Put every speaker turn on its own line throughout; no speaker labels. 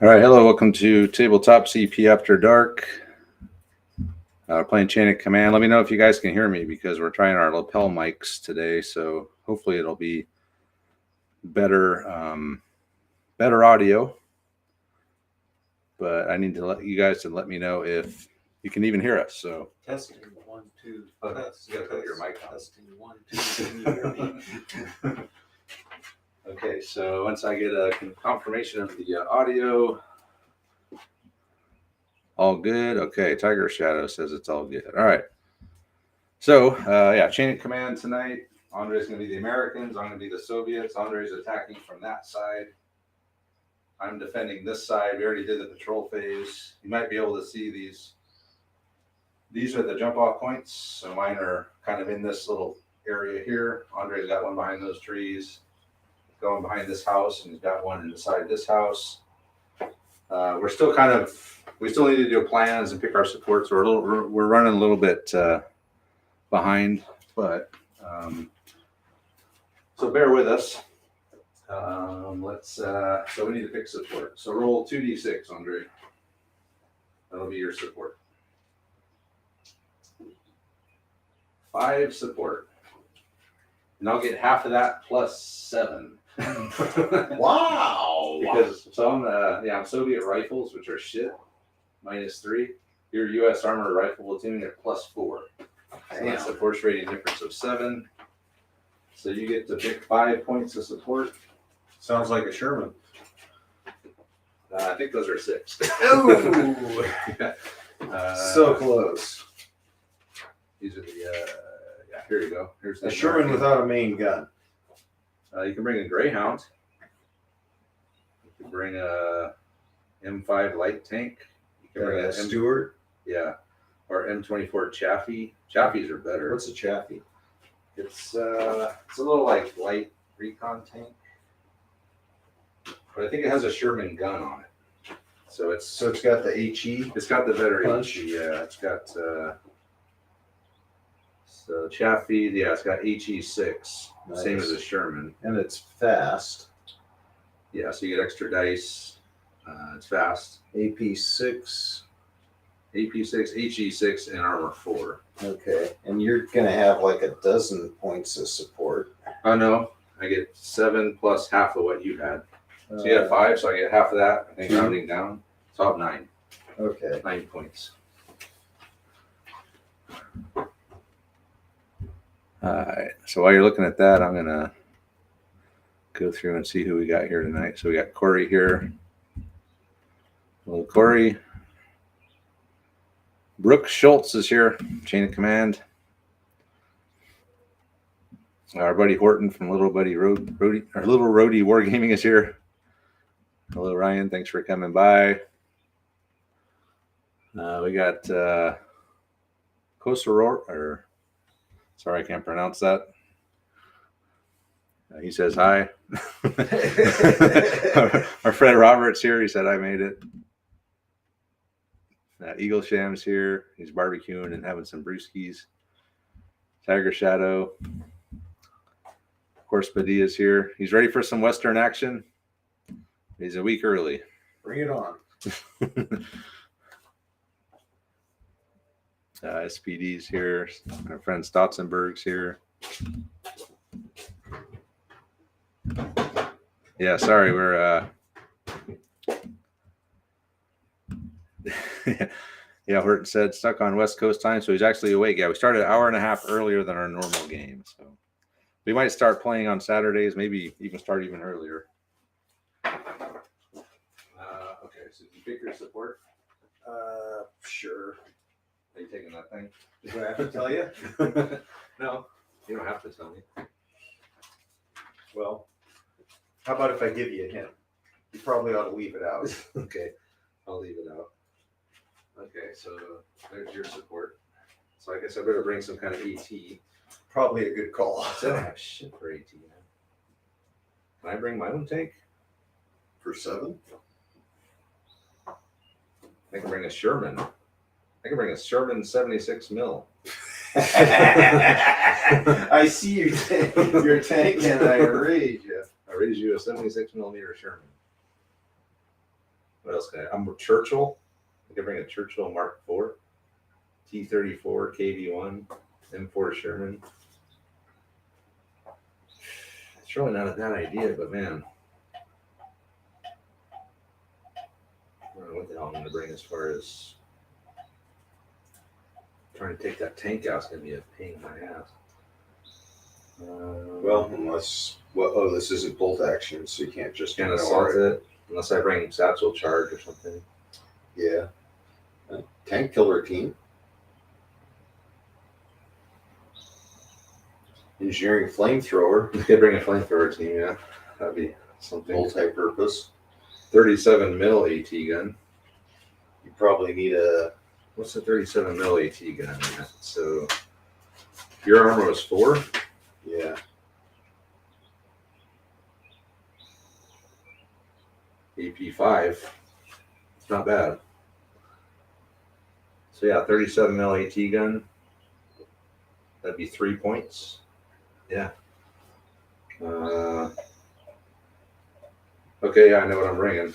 All right, hello, welcome to Tabletop CP After Dark. Playing Chain of Command. Let me know if you guys can hear me because we're trying our lapel mics today, so hopefully it'll be better, better audio. But I need to let you guys to let me know if you can even hear us. So
testing 1, 2.
you gotta put your mic on.
Testing 1, 2. Can you hear me?
Okay, so once I get a confirmation of the audio, all good. Okay, Tiger Shadow says it's all good. All right. So, yeah, Chain of Command tonight. Andre's going to be the Americans. I'm going to be the Soviets. Andre's attacking from that side. I'm defending this side. We already did the patrol phase. You might be able to see these. These are the jump-off points. So mine are kind of in this little area here. Andre's got one behind those trees, going behind this house, and he's got one inside this house. We're still we still need to do plans and pick our supports. We're running a little bit behind, but so bear with us. So we need to pick support. So roll 2d6, Andre. That'll be your support. 5 support. And I'll get half of that plus 7.
Wow!
Because I'm Soviet rifles, which are shit, -3. Your U.S. armored rifle platoon at +4. So that's a force rating difference of 7. So you get to pick 5 points of support.
Sounds like a Sherman.
I think those are 6.
Ooh! So close.
These are the here you go. Here's the
a Sherman without a main gun.
You can bring a Greyhound. You can bring a M5 light tank. You can bring a
Stewart.
Yeah, or M24 Chaffee. Chafees are better.
What's a Chaffee?
It's a little like light recon tank, but I think it has a Sherman gun on it. So it's
got the HE.
It's got the better
punch.
HE. Yeah, it's got so Chaffee. Yeah, it's got HE6,
Nice.
Same as a Sherman,
and it's fast.
Yeah, so you get extra dice. It's fast.
AP6.
AP6, HE6, and armor 4.
Okay, and you're gonna have like a dozen points of support.
Oh no, I get 7 plus half of what you had. So you had 5, so I get half of that. I think rounding down, so I have 9.
Okay.
9 points. All right. So while you're looking at that, I'm gonna go through and see who we got here tonight. So we got Corey here. Hello, Corey. Brooke Schultz is here, Chain of Command. Our buddy Horton from Little Roadie Wargaming is here. Hello, Ryan. Thanks for coming by. We got Kosaror, sorry, I can't pronounce that. He says hi. Our friend Robert's here. He said I made it. Eagle Sham's here. He's barbecuing and having some brewskis. Tiger Shadow. Of course, Padilla's here. He's ready for some Western action. He's a week early.
Bring it on.
SPD's here. Our friend Stotzenberg's here. Yeah, sorry, we're yeah, Horton said stuck on West Coast time, so he's actually awake. Yeah, we started an hour and a half earlier than our normal game, so we might start playing on Saturdays, maybe even start even earlier. Okay, so did you pick your support?
Sure.
Are you taking that thing?
Do I have to tell you?
No, you don't have to tell me.
Well, how about if I give you a hint? You probably ought to leave it out.
Okay, I'll leave it out. Okay, so there's your support. So I guess I better bring some kind of AT.
Probably a good call.
I don't have shit for AT now. Can I bring my own tank?
For 7?
I can bring a Sherman. I can bring a Sherman 76 mil.
I see your tank and I raise you.
I raise you a 76 millimeter Sherman. What else can I'm a Churchill. I can bring a Churchill Mark IV, T-34, KV-1, M4 Sherman. It's really not a bad idea, but man, I don't know what the hell I'm going to bring as far as trying to take that tank out. It's going to be a pain in my ass.
Well, this isn't bolt action, so you can't just
Can't
ignore
assault it unless I bring satchel charge or something.
Yeah. Tank killer team. Engineering flamethrower.
You could bring a flamethrower team, yeah. That'd be something.
Multi-purpose.
37 mil AT gun.
You probably need a.
What's the 37 mil AT gun? So your armor was 4.
Yeah.
AP5. It's not bad. So yeah, 37 mil AT gun. That'd be 3 points. Yeah. Okay, yeah, I know what I'm bringing.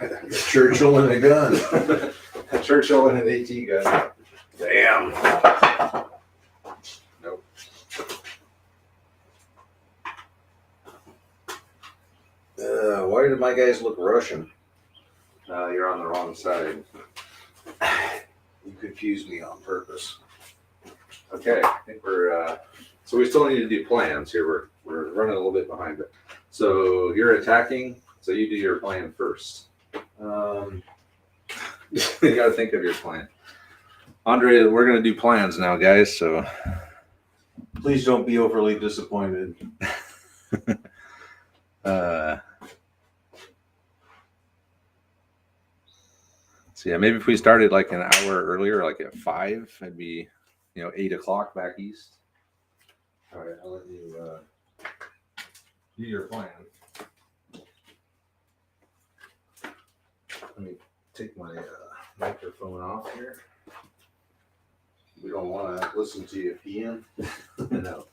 A Churchill and a gun.
A Churchill and an AT gun.
Damn.
Nope.
Why did my guys look Russian?
You're on the wrong side.
You confused me on purpose.
Okay, I think we're so we still need to do plans here. We're running a little bit behind, but so you're attacking. So you do your plan first. You got to think of your plan. Andre, we're gonna do plans now, guys. So
Please don't be overly disappointed.
So yeah, maybe if we started like an hour earlier, like at 5, it'd be 8 o'clock back east. All right, I'll let you do your plan. Let me take my microphone off here.
We don't want to listen to you PM.
No.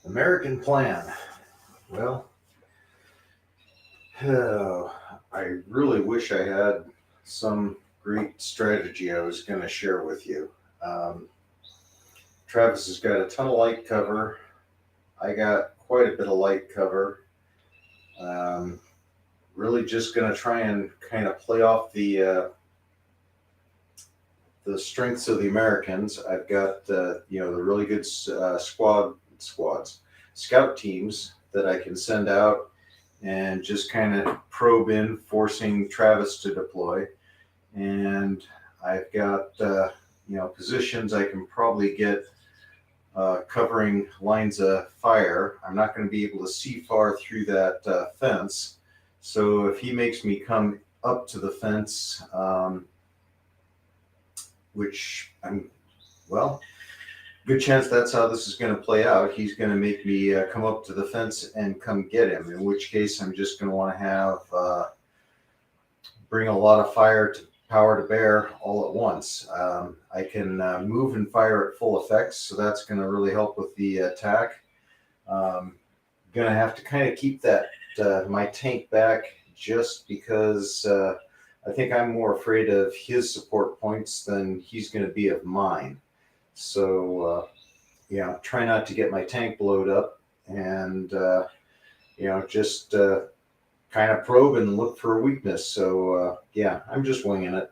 American plan. Well, I really wish I had some great strategy I was going to share with you. Travis has got a ton of light cover. I got quite a bit of light cover. Really just going to try and kind of play off the strengths of the Americans. I've got the really good scout teams that I can send out and just kind of probe in, forcing Travis to deploy. And I've got positions I can probably get covering lines of fire. I'm not going to be able to see far through that fence. So if he makes me come up to the fence, which good chance that's how this is going to play out. He's going to make me come up to the fence and come get him, in which case I'm just going to want to have bring a lot of power to bear all at once. I can move and fire at full effects, so that's going to really help with the attack. Going to have to kind of keep that my tank back, just because I think I'm more afraid of his support points than he's going to be of mine. So, try not to get my tank blowed up, and, just kind of probe and look for a weakness. So, I'm just winging it.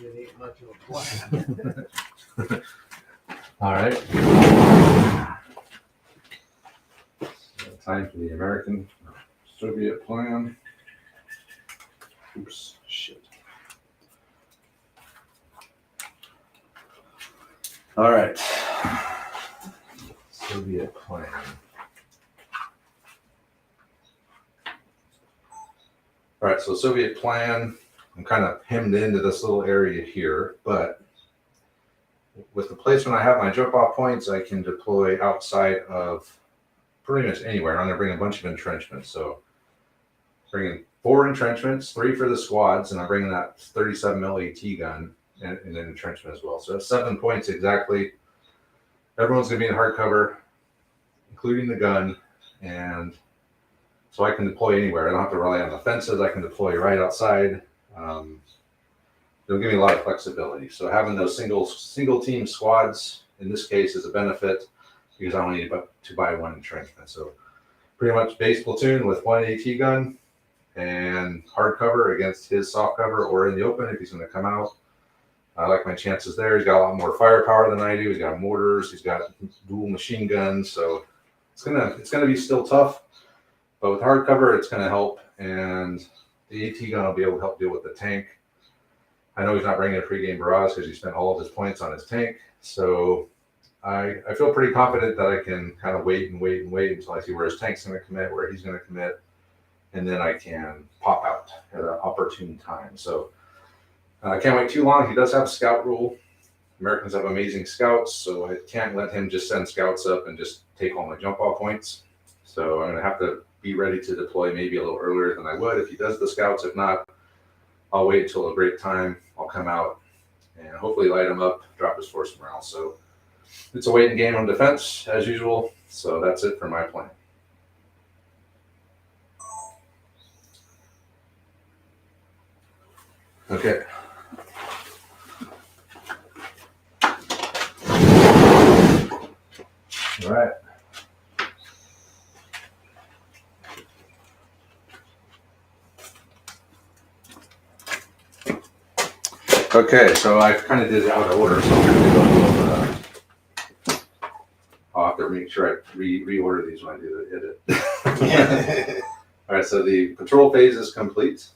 It ain't much of a plan.
All right. So time for the American Soviet plan. Oops, shit. All right. Soviet plan. All right, so Soviet plan, I'm kind of hemmed into this little area here, but with the placement I have my jump off points, I can deploy outside of pretty much anywhere. I'm going to bring a bunch of entrenchments. So bringing 4 entrenchments, 3 for the squads, and I'm bringing that 37 mil AT gun and an entrenchment as well. So that's 7 points exactly. Everyone's going to be in hardcover, including the gun, and so I can deploy anywhere. I don't have to rely on the fences. I can deploy right outside. It'll give me a lot of flexibility. So having those single team squads in this case is a benefit because I only need to buy 1 entrenchment. So pretty much base platoon with 1 AT gun and hard cover against his soft cover or in the open if he's going to come out. I like my chances there. He's got a lot more firepower than I do. He's got mortars. He's got dual machine guns. So it's gonna be still tough, but with hard cover, it's gonna help. And the AT gun will be able to help deal with the tank. I know he's not bringing a pregame barrage because he spent all of his points on his tank. So I feel pretty confident that I can kind of wait until I see where his tank's going to commit, where he's going to commit, and then I can pop out at an opportune time. So I can't wait too long. He does have a scout rule. Americans have amazing scouts, so I can't let him just send scouts up and just take all my jump off points. So I'm going to have to be ready to deploy maybe a little earlier than I would if he does the scouts. If not, I'll wait until a great time. I'll come out and hopefully light him up, drop his force morale. So it's a waiting game on defense as usual. So that's it for my plan. Okay. All right. Okay, so I kind of did it out of order, so I'm going to go I'll have to make sure I reorder these when I do the edit. All right, so the patrol phase is complete,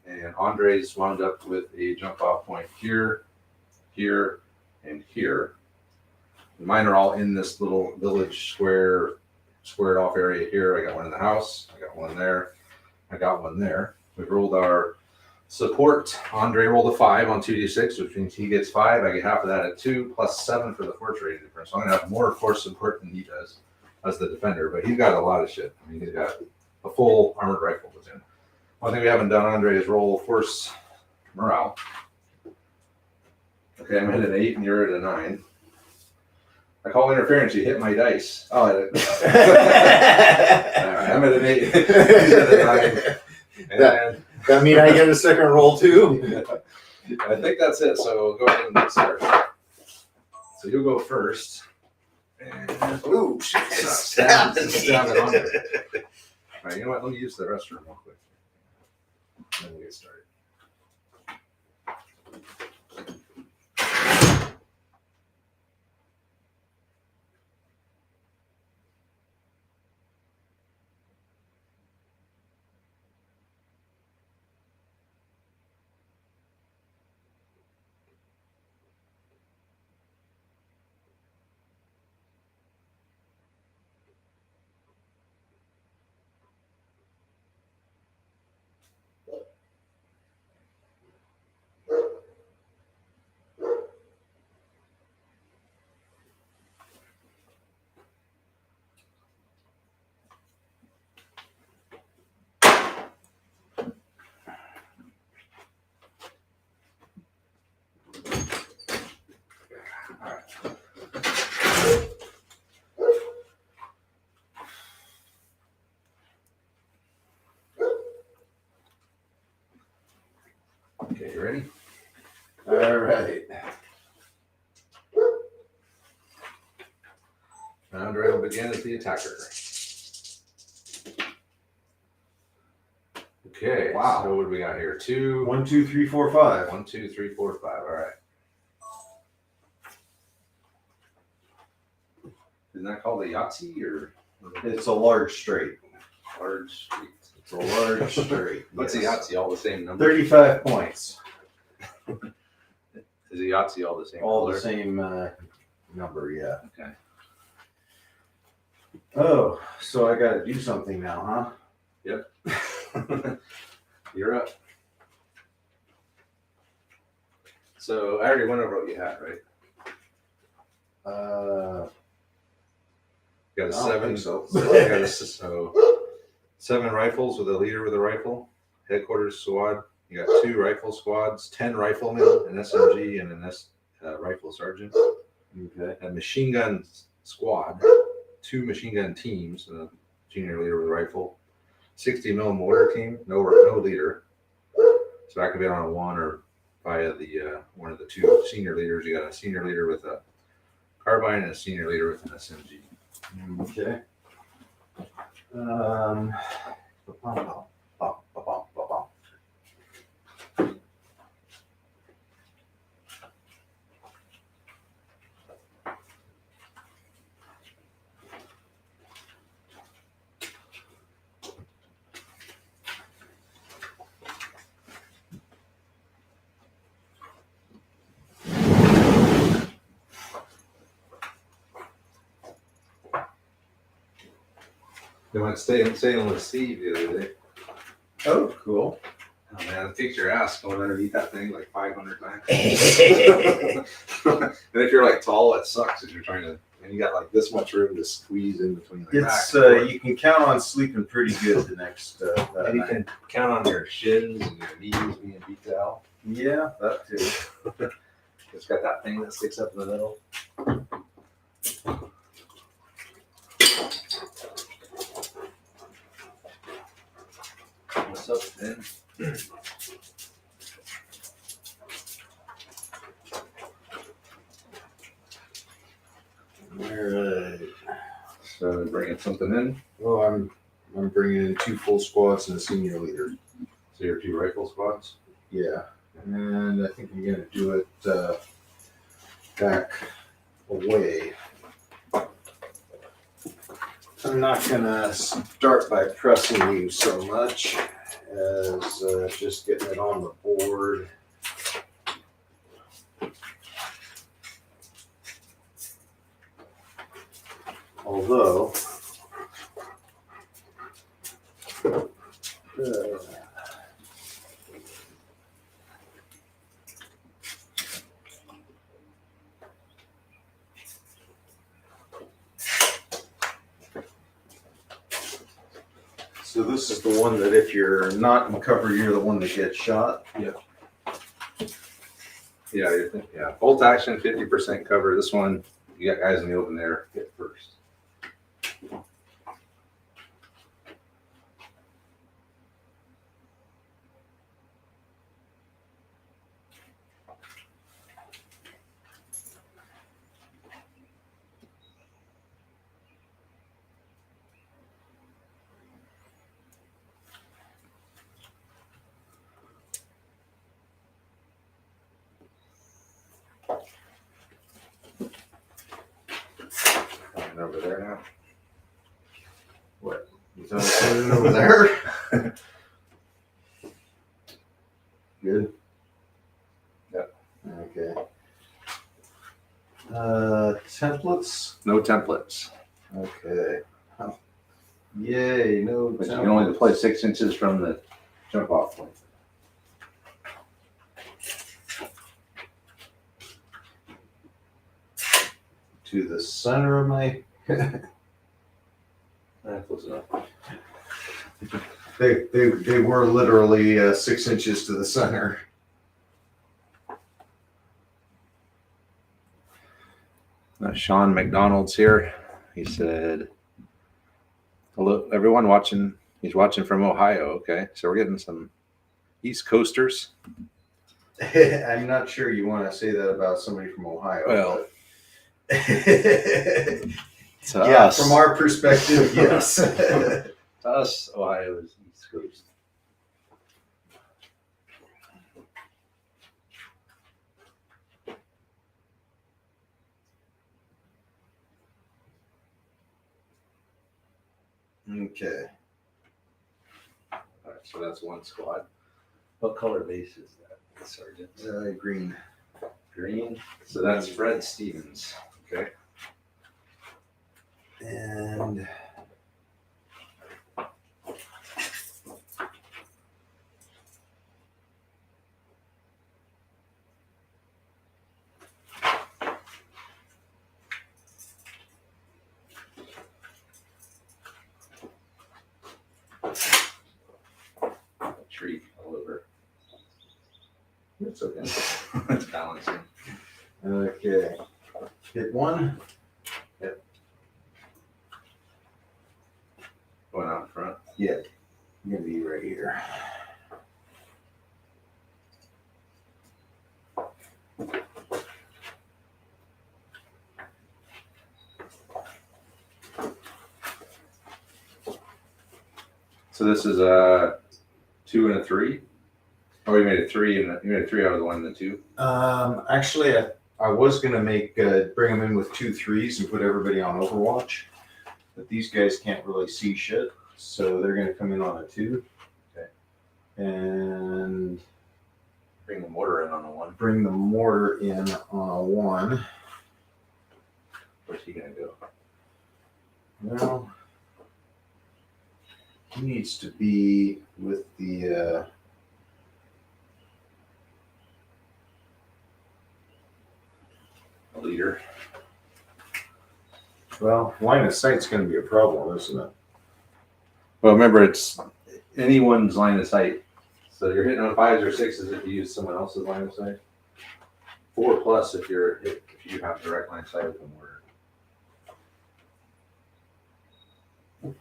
and Andre's wound up with a jump off point here, here, and here. Mine are all in this little village squared off area here. I got one in the house, I got one there, I got one there. We've rolled our support. Andre rolled a 5 on 2d6, which means he gets 5. I get half of that at 2, plus 7 for the force rating difference. So I'm going to have more force support than he does as the defender, but he's got a lot of shit. I mean, he's got a full armored rifle platoon. One thing we haven't done, Andre, is roll force morale. Okay, I'm at an 8 and you're at a 9. I call interference. You hit my dice. Oh, all right, I'm at an 8. He's at a 9. And
That mean I get a second roll too?
I think that's it. So go ahead and get started. So you'll go first. And
Ooh,
stab it on there. All right, you know what? Let me use the restroom real quick. Then we'll get started. Okay, you ready?
All right.
Andre will begin as the attacker. Okay.
Wow.
So what do we got here? 2.
1, 2, 3, 4, 5.
1, 2, 3, 4, 5. All right. Isn't that called a Yahtzee or
It's a large straight.
large street?
It's a large straight.
What's
yes.
a Yahtzee? All the same number?
35 points.
Is a Yahtzee all the same?
All
color?
the same number, yeah.
Okay.
Oh, so I got to do something now, huh?
Yep. You're up. So I already went over what you had, right? You got a
I don't
seven.
think so.
You got so 7 rifles with a leader with a rifle. Headquarters squad. You got 2 rifle squads, 10 riflemen, an SMG, and an rifle sergeant.
Okay.
A machine gun squad, 2 machine gun teams, and a junior leader with a rifle. 60 mil mortar team, no leader. So I could be on a 1 or via the one of the 2 senior leaders. You got a senior leader with a carbine and a senior leader with an SMG.
Okay.
They went staying on the sea the other day.
Oh, cool.
Oh man, it takes your ass going underneath that thing like 500 times. And if you're like tall, it sucks if you're trying to, and you got like this much room to squeeze in between. Like
It's
back and forth.
you can count on sleeping pretty good the next.
And you can count on your shins and your knees being beat out.
Yeah, that too.
It's got that thing that sticks up in the middle. What's up, Ben?
All right.
So bringing something in.
Well, I'm bringing in 2 full squads and a senior leader.
So your 2 rifle squads.
Yeah, and I think I'm gonna do it back away. I'm not gonna start by pressing you so much as just getting it on the board. Although, so this is the one that if you're not in cover, you're the one that gets shot.
Yeah. Bolt action, 50% cover. This one, you got guys in the open air. Hit first. And over there now.
What? You thought I put it over there? Good.
Yep.
Okay. Templates.
No templates.
Okay. Oh. Yay! No.
But you
templates.
can only deploy 6 inches from the jump off point.
To the center of my.
Close enough.
They were literally 6 inches to the center.
Sean McDonald's here. He said, "Hello, everyone watching." He's watching from Ohio. Okay, so we're getting some East Coasters.
I'm not sure you want to say that about somebody from Ohio.
Well,
but yeah,
us,
from our perspective, yes.
to us, Ohio is East Coast.
Okay.
All right, so that's one squad. What color base is that, Sergeant?
Green.
Green. So that's Fred Stevens. Okay.
And
It's okay. It's balancing.
Okay. Hit one.
Going out in front.
Yeah. I'm gonna be right here.
So this is a 2 and a 3. Oh, you made a 3 and you made a 3 out of the 1 and the 2.
Actually, I was gonna make bring them in with 2 3s and put everybody on Overwatch, but these guys can't really see shit, so they're gonna come in on a 2.
Okay.
And
Bring the mortar in on a 1.
bring the mortar in on a 1.
Where's he gonna go?
Well, he needs to be with the
Leader.
well, line of sight's gonna be a problem, isn't it?
Well, remember, it's anyone's line of sight. So you're hitting on 5s or 6s if you use someone else's line of sight. 4+ if you have direct line of sight with the mortar. And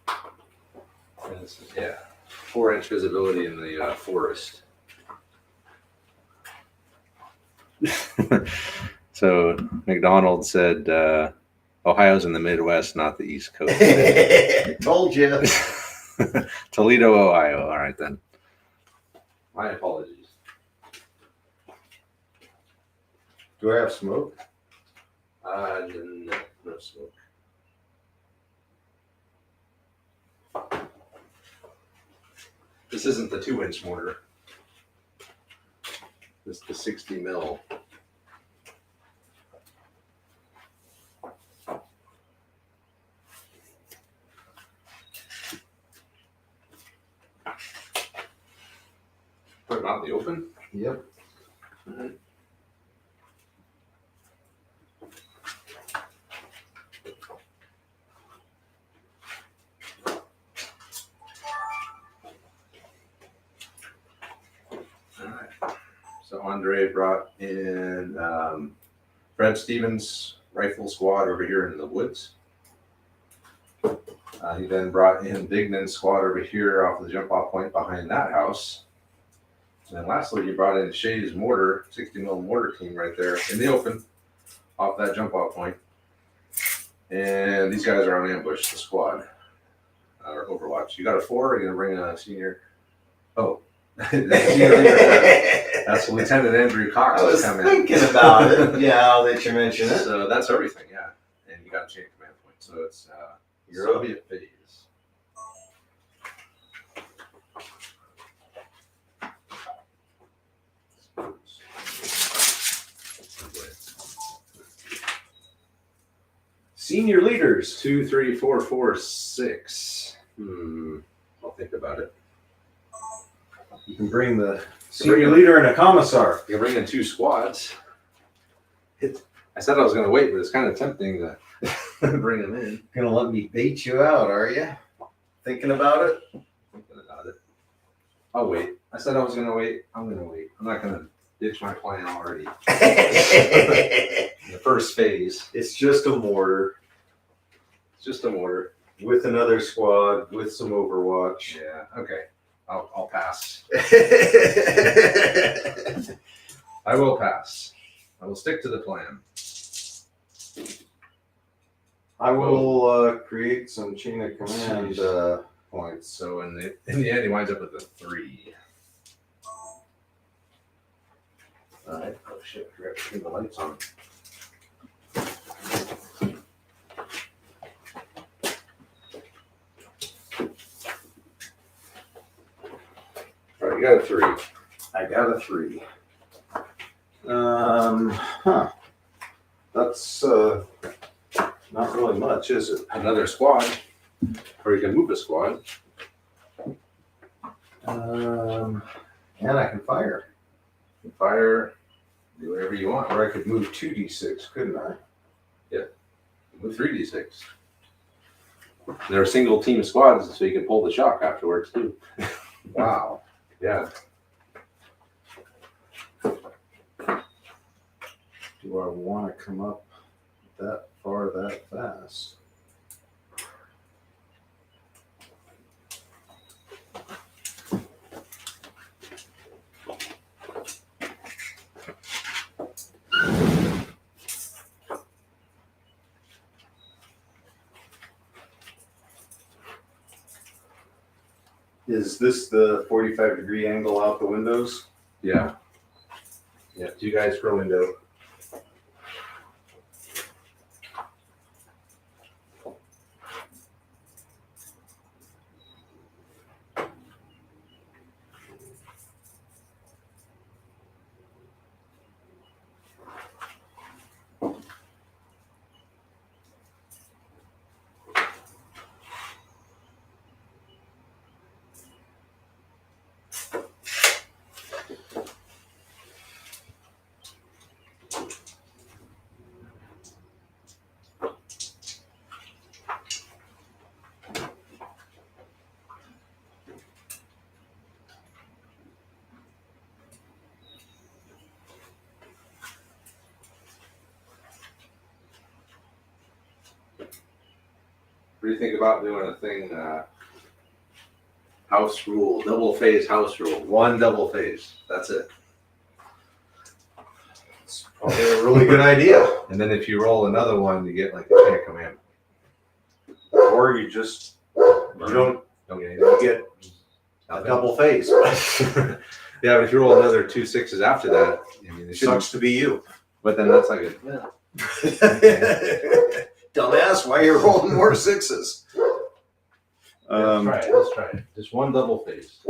this is, 4-inch visibility in the forest. So McDonald said Ohio's in the Midwest, not the East Coast.
Told you.
Toledo, Ohio. All right, then. My apologies.
Do I have smoke?
No smoke. This isn't the 2-inch mortar. This is the 60 mil. Put it out in the open.
Yep.
So Andre brought in Fred Stevens' rifle squad over here in the woods. He then brought in Dignan's squad over here off the jump off point behind that house. And then lastly, he brought in Shay's mortar, 60 mil mortar team right there in the open off that jump off point. And these guys are on ambush, the squad, or Overwatch. You got a 4, or are you going to bring a senior? Oh, that's senior leader. That's Lieutenant Andrew Cox.
I was
coming.
thinking about it. Yeah, now that you mention it.
So that's everything, yeah. And you got a chain of command point. So it's
You're
Soviet phase.
Senior leaders.
2, 3, 4, 4, 6. I'll think about it.
You can bring the senior leader and a commissar.
You can bring in 2 squads. I said I was going to wait, but it's kind of tempting to bring them in.
Gonna let me bait you out, are you? Thinking about it?
Thinking about it. I'll wait. I said I was going to wait. I'm going to wait. I'm not going to ditch my plan already. In the first phase.
It's just a mortar
It's just a mortar.
with another squad with some Overwatch.
Yeah. Okay. I'll pass. I will pass. I will stick to the plan.
I will create some chain of command
Points. So in the end, he winds up with a 3. All right. Oh shit! I forgot to turn the lights on. All right, you got a 3.
I got a 3. That's not really much, is it?
Another squad, or you can move a squad.
And I can fire.
You can fire, do whatever you want.
Or I could move 2d6, couldn't I?
Move 3d6. They're single team squads, so you can pull the shock afterwards too.
Wow.
Yeah.
Do I want to come up that far that fast? Is this the 45-degree angle out the windows?
Yeah. Yeah, 2 guys per window. What do you think about doing a thing, house rule, double phase house rule? 1 double phase. That's it.
It's probably a really good idea.
And then if you roll another one, you get like a chain of command.
Or you just don't
Don't get
you get a double phase.
Yeah, but if you roll another 2 6s after that, I mean, it
Sucks to be you.
But then that's like a
Dumbass, why are you rolling more 6s?
let's try it. Let's try it. Just 1 double phase.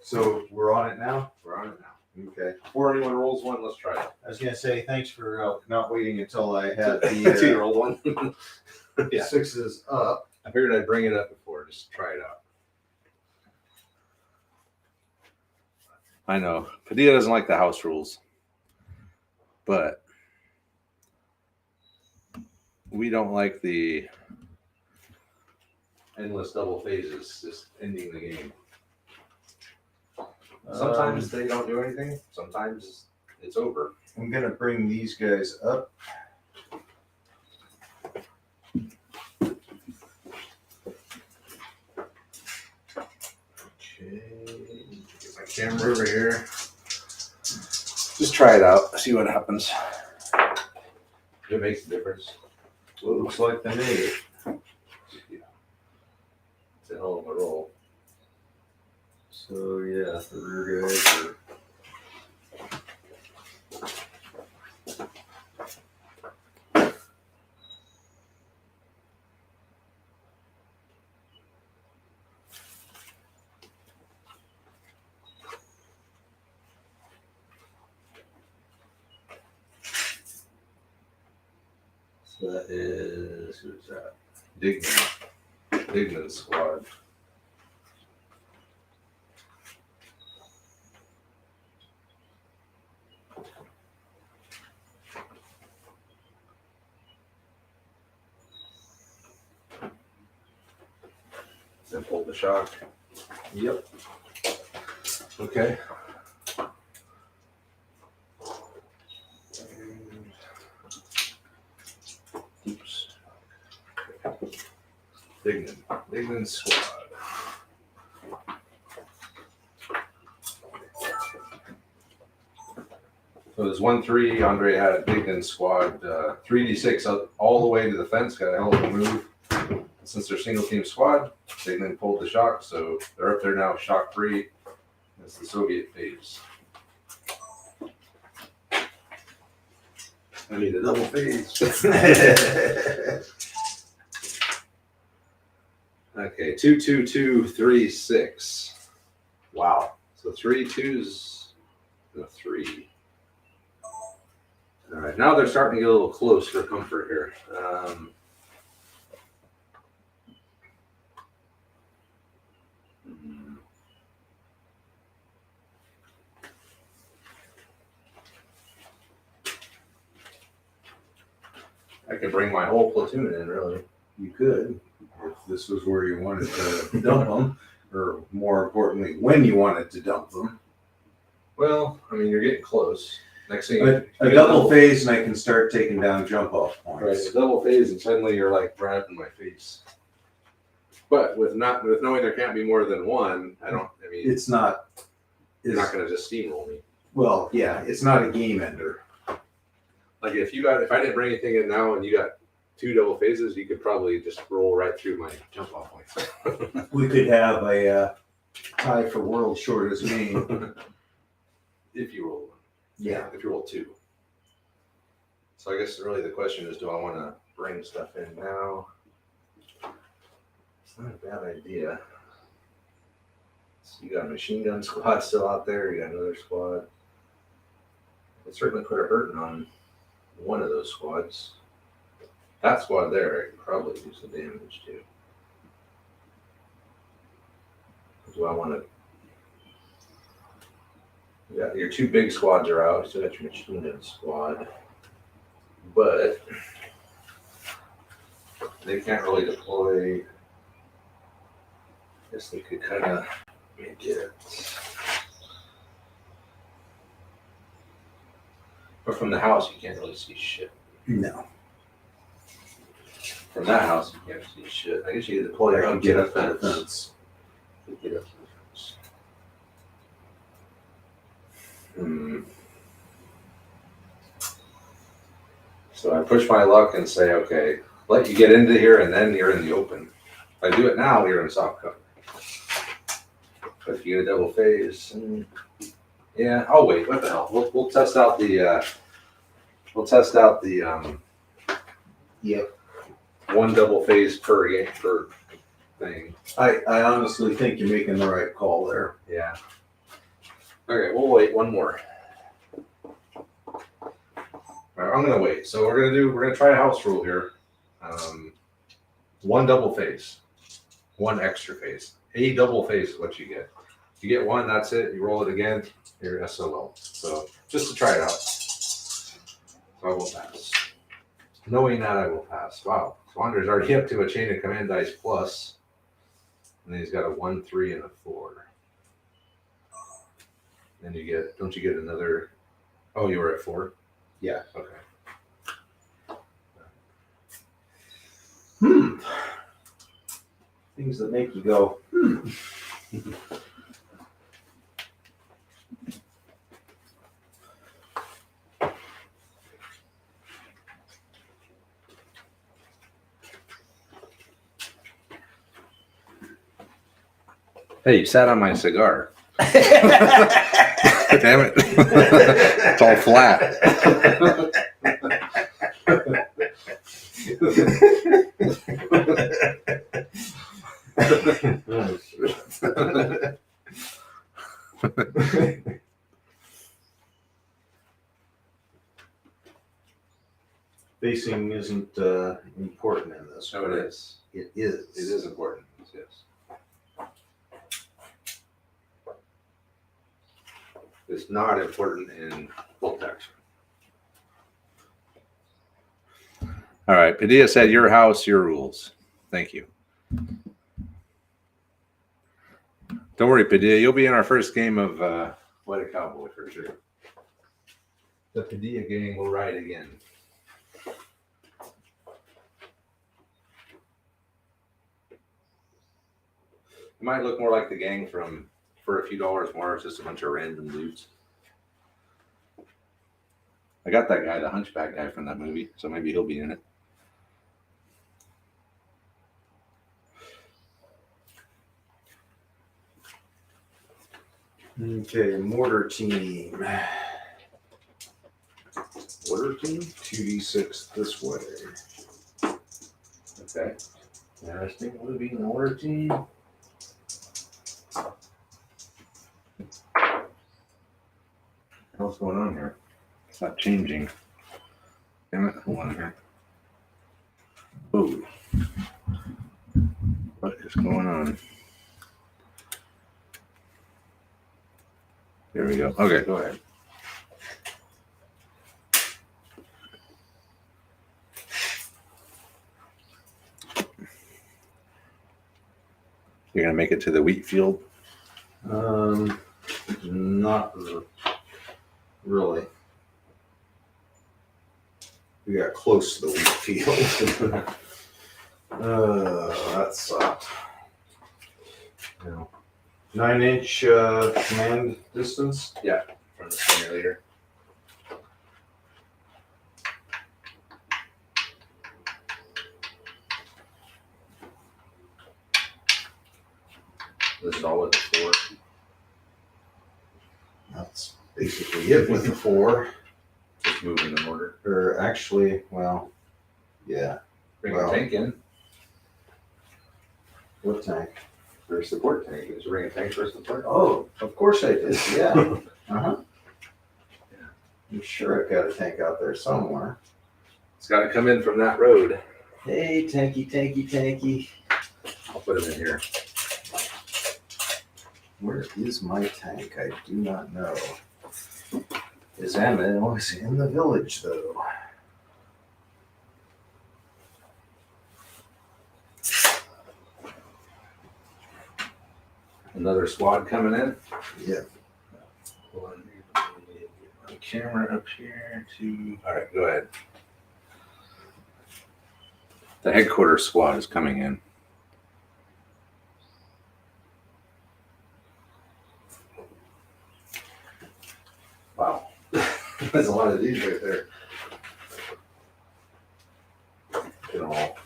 So we're on it now?
We're on it now.
Okay.
Before anyone rolls one, let's try it.
I was going to say, thanks for not waiting until I had
Until you
the
roll one. Yeah.
6s up.
I figured I'd bring it up before, just try it out. I know. Padilla doesn't like the house rules. But we don't like the endless double phases, just ending the game. Sometimes they don't do anything. Sometimes it's over.
I'm going to bring these guys up.
Okay. Get my camera over here. Just try it out. See what happens. If it makes a difference.
Well, it looks like they made it.
Yeah. It's a hell of a roll.
So, yeah, the rear guys are.
So that is, who's that? Dignan squad. Then pull the shock.
Yep.
Okay. Oops. Dignan squad. So there's 1-3. Andre had a Dignan squad, 3d6 up all the way to the fence. Got a hell of a move. Since they're single team squad, Dignan pulled the shock, so they're up there now, shock free. That's the Soviet phase. I need a double phase. Okay, 2, 2, 2, 3, 6. Wow. So 3 2s, no 3. All right, now they're starting to get a little close for comfort here. I could bring my whole platoon in, really.
You could, if this was where you wanted to dump them, or more importantly, when you wanted to dump them.
Well, I mean, you're getting close. Next thing,
A double phase, and I can start taking down jump off
right?
points.
A double phase, and suddenly you're like right up in my face. But with knowing there can't be more than one, I mean,
It's not.
you're not going to just steamroll me.
Well, yeah, it's not a game ender.
Like if I didn't bring anything in now and you got 2 double phases, you could probably just roll right through my jump off points.
We could have a tie for world shortest game.
If you roll one.
Yeah.
If you roll 2. So I guess really the question is, do I want to bring stuff in now? It's not a bad idea. So you got a machine gun squad still out there. You got another squad. It certainly put a hurting on one of those squads. That squad there, I could probably do some damage to. Do I want to? Yeah, your 2 big squads are out. You still got your machine gun squad, but they can't really deploy. I guess they could kind of make it. But from the house, you can't really see shit.
No.
From that house, you can't see shit. I guess you could deploy your own
Get
get
up the
fence.
fence.
Get up to the fence. So I push my luck and say, okay, let you get into here, and then you're in the open. If I do it now, you're in soft cover. But if you get a double phase, yeah, I'll wait. What the hell? We'll test out the.
Yep.
1 double phase per game per thing.
I honestly think you're making the right call there.
Yeah. Okay, we'll wait 1 more. All right, I'm gonna wait. So we're gonna try a house rule here. 1 double phase, 1 extra phase. A double phase is what you get. You get 1, that's it. You roll it again, you're SOL. So just to try it out. So I will pass. Knowing that, I will pass. Wow, Swander's already up to a chain of command dice plus, and then he's got a 1, 3, and a 4. Then don't you get another? Oh, you were at 4?
Yeah.
Okay.
Things that make you go,
Hey, you sat on my cigar. Damn it. It's all flat.
Facing isn't important in this.
No, it is.
It is.
It is important. Yes. It's not important in full text. All right. Padilla said, your house, your rules. Thank you. Don't worry, Padilla. You'll be in our first game of What a Cowboy for sure. The Padilla gang will ride again. It might look more like the gang from For a Few Dollars More. It's just a bunch of random dudes. I got that guy, the hunchback guy from that movie, so maybe he'll be in it.
Okay, mortar team.
Order team?
2d6 this way.
Okay. Interesting. Would it be an order team? What's going on here? It's not changing. Damn it. Hold on here. Ooh. What is going on? There we go. Okay, go ahead. You're gonna make it to the wheat field?
Not really. We got close to the wheat field. That sucked.
No.
9-inch command distance.
From the simulator. This is all with the 4.
That's basically it with the 4.
Just moving the mortar.
Or actually, well, yeah.
Bring
Well.
a tank in.
What tank?
For a support tank. Did you bring a tank for a support?
Oh, of course I did. Yeah. Uh-huh. I'm sure I've got a tank out there somewhere.
It's got to come in from that road.
Hey, tanky, tanky, tanky.
I'll put him in here.
Where is my tank? I do not know. His ammo is in the village, though.
Another squad coming in.
Yeah.
One camera up here. 2. All right, go ahead. The headquarters squad is coming in. Wow.
That's a lot of these right there.
Get them all.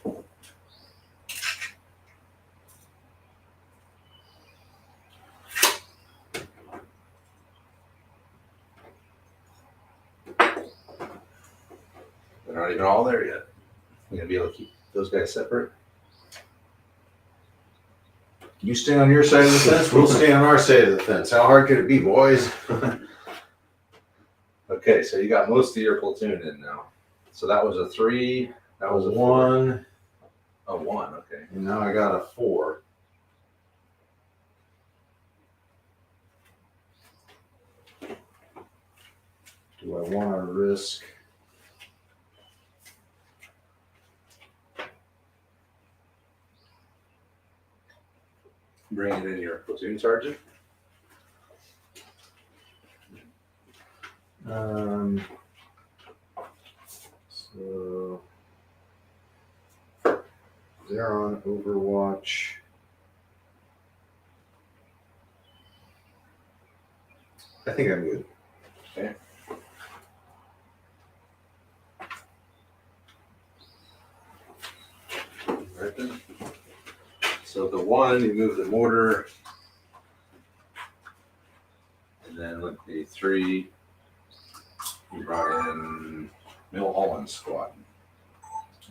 They're not even all there yet. We're gonna be able to keep those guys separate.
You stay on your side of the fence, we'll stay on our side of the fence. How hard could it be, boys?
Okay, so you got most of your platoon in now. So that was a 3. That was a 4.
1,
A 1. Okay.
and now I got a 4. Do I want to risk?
Bring it in your platoon sergeant.
So they're on Overwatch. I think I'm good.
Okay. Right then. So the 1, you move the mortar. And then with the 3, you brought in Milholland squad.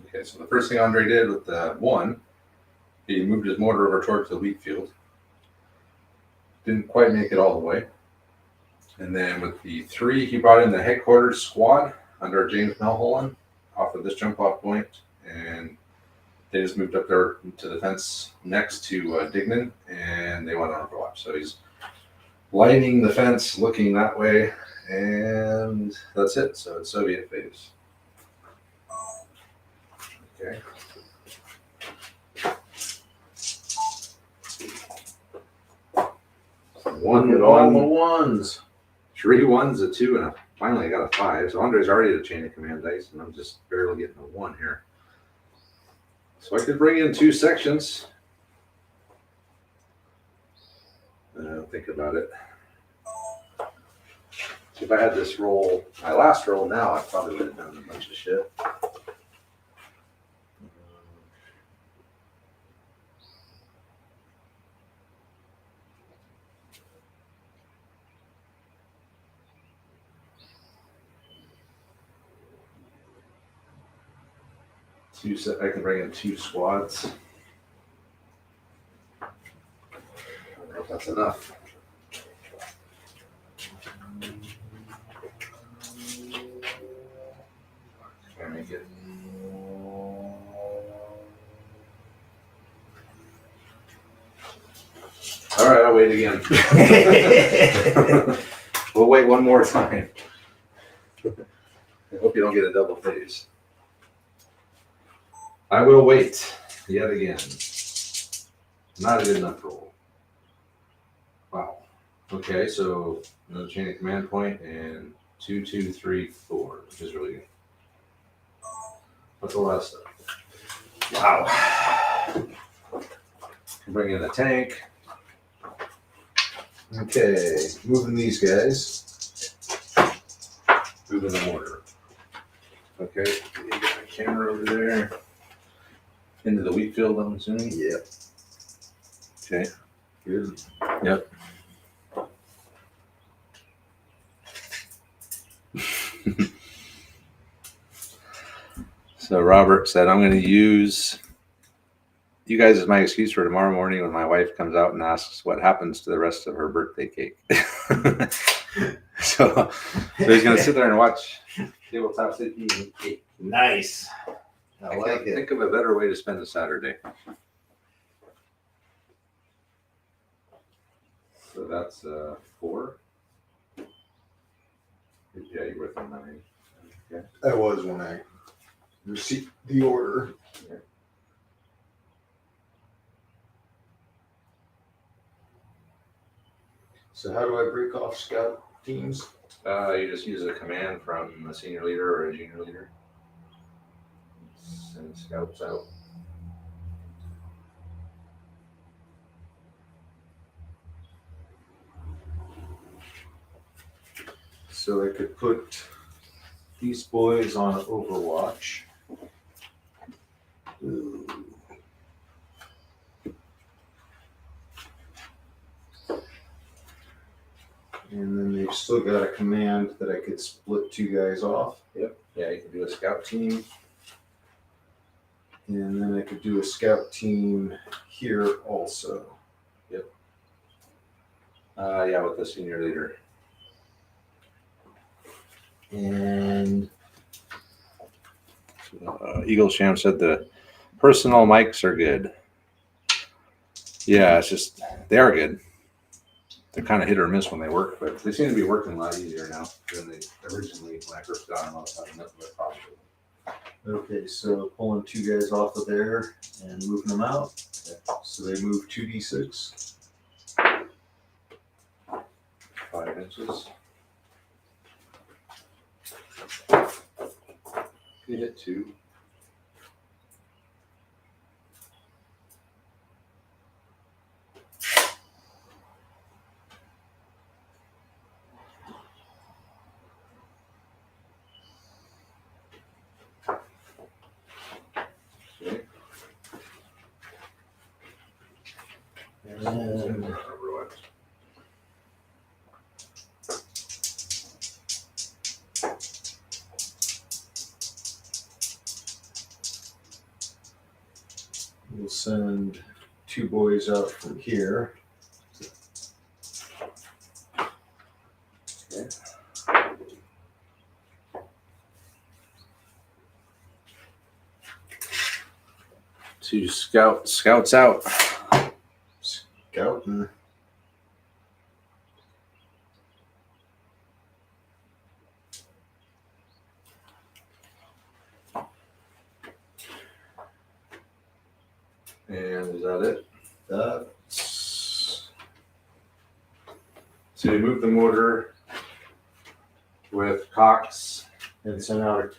Okay, so the first thing Andre did with the 1, he moved his mortar over towards the wheat field. Didn't quite make it all the way. And then with the 3, he brought in the headquarters squad under James Milholland off of this jump off point, and they just moved up there to the fence next to Dignan, and they went on overwatch. So he's lining the fence, looking that way, and that's it. So it's Soviet phase. Okay. One
Look at all the
1,
ones.
3 1s, a 2, and finally I got a 5. So Andre's already at a chain of command dice, and I'm just barely getting a 1 here. So I could bring in 2 sections. Think about it. So if I had this roll, my last roll now, I probably would have done a bunch of shit. I can bring in 2 squads. I don't know if that's enough. Can I make it? All right, I'll wait again. We'll wait one more time. I hope you don't get a double phase. I will wait yet again. Not a good enough roll. Wow. Okay, so another chain of command point and 2, 2, 3, 4, which is really good. That's a lot of stuff. Wow. Bring in the tank.
Okay, moving these guys.
Moving the mortar. Okay, you got my camera over there. Into the wheat field, I'm assuming.
Yep.
Okay.
Good.
Yep. So Robert said, I'm going to use you guys as my excuse for tomorrow morning when my wife comes out and asks what happens to the rest of her birthday cake. so he's going to sit there and watch Tabletop City and eat cake.
Nice. I
I
like
can't
it.
think of a better way to spend a Saturday. So that's 4. Yeah, you're with them 9. Okay.
That was when I received the order.
Yeah.
So how do I break off scout teams?
You just use a command from a senior leader or a junior leader. Send scouts out.
So I could put these boys on Overwatch. Ooh. And then they've still got a command that I could split 2 guys off.
Yep. Yeah, you can do a scout team.
And then I could do a scout team here also.
Yeah, with the senior leader.
And
Eagle Sham said the personal mics are good. Yeah, it's just they are good. They're kind of hit or miss when they work, but they seem to be working a lot easier now than they originally when I first got them. I was having nothing but problems with them.
okay, so pulling 2 guys off of there and moving them out. So they move 2d6.
5 inches. You hit 2. Okay.
And we'll send 2 boys out from here.
Okay. To scouts out.
Scouting.
And is that it?
That's
So you move the mortar with Cox
and send out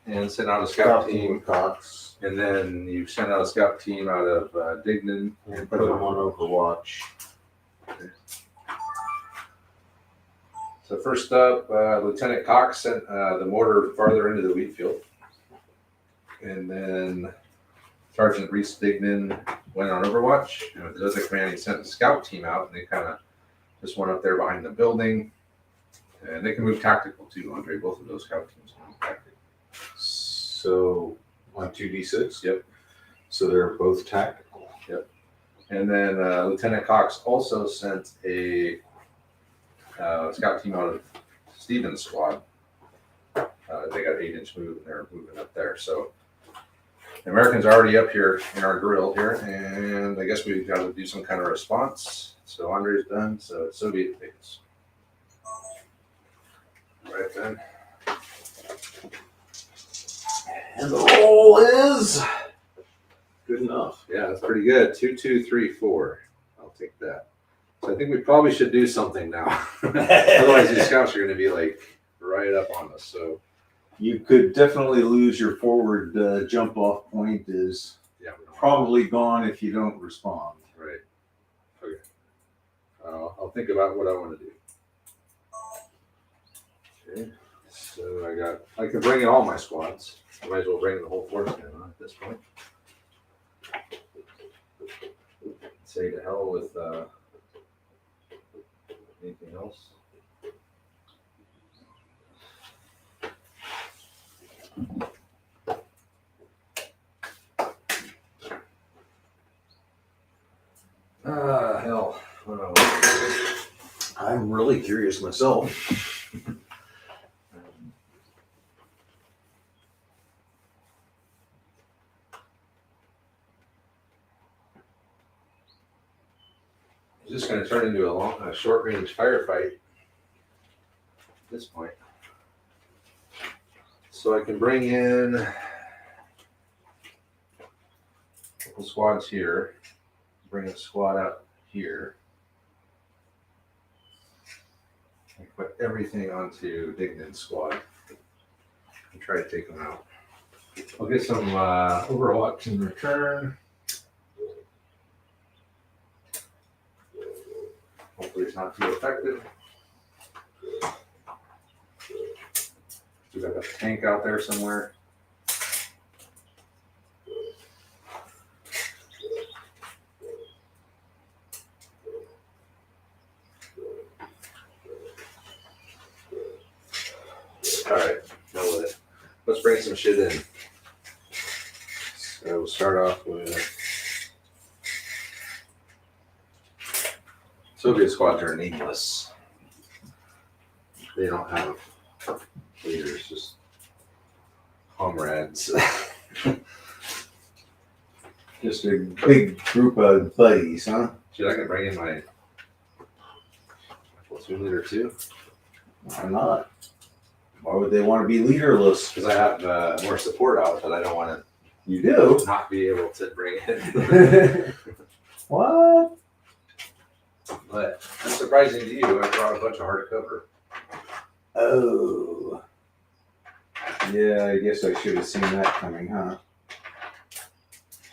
and send out a
a
scout team.
Cox
And then you send out a scout team out of Dignan
and put them on Overwatch.
So first up, Lieutenant Cox sent the mortar farther into the wheat field. And then Sergeant Reese Dignan went on Overwatch. And with his other command, he sent a scout team out, and they kind of just went up there behind the building. And they can move tactical too, Andre. Both of those scout teams can move tactical.
So on 2d6?
Yep.
So they're both tactical.
Yep. And then Lieutenant Cox also sent a scout team out of Stevens' squad. They got 8-inch move, and they're moving up there. So the Americans are already up here in our drill here, and I guess we've got to do some kind of response. So Andre's done, so it's Soviet phase. Right then.
And the roll is good enough.
Yeah, that's pretty good. 2, 2, 3, 4. I'll take that. So I think we probably should do something now. Otherwise, these scouts are going to be like right up on us. So
You could definitely lose your forward jump off point is
Yeah, we don't.
probably gone if you don't respond.
Right. Okay. I'll think about what I want to do. Okay. So I can bring in all my squads. I might as well bring the whole force in at this point. Say to hell with anything else. Hell.
I'm really curious myself.
It's just going to turn into a short-range firefight at this point. So I can bring in a couple squads here, bring a squad out here, and put everything onto Dignan's squad and try to take them out. I'll get some Overwatch in return. Hopefully it's not too effective. We got a tank out there somewhere. All right, go with it. Let's bring some shit in. So we'll start off with Soviet squads are nameless. They don't have leaders, just comrades.
Just a big group of buddies, huh?
Should I can bring in my platoon leader too?
Why not? Why would they want to be leaderless?
Because I have more support out, but I don't want
You do?
to not be able to bring it.
What?
But it's surprising to you, I brought a bunch of hardcover.
Oh. Yeah, I guess I should have seen that coming, huh?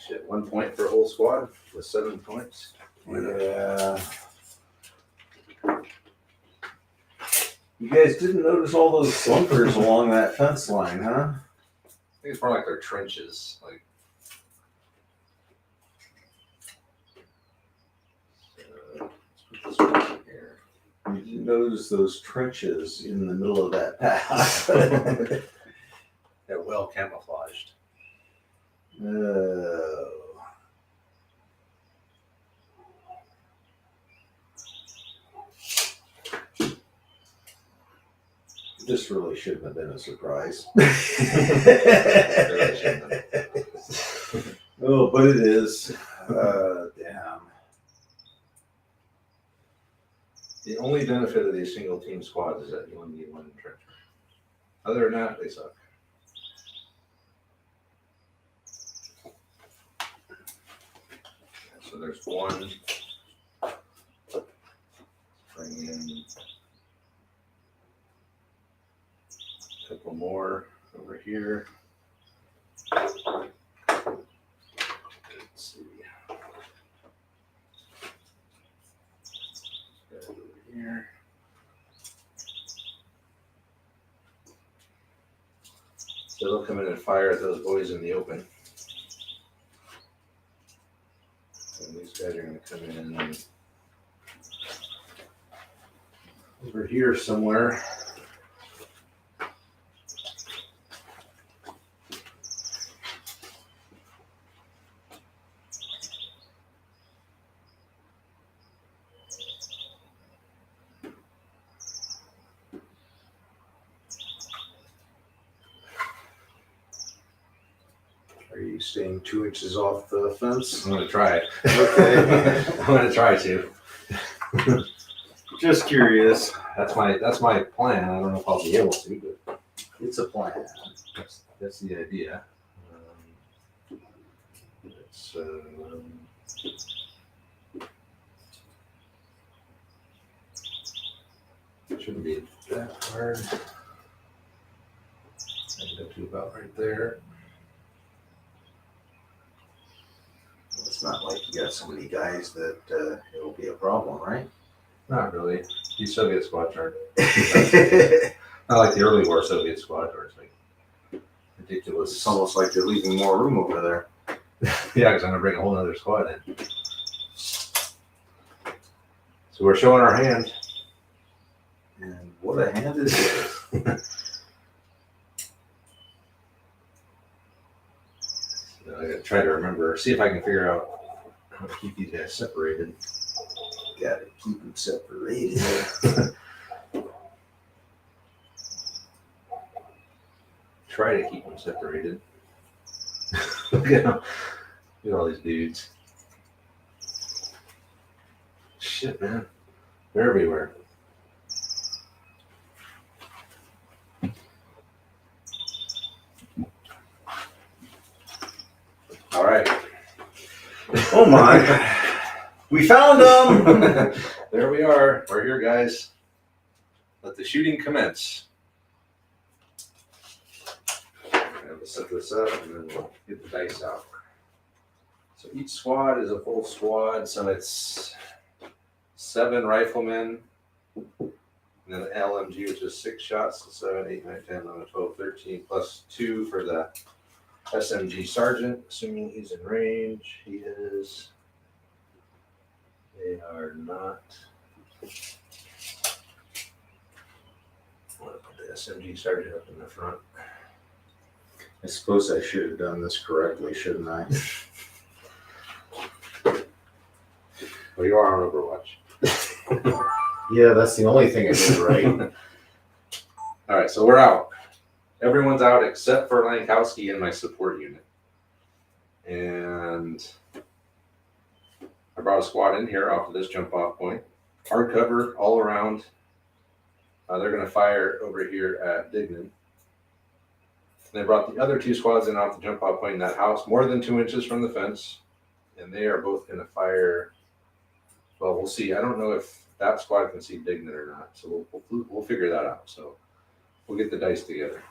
Shit, 1 point for a whole squad with 7 points.
Yeah. You guys didn't notice all those slumpers along that fence line, huh?
I think it's more like they're trenches. Like, let's put this one in here.
You didn't notice those trenches in the middle of that path.
They're well camouflaged.
Oh. This really shouldn't have been a surprise. Oh, but it is. Damn.
The only benefit of these single team squads is that you only need one entrenchment. Other than that, they suck. So there's one. Bring in a couple more over here. Let's see. Over here. So they'll come in and fire at those boys in the open. And these guys are going to come in over here somewhere.
Are you staying 2 inches off the fence?
I'm going to try it.
Okay.
I'm going to try to.
Just curious.
That's my plan. I don't know if I'll be able to, but
It's a plan.
that's the idea. It's shouldn't be that hard. about right there.
It's not like you got so many guys that it'll be a problem, right?
Not really. These Soviet squads aren't not like the early war Soviet squads where it's like ridiculous.
It's almost like they're leaving more room over there.
Yeah, because I'm gonna bring a whole other squad in. So we're showing our hand.
And what a hand is this?
So I gotta try to remember, see if I can figure out how to keep these guys separated.
Gotta keep them separated.
Try to keep them separated. Look at them. Look at all these dudes. Shit, man. They're everywhere. All right.
Oh my. We found them!
There we are. We're here, guys. Let the shooting commence. We'll set this up and then we'll get the dice out. So each squad is a full squad, so it's 7 riflemen, and then the LMG, which is 6 shots, so 7, 8, 9, 10, 11, 12, 13, plus 2 for the SMG sergeant, assuming he's in range. He is. They are not. I want to put the SMG sergeant up in the front.
I suppose I should have done this correctly, shouldn't I?
Well, you are on Overwatch.
Yeah, that's the only thing I did right.
All right, so we're out. Everyone's out except for Lankowski and my support unit. And I brought a squad in here off of this jump off point. Hard cover all around. They're going to fire over here at Dignan. They brought the other 2 squads in off the jump off point in that house, more than 2 inches from the fence. And they are both going to fire. Well, we'll see. I don't know if that squad can see Dignan or not. So we'll figure that out. So we'll get the dice together.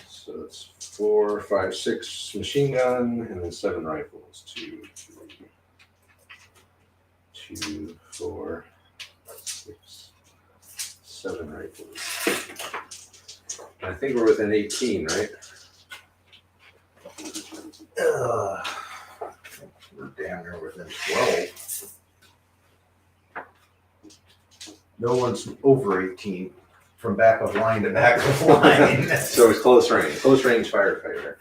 So it's 4, 5, 6 machine gun, and then 7 rifles. 2, 3, 2, 4, 6, 7 rifles. I think we're within 18, right?
We're damn near within 12. No one's over 18 from back of line to back of line.
So it's close range firefighter.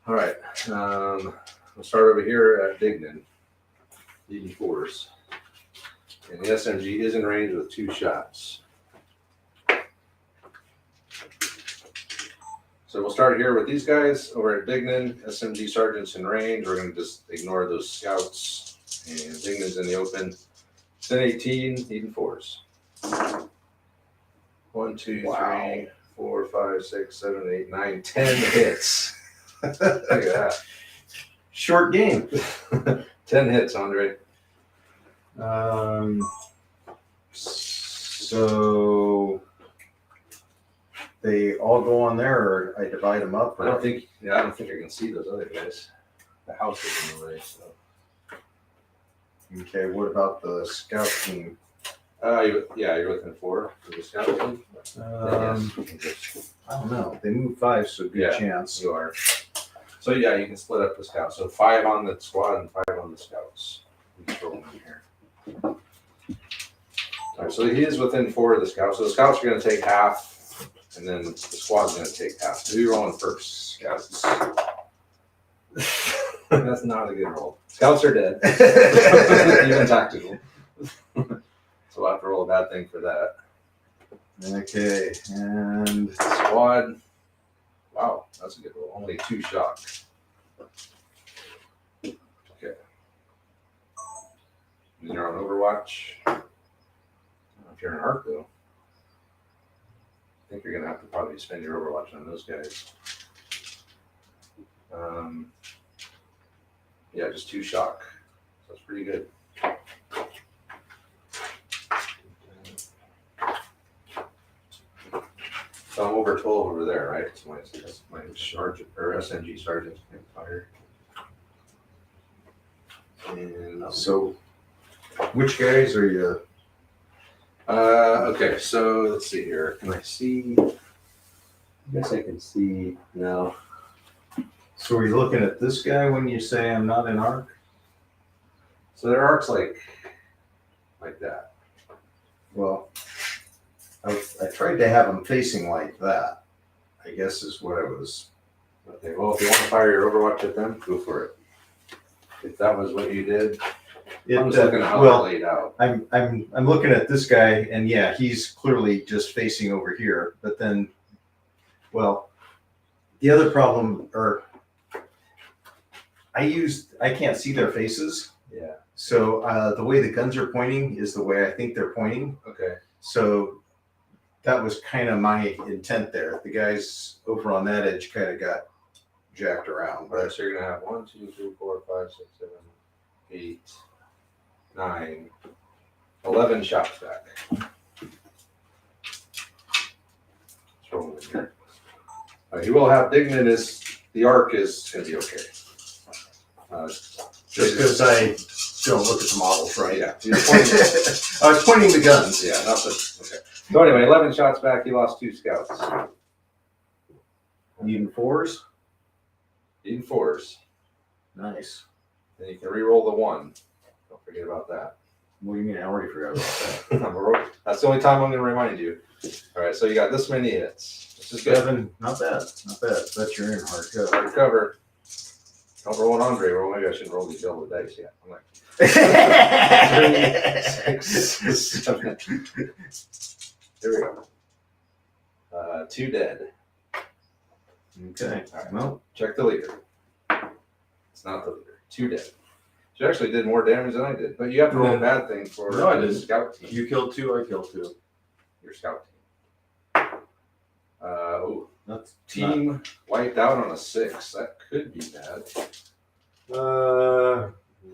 All right, we'll start over here at Dignan, DD4s. And the SMG is in range with 2 shots. So we'll start here with these guys over at Dignan. SMG sergeant's in range. We're going to just ignore those scouts. And Dignan's in the open. It's in 18, needing 4s. 1, 2,
Wow.
3, 4, 5, 6, 7, 8, 9, 10 hits. Look at that.
Short game.
10 hits, Andre.
So they all go on there, or I divide them up?
I don't think I can see those other guys. The house is in the way, so.
Okay, what about the scout team?
You're within 4 for the scout team. Yes.
I don't know. They move 5, so good
Yeah.
chance.
You are. So yeah, you can split up the scouts. So 5 on the squad and 5 on the scouts. We can throw them in here. All right, so he is within 4 of the scouts. So the scouts are going to take half, and then the squad's going to take half. Who are you rolling first? Scouts. That's not a good roll. Scouts are dead. Even tactical. So we'll have to roll a bad thing for that.
Okay, and
Squad. Wow, that's a good roll. Only 2 shots. Okay. And you're on Overwatch. If you're in Arc, though, I think you're going to have to probably spend your Overwatch on those guys. Yeah, just 2 shock. So that's pretty good. So I'm over 12 over there, right? So my sergeant or SNG sergeant can fire. And
So, which guys are you?
okay, so let's see here. Can I see? I guess I can see now.
So are you looking at this guy when you say I'm not in arc?
So their arc's like that.
Well, I tried to have them facing like that, I guess is what I was.
Okay, well, if you want to fire your Overwatch at them, go for it. If that was what you did, I'm just looking at how
well,
they're laid out.
I'm looking at this guy, and yeah, he's clearly just facing over here. But then, well, the other problem, or I can't see their faces.
Yeah.
So the way the guns are pointing is the way I think they're pointing.
Okay.
So that was kind of my intent there. The guys over on that edge kind of got jacked around.
All right, so you're gonna have 1, 2, 3, 4, 5, 6, 7, 8, 9, 11 shots back. Let's roll in here. All right, you will have Dignan is the arc is gonna be okay.
Just because I don't look at the models, right?
Yeah. You're pointing,
I was pointing the guns.
yeah, not the okay. So anyway, 11 shots back. You lost 2 scouts.
Needing fours.
Needing 4s.
Nice.
Then you can re-roll the 1. Don't forget about that.
What do you mean? I already forgot about that.
That's the only time I'm going to remind you. All right, so you got this many hits. This is good.
7, not bad, not bad. Bet you're in hard cover.
Hard cover. Don't roll an Andre roll. Maybe I shouldn't roll these double dice yet. I'm like 3, 6, 7. There we go. 2 dead.
Okay.
All right.
Well,
Check the leader. It's not the leader. 2 dead. She actually did more damage than I did, but you have to roll a bad thing for
No, I
the
didn't.
scout team.
you killed 2. I killed 2.
Your scout team.
That's
Team wiped out on a 6. That could be bad.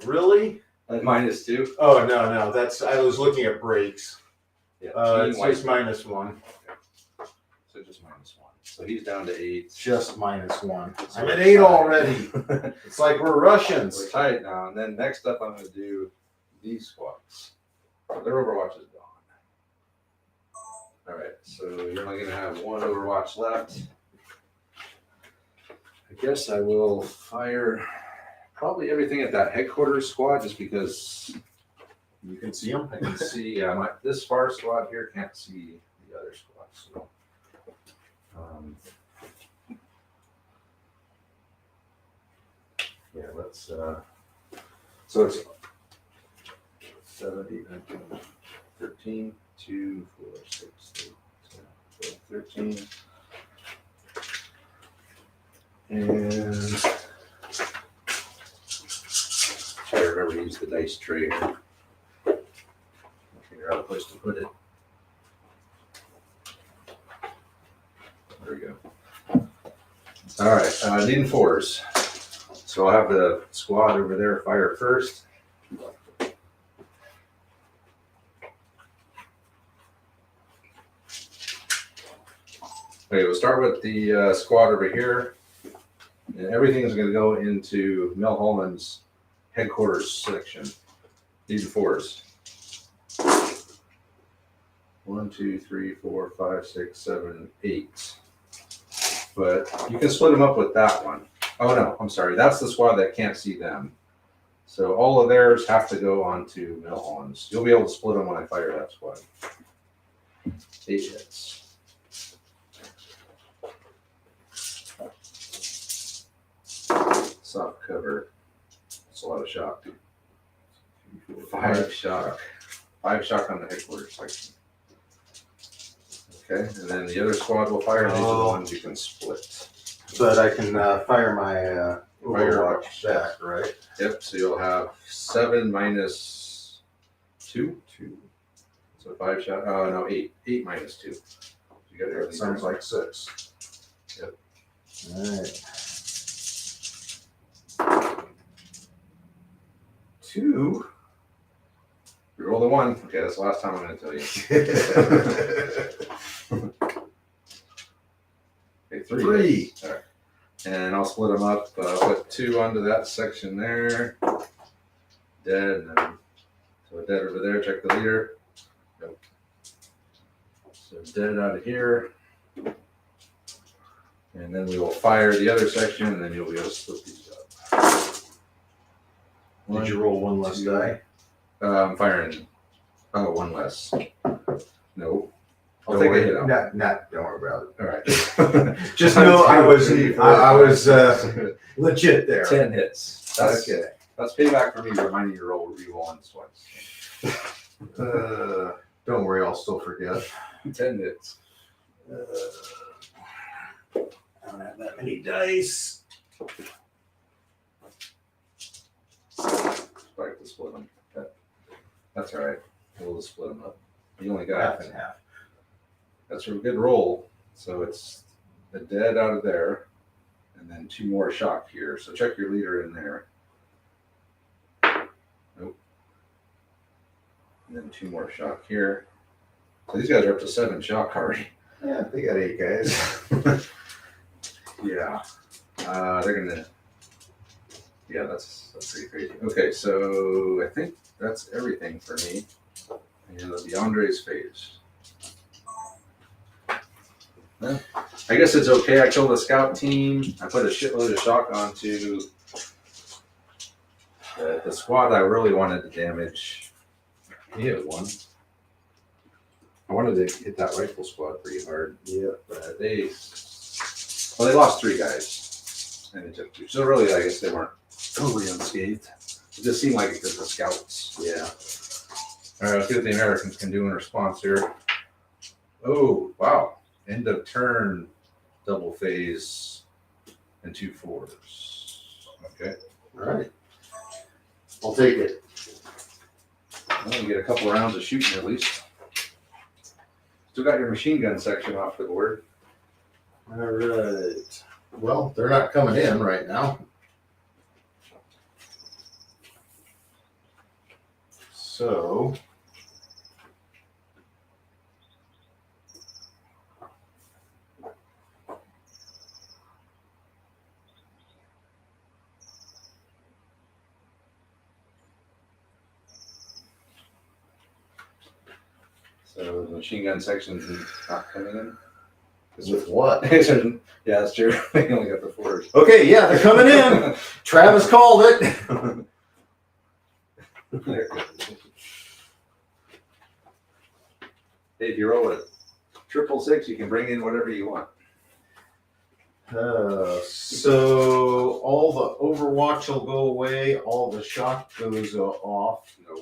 Really?
At -2.
Oh no. That's I was looking at breaks.
Yeah.
It's
team wiped.
just -1.
So just -1. So he's down to 8.
Just -1.
So
I'm at
we're
8
tied.
already. It's like we're Russians.
We're tight now. And then next up, I'm going to do these squads. So their Overwatch is gone. All right. So you're only going to have 1 Overwatch left. I guess I will fire probably everything at that headquarters squad just because
You can see them.
I can see this far squad here can't see the other squads. So, yeah, let's. So it's 7, 8, 9, 10, 13, 2, 4, 6, 8, 10, 12, 13. And try to remember to use the dice tray here. Figure out a place to put it. There we go. All right, needing 4s. So I'll have the squad over there fire first. Okay, we'll start with the squad over here. And everything is going to go into Mel Holman's headquarters section. These are 4s. 1, 2, 3, 4, 5, 6, 7, 8. But you can split them up with that one. Oh no, I'm sorry. That's the squad that can't see them. So all of theirs have to go onto Mel Holman's. You'll be able to split them when I fire that squad. 8 hits. Soft cover. That's a lot of shock. 5 shock. 5 shock on the headquarters section. Okay, and then the other squad will fire. These are the ones you can split.
But I can fire my
Overwatch
back, right?
Yep, so you'll have 7 minus 2. 2. So 5 shot. Oh, no, 8. 8 minus 2. You got
It sounds like 6.
Yep.
All right. 2.
You roll the 1. Okay, that's the last time I'm going to tell you.
Three.
All right. And I'll split them up. Put 2 onto that section there. Dead. And then, so dead over there. Check the leader. Nope. So dead out of here. And then we will fire the other section, and then you'll be able to split these up.
Did you roll one less die?
I'm firing. Oh, one less. No. I'll
Don't
take a
worry,
hit out.
don't worry about
All right.
it. Just know I was legit there.
10 hits. That's
Okay.
That's payback for me reminding you to roll once twice.
Don't worry, I'll still forget.
10 hits.
I don't have that many dice.
Like to split them. That's all right. We'll just split them up. You only got
Half and half.
That's a good roll. So it's the dead out of there, and then 2 more shock here. So check your leader in there. Nope. And then 2 more shock here. So these guys are up to 7 shock already.
Yeah, they got 8 guys.
Yeah. They're gonna. Yeah, that's pretty crazy. Okay, so I think that's everything for me. And the Andre's phase. Well, I guess it's okay. I killed a scout team. I put a shitload of shock onto the squad I really wanted to damage. He hit 1. I wanted to hit that rifle squad pretty hard.
Yeah.
But they lost 3 guys. And they took 2. So really, I guess they weren't totally unscathed. It just seemed like it because the scouts.
Yeah.
All right, let's see what the Americans can do in response here. Oh, wow. End of turn, double phase, and 2 4s. Okay.
All right. I'll take it.
Well, you get a couple rounds of shooting at least. Still got your machine gun section off the board.
All right. Well, they're not coming in right now. So.
So the machine gun section's not coming in.
With what?
Yeah, that's true. They only got the 4s.
Okay, yeah, they're coming in. Travis called it.
Hey, if you roll a 666, you can bring in whatever you want.
So all the Overwatch will go away. All the shock goes off.
No.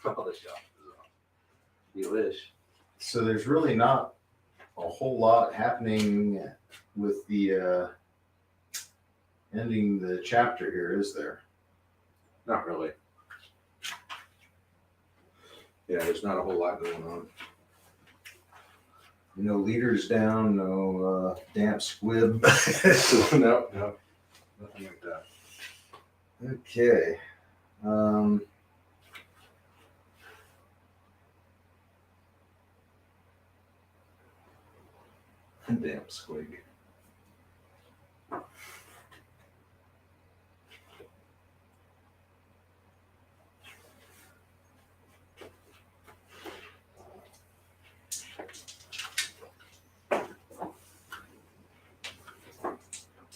All the shop is off. You wish.
So there's really not a whole lot happening with the ending the chapter here, is there?
Not really. Yeah, there's not a whole lot going on.
No leaders down, no damp squib.
No, nothing like that.
Okay.
Damn squig.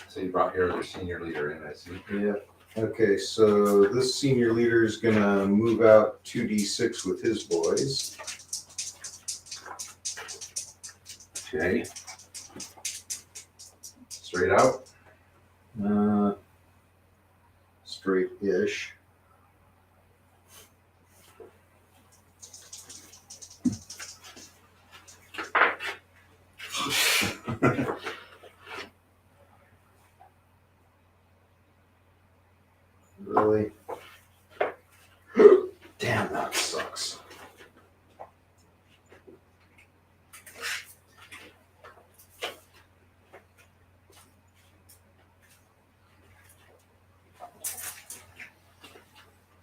So you brought your other senior leader in, I see.
Yeah. Okay, so this senior leader is gonna move out 2d6 with his boys.
Okay. Straight out.
Straight-ish. Really? Damn, that sucks.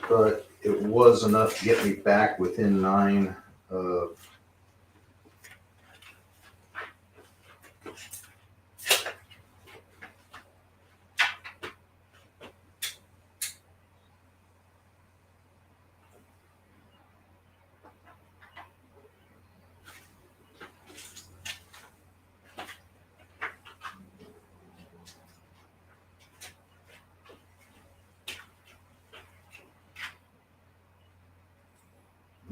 But it was enough to get me back within 9 of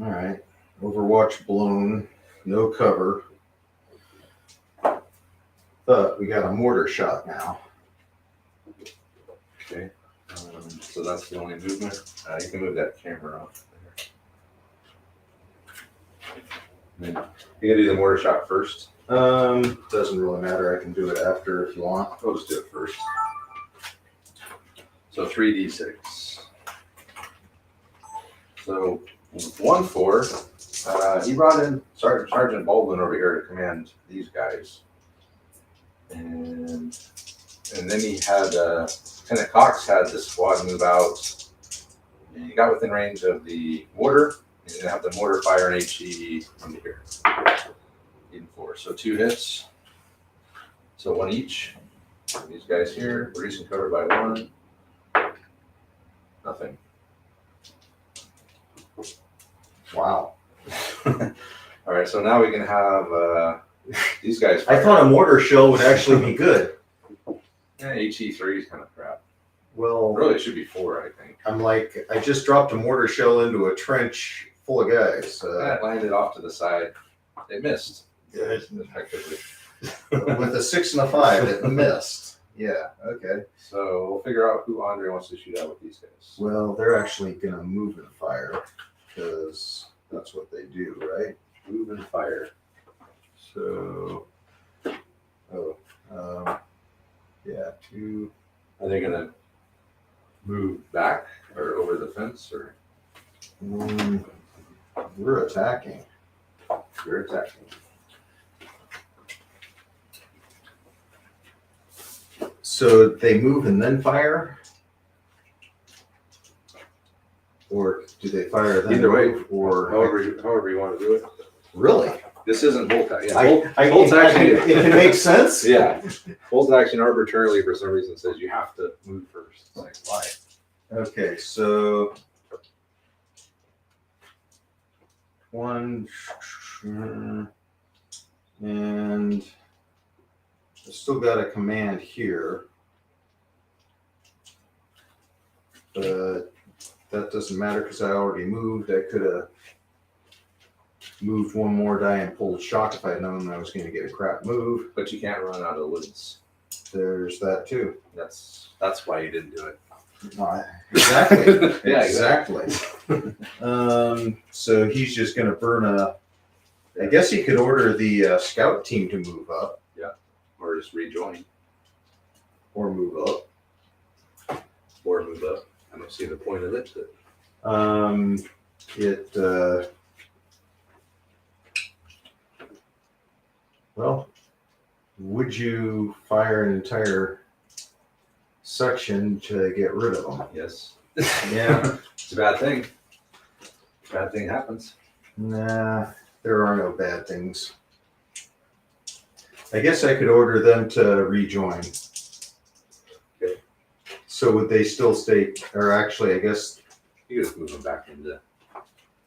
All right. Overwatch blown. No cover. But we got a mortar shot now.
Okay. So that's the only movement. You can move that camera off there. Then you can do the mortar shot first.
Doesn't really matter. I can do it after if you want.
We'll just do it first. So 3d6. So 1-4. He brought in Sergeant Baldwin over here to command these guys, and then he had Lieutenant Cox had the squad move out, and he got within range of the mortar. He's gonna have the mortar fire an HE into here. Even 4. So 2 hits. So 1 each. These guys here, reducing cover by 1. Nothing.
Wow.
All right, so now we can have these guys.
I thought a mortar shell would actually be good.
Yeah, HE3 is kind of crap.
Well,
Really, it should be 4, I think.
I'm like, I just dropped a mortar shell into a trench full of guys.
That landed off to the side. It missed.
Good.
Effectively.
With a 6 and a 5, it missed. Yeah, okay.
So we'll figure out who Andre wants to shoot at with these guys.
Well, they're actually going to move and fire because that's what they do, right?
Move and fire.
So, yeah, 2.
Are they gonna move back or over the fence, or
We're attacking.
you're attacking?
So they move and then fire? Or do they fire then
Either way,
move, or
however you want to do it.
really?
This isn't bolt action.
I,
Yeah,
I,
bolt's action.
it makes sense.
Yeah, bolt action arbitrarily for some reason says you have to move first. It's like, why?
Okay, so 1 and I still got a command here, but that doesn't matter because I already moved. I could have moved 1 more die and pulled shock if I'd known I was going to get a crap move.
But you can't run out of the woods.
There's that too.
That's why you didn't do it.
Exactly.
Yeah,
exactly. So he's just going to burn a. I guess he could order the scout team to move up
Or just rejoin
or move up.
or move up. I don't see the point of it.
Well, would you fire an entire section to get rid of them?
Yes.
Yeah.
It's a bad thing. Bad thing happens.
Nah, there are no bad things. I guess I could order them to rejoin.
Okay.
So would they still stay, or actually, I guess
You just move them back into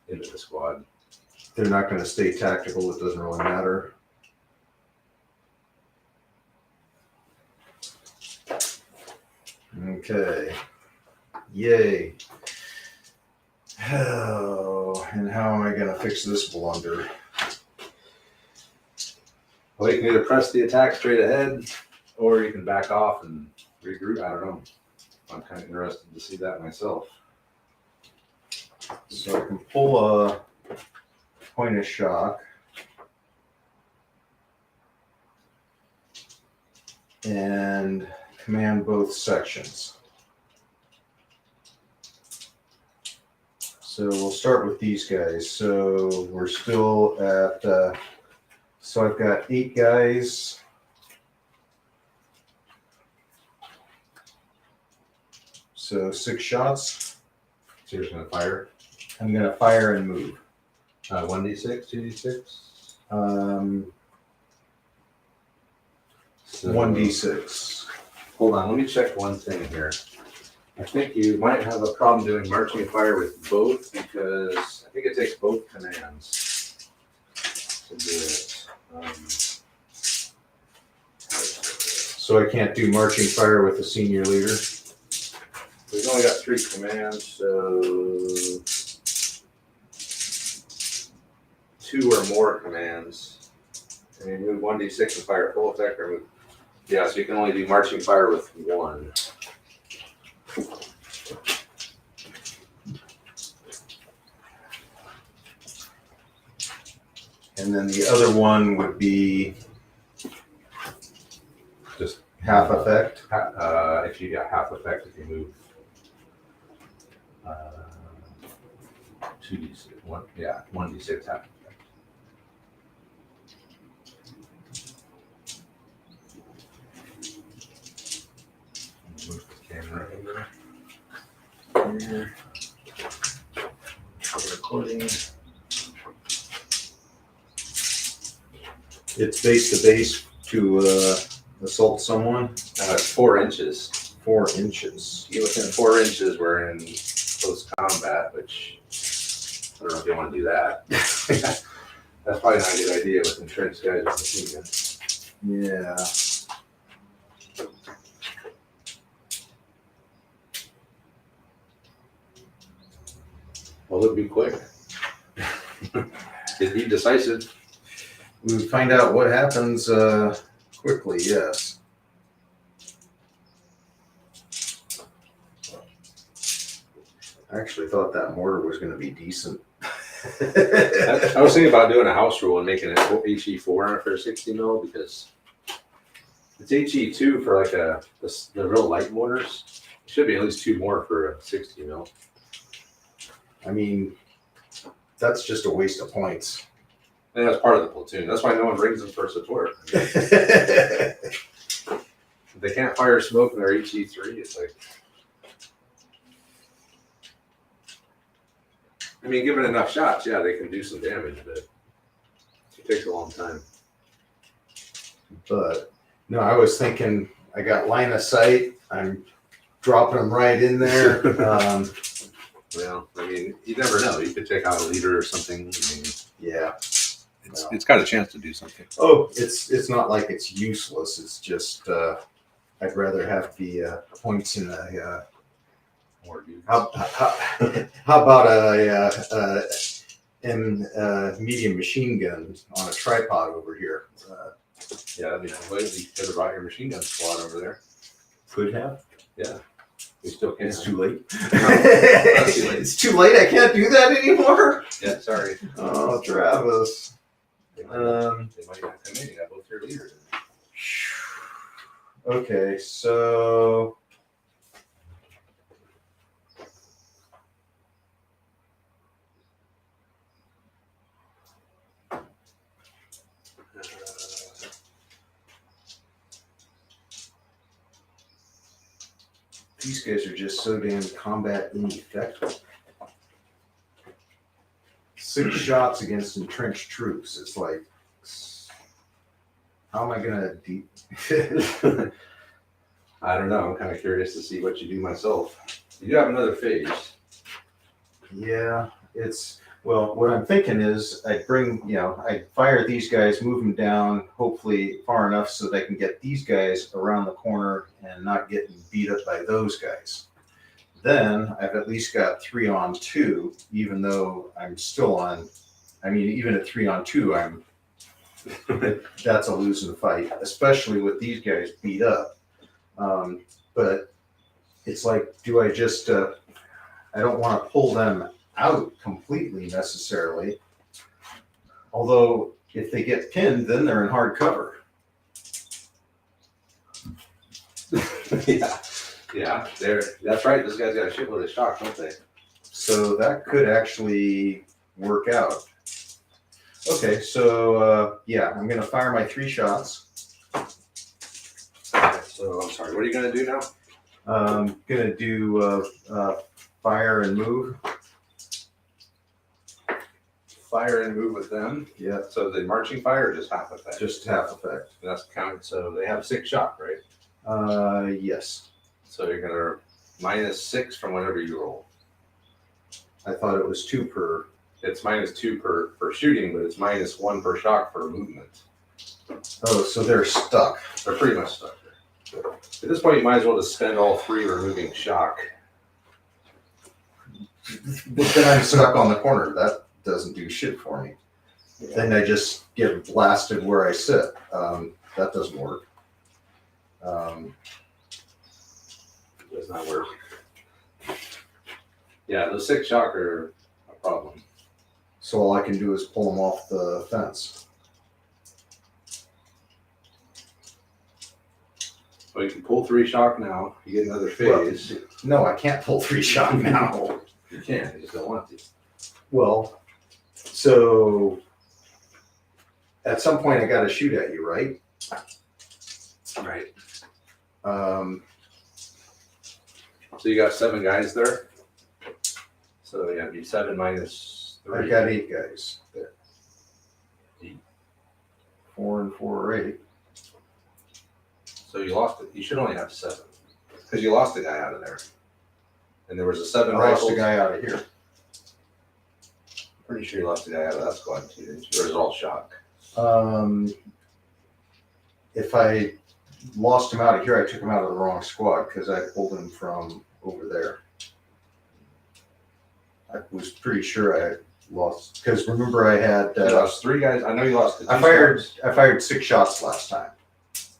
the squad.
they're not going to stay tactical. It doesn't really matter. Okay. Yay. Oh, and how am I going to fix this blunder?
Well, you can either press the attack straight ahead, or you can back off and regroup. I don't know. I'm kind of interested to see that myself.
So I can pull a point of shock. And command both sections. So we'll start with these guys. So we're still at, so I've got 8 guys. So 6 shots.
So you're just gonna fire.
I'm going to fire and move.
1d6, 2d6. So,
1d6.
Hold on, let me check one thing here. I think you might have a problem doing marching fire with both because I think it takes both commands to do it.
So I can't do marching fire with the senior leader.
We've only got 3 commands, so 2 or more commands, and you move 1d6 and fire at full effect, or move. Yeah, so you can only do marching fire with 1.
And then the other one would be
Just
half effect.
if you got half effect, if you move 2d6, 1d6 half effect. Move the camera over here. Recording.
It's base to base to assault someone.
It's 4 inches.
4 inches.
You get within 4 inches, we're in close combat, which I don't know if you want to do that. That's probably not a good idea with entrenched guys with machine guns.
Yeah.
Well, it would be quick. It'd be decisive.
We would find out what happens quickly, yes. I actually thought that mortar was going to be decent.
I was thinking about doing a house rule and making it HE4 for 60 mil because it's HE2 for like the real light mortars. It should be at least 2 more for a 60 mil.
I mean, that's just a waste of points.
And that's part of the platoon. That's why no one brings them for support. If they can't fire smoke and they're HE3, it's like. I mean, given enough shots, yeah, they can do some damage, but it takes a long time.
But no, I was thinking I got line of sight. I'm dropping them right in there.
Well, I mean, you never know. You could take out a leader or something. I mean,
Yeah.
it's got a chance to do something.
Oh, it's not like it's useless. It's just I'd rather have the points in a.
More dudes.
How about a medium machine gun on a tripod over here?
Yeah, that'd be nice. Well, you could have brought your machine gun squad over there.
Could have.
Yeah. We still can't.
It's too late.
That's too late.
It's too late. I can't do that anymore.
Yeah, sorry.
Oh, Travis.
They might not come in. You got both your leaders.
Okay, so. These guys are just so damn combat ineffective. 6 shots against entrenched troops. It's like, how am I gonna
I don't know. I'm kind of curious to see what you do myself. You do have another phase.
Yeah, well, what I'm thinking is I'd fire these guys, move them down, hopefully far enough so they can get these guys around the corner and not getting beat up by those guys. Then I've at least got 3 on 2, even though I'm still on, even at 3 on 2, that's a losing fight, especially with these guys beat up. But it's like, do I just, I don't want to pull them out completely necessarily. Although if they get pinned, then they're in hard cover.
Yeah, that's right. This guy's got a shitload of shock, don't they?
So that could actually work out. Okay, so I'm gonna fire my 3 shots.
Okay, so I'm sorry. What are you gonna do now?
I'm gonna do fire and move.
Fire and move with them.
Yeah,
So the marching fire or just half effect?
just half effect.
That's counted. So they have 6 shock, right?
Yes.
So you're gonna -6 from whatever you roll.
I thought it was 2 per.
It's -2 per shooting, but it's -1 per shock for movement.
Oh, so they're stuck.
They're pretty much stuck there. At this point, you might as well just spend all 3 removing shock.
But then I'm stuck on the corner. That doesn't do shit for me. then I just get blasted where I sit. That doesn't work.
Does not work. Yeah, the 6 shock are a problem.
So all I can do is pull them off the fence.
Well, you can pull 3 shock now. You get another
Well,
phase.
no, I can't pull 3 shot now.
You can. You just don't want to.
Well, so at some point I got to shoot at you, right?
Right.
So
you got 7 guys there. So yeah, it'd be 7 minus 3.
I got 8 guys there.
8.
4 and 4 are 8.
So you lost it. You should only have 7 because you lost a guy out of there, and there was a 7
I lost
rifles.
a guy out of here.
Pretty sure you lost a guy out of that squad too, didn't you? Or is it all shock?
If I lost him out of here, I took him out of the wrong squad because I pulled him from over there. I was pretty sure I lost because remember I had
You lost 3 guys. I know you lost the 2
I fired
squads.
I fired 6 shots last time
6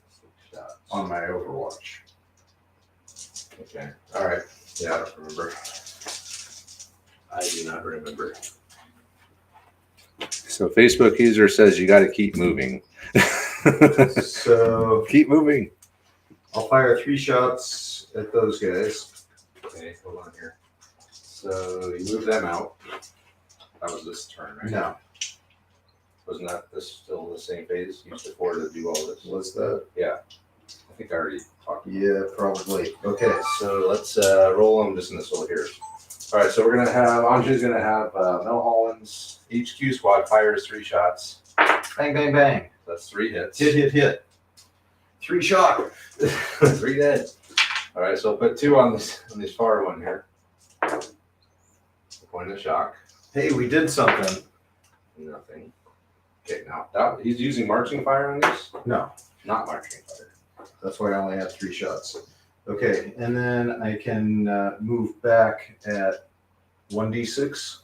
shots.
on my Overwatch.
Okay. All right. Yeah, I don't remember. I do not remember. So Facebook user says you got to keep moving.
So
Keep moving.
I'll fire 3 shots at those guys.
Okay, hold on here. So you move them out. That was this turn, right?
No,
Wasn't that this still the same phase? You used before to do all this.
was that?
Yeah. I think I already talked.
Yeah, probably. Okay.
So let's roll them just in this little here. All right, so we're gonna have Andre's gonna have Mel Holland's HQ squad fires 3 shots.
Bang, bang, bang.
That's 3 hits.
Hit. 3 shot.
3 dead. All right, so I'll put 2 on this far one here. Point of shock.
Hey, we did something.
Nothing. Okay, now that he's using marching fire on these?
No,
Not marching fire.
that's why I only had 3 shots. Okay, and then I can move back at 1d6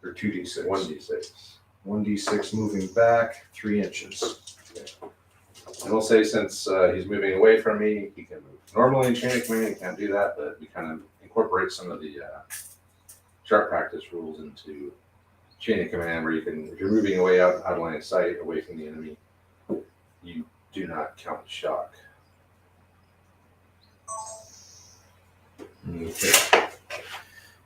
or 2d6.
1d6.
1d6 moving back 3 inches.
And we'll say since he's moving away from me, he can move. Normally in chain of command, he can't do that, but we kind of incorporate some of the sharp practice rules into chain of command where you can, if you're moving away out of line of sight, away from the enemy, you do not count shock. Okay.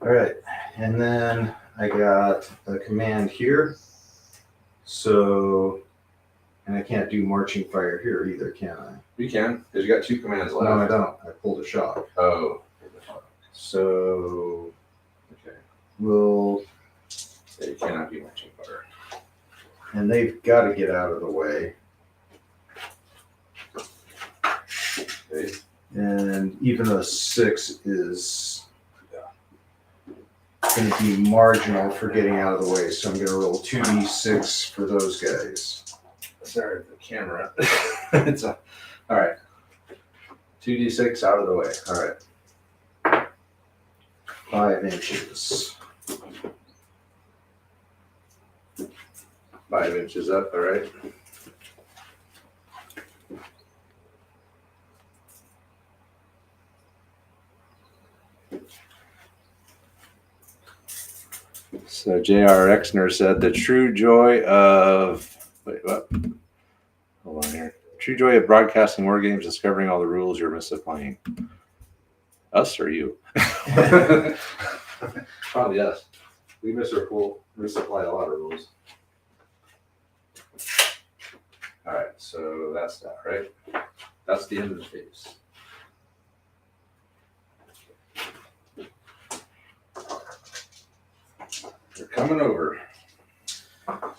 All right, and then I got a command here. So, and I can't do marching fire here either, can I?
You can, because you got 2 commands left.
No, I don't. I pulled a shot.
Oh.
So
Okay.
we'll,
Yeah, you cannot do marching fire.
and they've got to get out of the way.
Okay.
And even a 6 is going to be marginal for getting out of the way. So I'm going to roll 2d6 for those guys.
Sorry, the camera. It's a, all right. 2d6 out of the way. All right.
5 inches.
5 inches up. All right. So J.R. Exner said the true joy of, wait, what? Hold on here. True joy of broadcasting war games, discovering all the rules you're misapplying. Us or you? Probably us. We misapply a lot of rules. All right, so that's that, right? That's the end of the phase. They're coming over.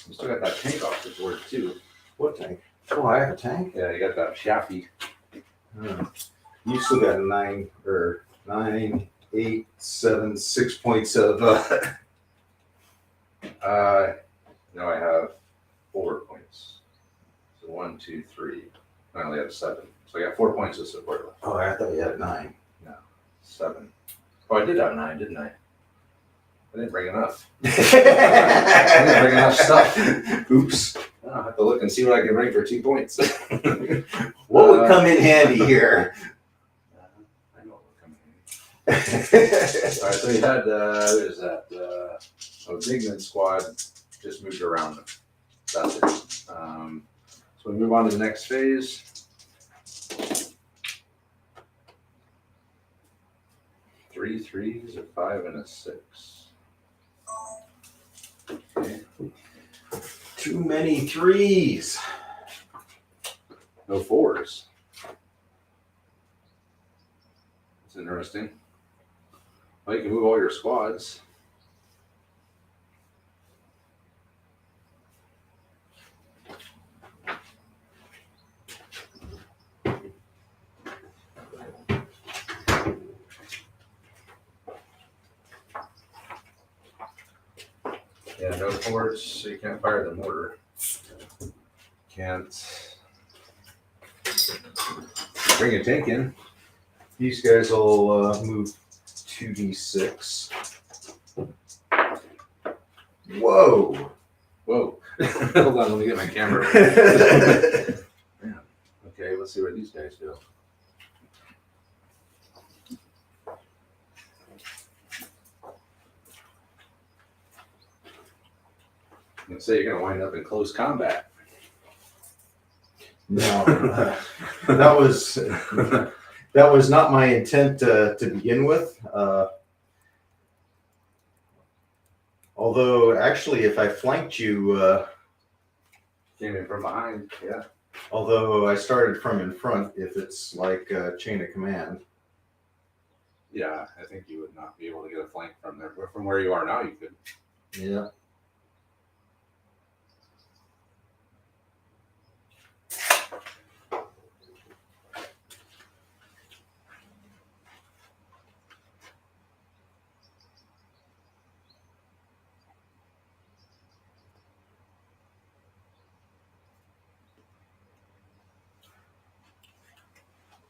You still got that tank off the board too.
What tank? Oh, I have a tank?
Yeah, you got that Shaffy.
You still got 9 or 9, 8, 7, 6 points of.
No, I have 4 points. So 1, 2, 3. I only have 7. So I got 4 points of support left.
Oh, I thought you had 9.
7. Oh, I did have 9, didn't I? I didn't bring enough. I didn't bring enough stuff.
Oops.
I'll have to look and see what I can bring for 2 points.
What would come in handy here?
I know what would come in handy. All right, so you had, there's that, Dignan squad just moved around. That's it. So we move on to the next phase. Three threes, a 5, and a 6. Okay.
Too many threes.
No 4s. That's interesting. Well, you can move all your squads. Yeah, no 4s, so you can't fire the mortar. Can't bring a tank in.
These guys will move 2d6. Whoa.
Whoa. Hold on, let me get my camera. Man. Okay, let's see what these guys do. Let's say you're going to wind up in close combat.
No, that was not my intent to begin with. Although, actually, if I flanked you,
Came in from behind, yeah.
although I started from in front, if it's like a chain of command.
Yeah, I think you would not be able to get a flank from there. But from where you are now, you could.
Yeah.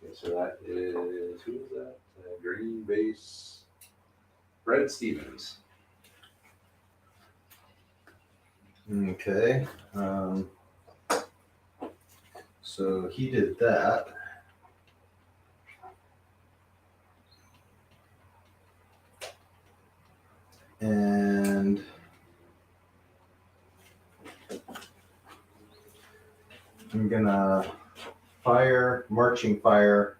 Okay, so that is, who is that? Green base. Fred Stevens.
Okay. So he did that. And I'm gonna fire, marching fire,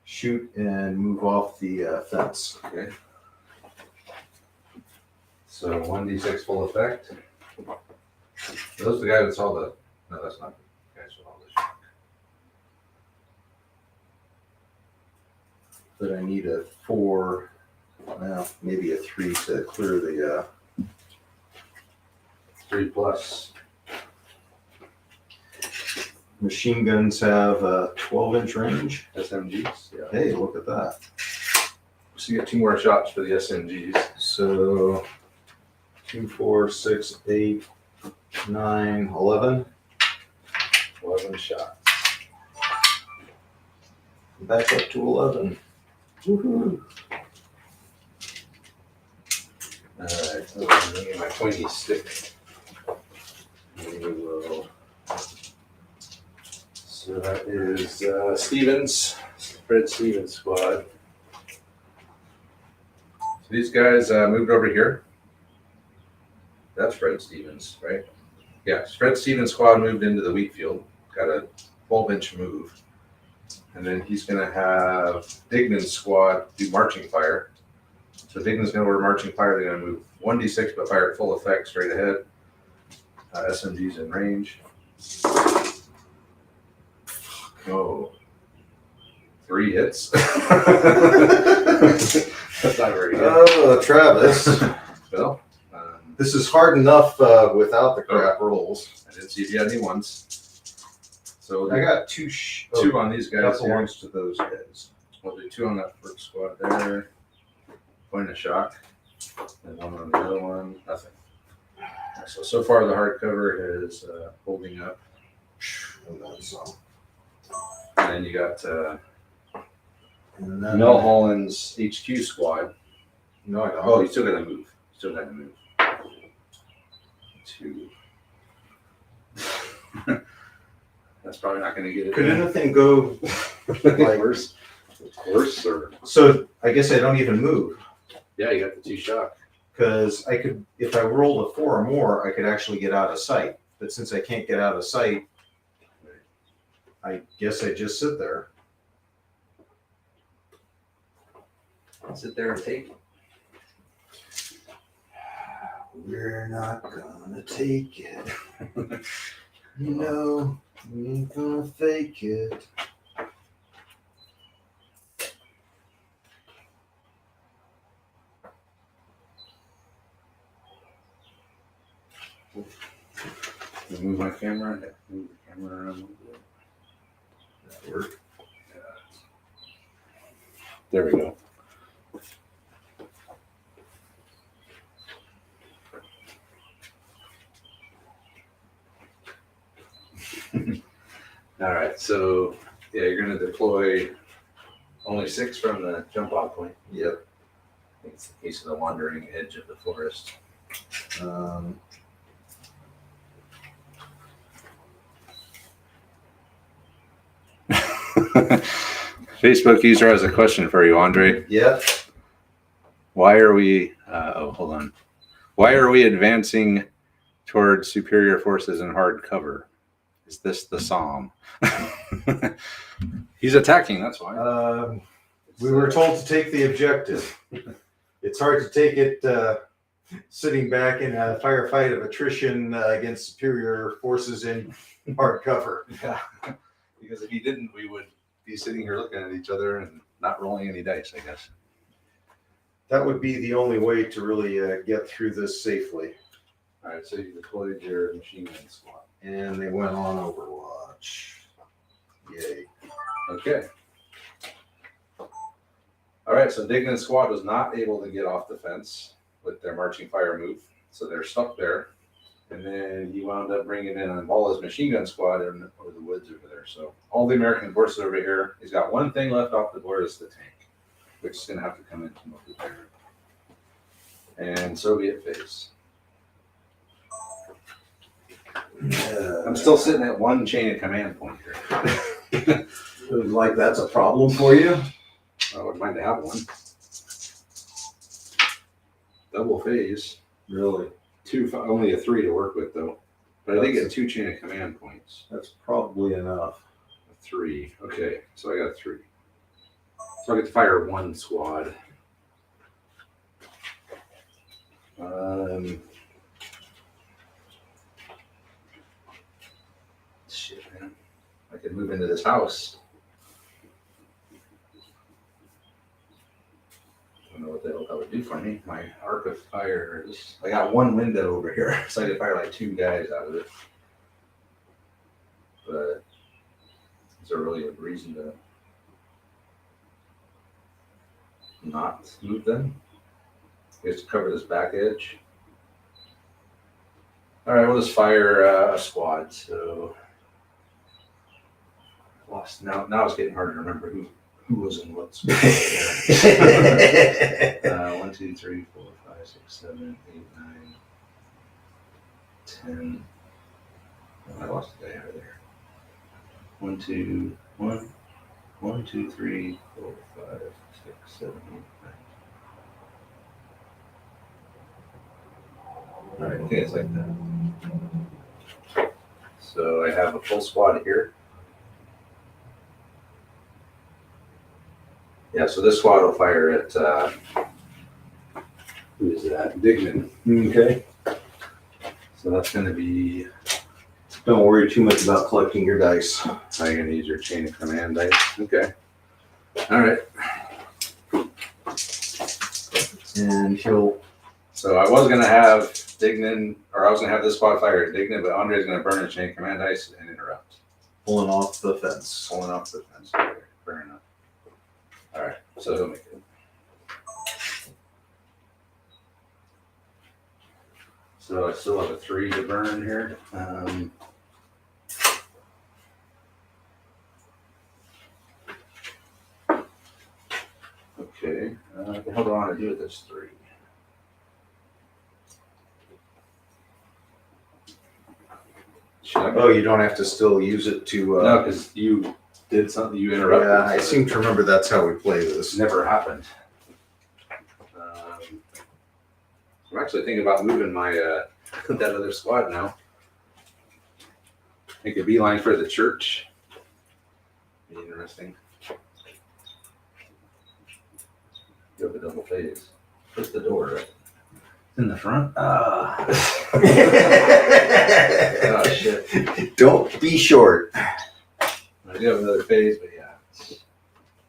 shoot, and move off the fence.
Okay. So 1d6 full effect. Those are the guy that saw the. No, that's not the guy that saw the shock.
But I need a 4, well, maybe a 3 to clear the.
3 plus.
Machine guns have a 12-inch range.
SMGs. Yeah.
Hey, look at that.
So you get 2 more shots for the SMGs.
So 2, 4, 6, 8, 9, 11.
11 shots.
Back up to 11. Woohoo.
Alright, so I'm getting my pointy stick. And we will. So that is Stevens, Fred Stevens squad. So these guys moved over here. That's Fred Stevens, right? Yeah, Fred Stevens squad moved into the wheat field. Got a 12-inch move. And then he's going to have Dignan's squad do marching fire. So Dignan's going to order marching fire. They're going to move 1d6 but fire at full effect straight ahead. SMG's in range. Oh, 3 hits. That's not very good.
Oh, Travis.
Well,
This is hard enough without the crap rolls.
I didn't see if you had any ones. So
I got 2
2 on these guys.
That
Here.
belongs to those guys.
We'll do 2 on that first squad there. Point of shock. And 1 on the other one. Nothing. So far the hardcover is holding up. And then you got
And then,
Mel Holland's HQ squad.
no, I don't.
Oh, you still got to move. Still got to move. 2. That's probably not going to get it.
Could anything go
like worse? Worse or?
so? I guess I don't even move
Yeah, you got the 2 shock.
because I could, if I rolled a 4 or more, I could actually get out of sight. But since I can't get out of sight, I guess I just sit there.
Sit there and take it.
We're not gonna take it. No, we ain't gonna fake it.
Move my camera. Move the camera around a little bit.
That work.
There we go. All right, so yeah, you're going to deploy only 6 from the jump off point.
Yep.
I think it's the case of the wandering edge of the forest. Facebook user has a question for you, Andre.
Yep.
Why are we? Hold on. Why are we advancing towards superior forces in hard cover? Is this the Psalm? He's attacking. That's why.
We were told to take the objective. It's hard to take it sitting back in a firefight of attrition against superior forces in hard cover.
Yeah. Because if he didn't, we would be sitting here looking at each other and not rolling any dice, I guess.
That would be the only way to really get through this safely.
All right, so you deployed your machine gun squad.
And they went on Overwatch. Yay.
Okay. All right, so Dignan squad was not able to get off the fence with their marching fire move, so they're stuck there. And then he wound up bringing in Ambala's machine gun squad over the woods over there. So all the American forces over here. He's got one thing left off the board, is the tank, which is going to have to come in to move repair. And Soviet phase. I'm still sitting at 1 chain of command point here.
Like that's a problem for you?
I wouldn't mind to have one. Double phase.
Really?
2, only a 3 to work with though. But I did get 2 chain of command points.
That's probably enough.
A 3. Okay, so I got 3. So I get to fire 1 squad. Shit, man. I could move into this house. I don't know what the hell that would do for me. My arc of fire is, I got 1 window over here, so I could fire like 2 guys out of it. But is there really a reason to not move them? We have to cover this back edge. All right, we'll just fire a squad. So lost now. Now it's getting harder to remember who was in what squad. 1, 2, 3, 4, 5, 6, 7, 8, 9, 10. Oh, I lost a guy over there. 1, 2, 1, 1, 2, 3, 4, 5, 6, 7, 8, 9. All right, I think it's like that. So I have a full squad here. Yeah, so this squad will fire at, who is that? Dignan.
Okay.
So that's going to be,
Don't worry too much about collecting your dice.
how are you going to use your chain of command dice? Okay. All right.
And he'll.
So I was going to have Dignan, or I was going to have this squad fire at Dignan, but Andre's going to burn his chain of command dice and interrupt.
Pulling off the fence.
Pulling off the fence. Okay, fair enough. All right, so he'll make it. So I still have a 3 to burn here. Okay, what the hell do I want to do with this 3? Should I?
Oh, you don't have to still use it to.
No, because you did something. You interrupted.
Yeah, I
so
seem to remember that's how we play this.
this never happened. I'm actually thinking about moving my that other squad now. Make a beeline for the church. Be interesting. Go the double phase. What's the door? Right? It's in the front. Oh shit!
Don't be short.
I do have another phase, but yeah,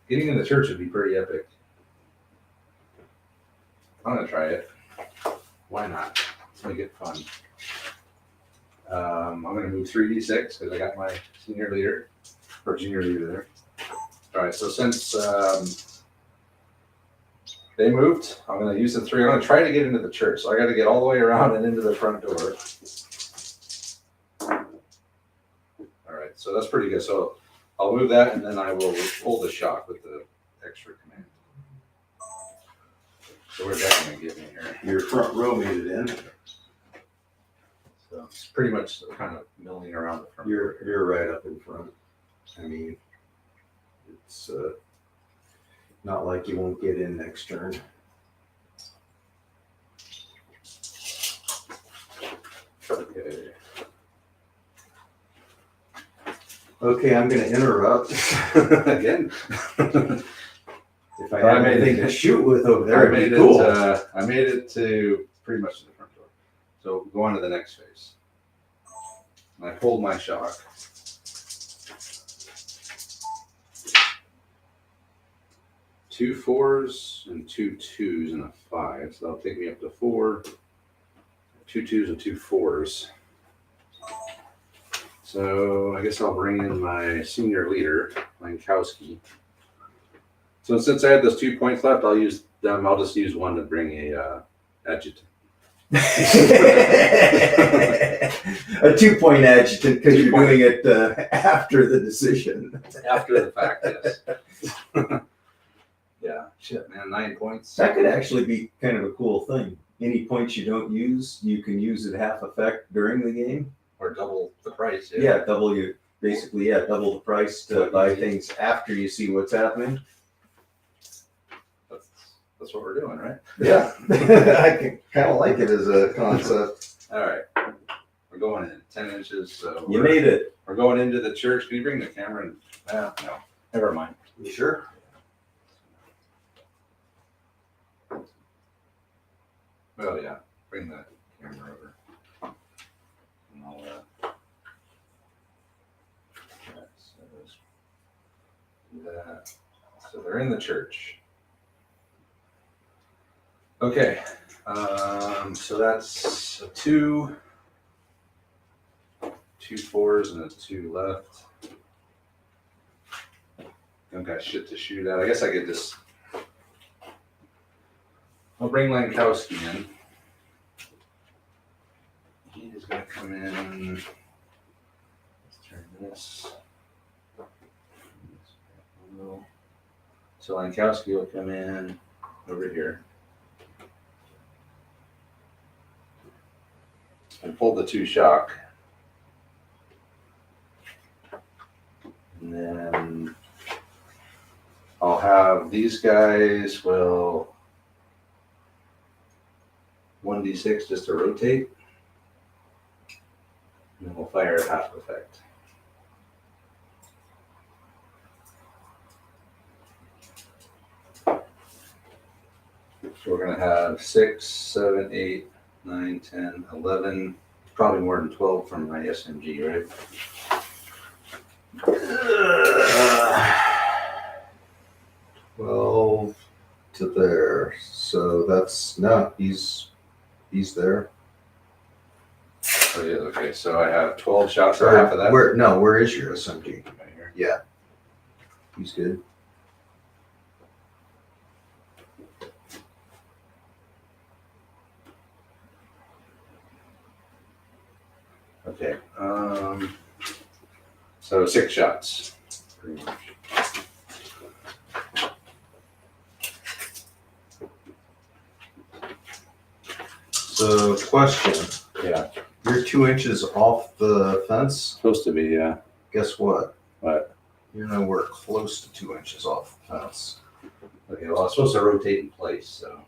getting in the church would be pretty epic. I'm gonna try it. Why not? Let's make it fun. I'm gonna move 3d6 because I got my senior leader or junior leader there. All right, so since they moved, I'm gonna use the 3. I'm gonna try to get into the church, so I got to get all the way around and into the front door. All right, so that's pretty good. So I'll move that, and then I will pull the shock with the extra command. So where's that gonna get me here?
Your front row made it in.
So it's pretty much kind of milling around the front.
You're right up in front. I mean, it's not like you won't get in next turn.
Okay.
Okay, I'm going to interrupt.
Again.
If I have anything to shoot with over there,
I
it'd
made
be cool.
I made it to pretty much to the front door. So go on to the next phase. And I pulled my shock. Two 4s and 2 2s and a 5. So that'll take me up to 4. 2 2s and 2 4s. So I guess I'll bring in my senior leader, Lankowski. So since I have those 2 points left, I'll use them. I'll just use one to bring a adjutant.
A 2-point adjutant because you're doing it after the decision.
After the fact, yes. Yeah, shit, man, 9 points.
That could actually be kind of a cool thing. Any points you don't use, you can use at half effect during the game.
Or double the price.
Yeah, double the price to buy things after you see what's happening.
That's what we're doing, right?
Yeah, I kind of like it as a concept.
All right, we're going in 10 inches. So
You made it.
We're going into the church. Can you bring the camera? No, never mind.
You sure?
Well, yeah, bring the camera over. And I'll, do that. So they're in the church. Okay, so that's a 2, 2 4s and a 2 left. Don't got shit to shoot at. I guess I could just. I'll bring Lankowski in. He's gonna come in. Let's turn this. So Lankowski will come in over here. And pull the 2 shock. And then I'll have these guys will 1d6 just to rotate. And then we'll fire at half effect. So we're going to have 6, 7, 8, 9, 10, 11, probably more than 12 from my SMG, right?
12 to there. So that's he's there.
Oh yeah, okay. So I have 12 shots for half of that.
Where is your SMG?
Right here.
Yeah. He's good.
Okay. So 6 shots. Pretty much.
So question.
Yeah.
You're 2 inches off the fence.
Supposed to be, yeah.
Guess what?
But
You're nowhere close to 2 inches off the fence.
okay, well, it's supposed to rotate in place, so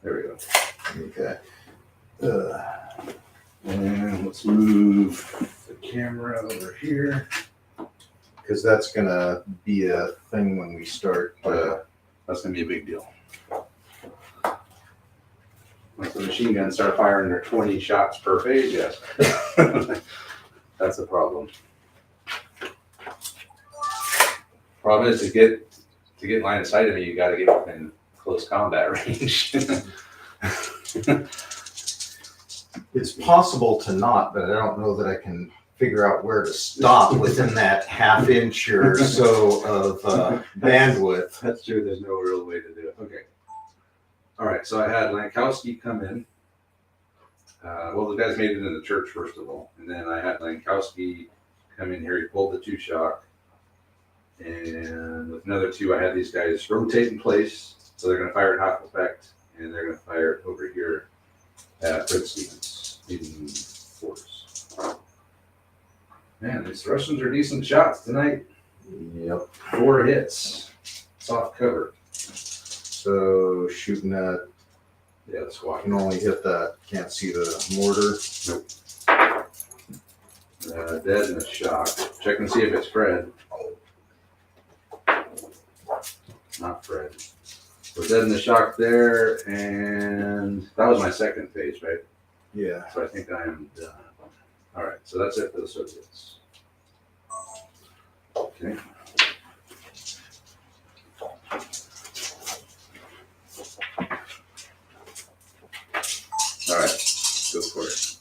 there we go.
Okay.
And let's move the camera over here.
Because that's gonna be a thing when we start.
That's gonna be a big deal. Once the machine guns start firing their 20 shots per phase, yes. That's a problem. Problem is to get line of sight of me, you gotta get within close combat range.
It's possible to not, but I don't know that I can figure out where to stop within that half inch or so of bandwidth.
That's true, there's no real way to do it. Okay. All right, so I had Lankowski come in. Well, the guys made it in the church, first of all. And then I had Lankowski come in here. He pulled the 2-shock. And with another 2, I had these guys rotate in place. So they're going to fire at half effect. And they're going to fire it over here at Fred Stevens in force. Man, these Russians are decent shots tonight.
Yep.
4 hits. Soft cover.
So shooting at,
Yeah, the
I
squad.
can only hit that. Can't see the mortar.
Dead in the shock. Check and see if it's Fred. Not Fred. So dead in the shock there, and that was my second phase, right?
Yeah.
So I think I am done. All right, so that's it for the Soviets. Okay. All right, go for it.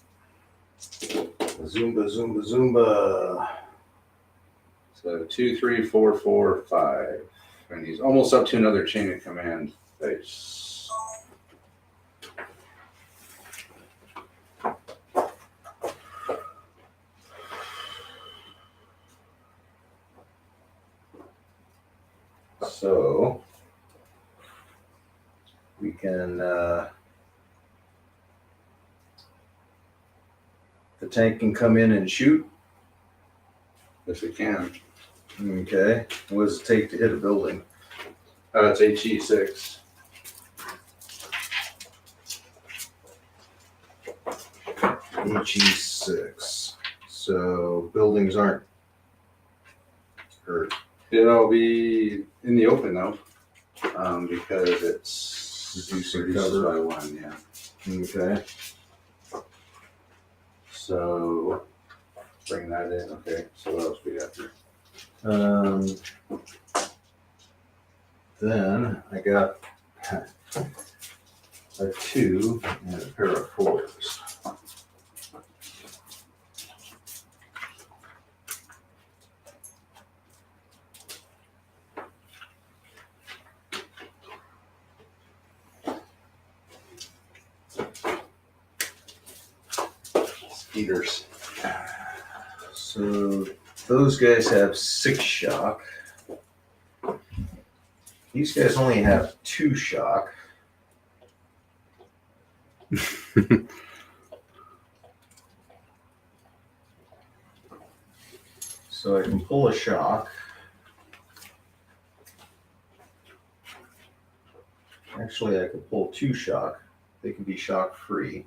Zumba, zumba, zumba.
So 2, 3, 4, 4, 5. And he's almost up to another chain of command phase.
So we can, the tank can come in and shoot.
If we can.
Okay. What does it take to hit a building?
It's HE6.
HE6. So buildings aren't hurt.
It'll be in the open though, because it's
Reducing
reduces
cover.
by 1, yeah.
Okay.
So bring that in. Okay. So what else we got here?
Then I got a 2 and a pair of 4s.
Eaters.
So those guys have 6 shock. These guys only have 2 shock. So I can pull a shock. Actually, I could pull 2 shock. They can be shock free.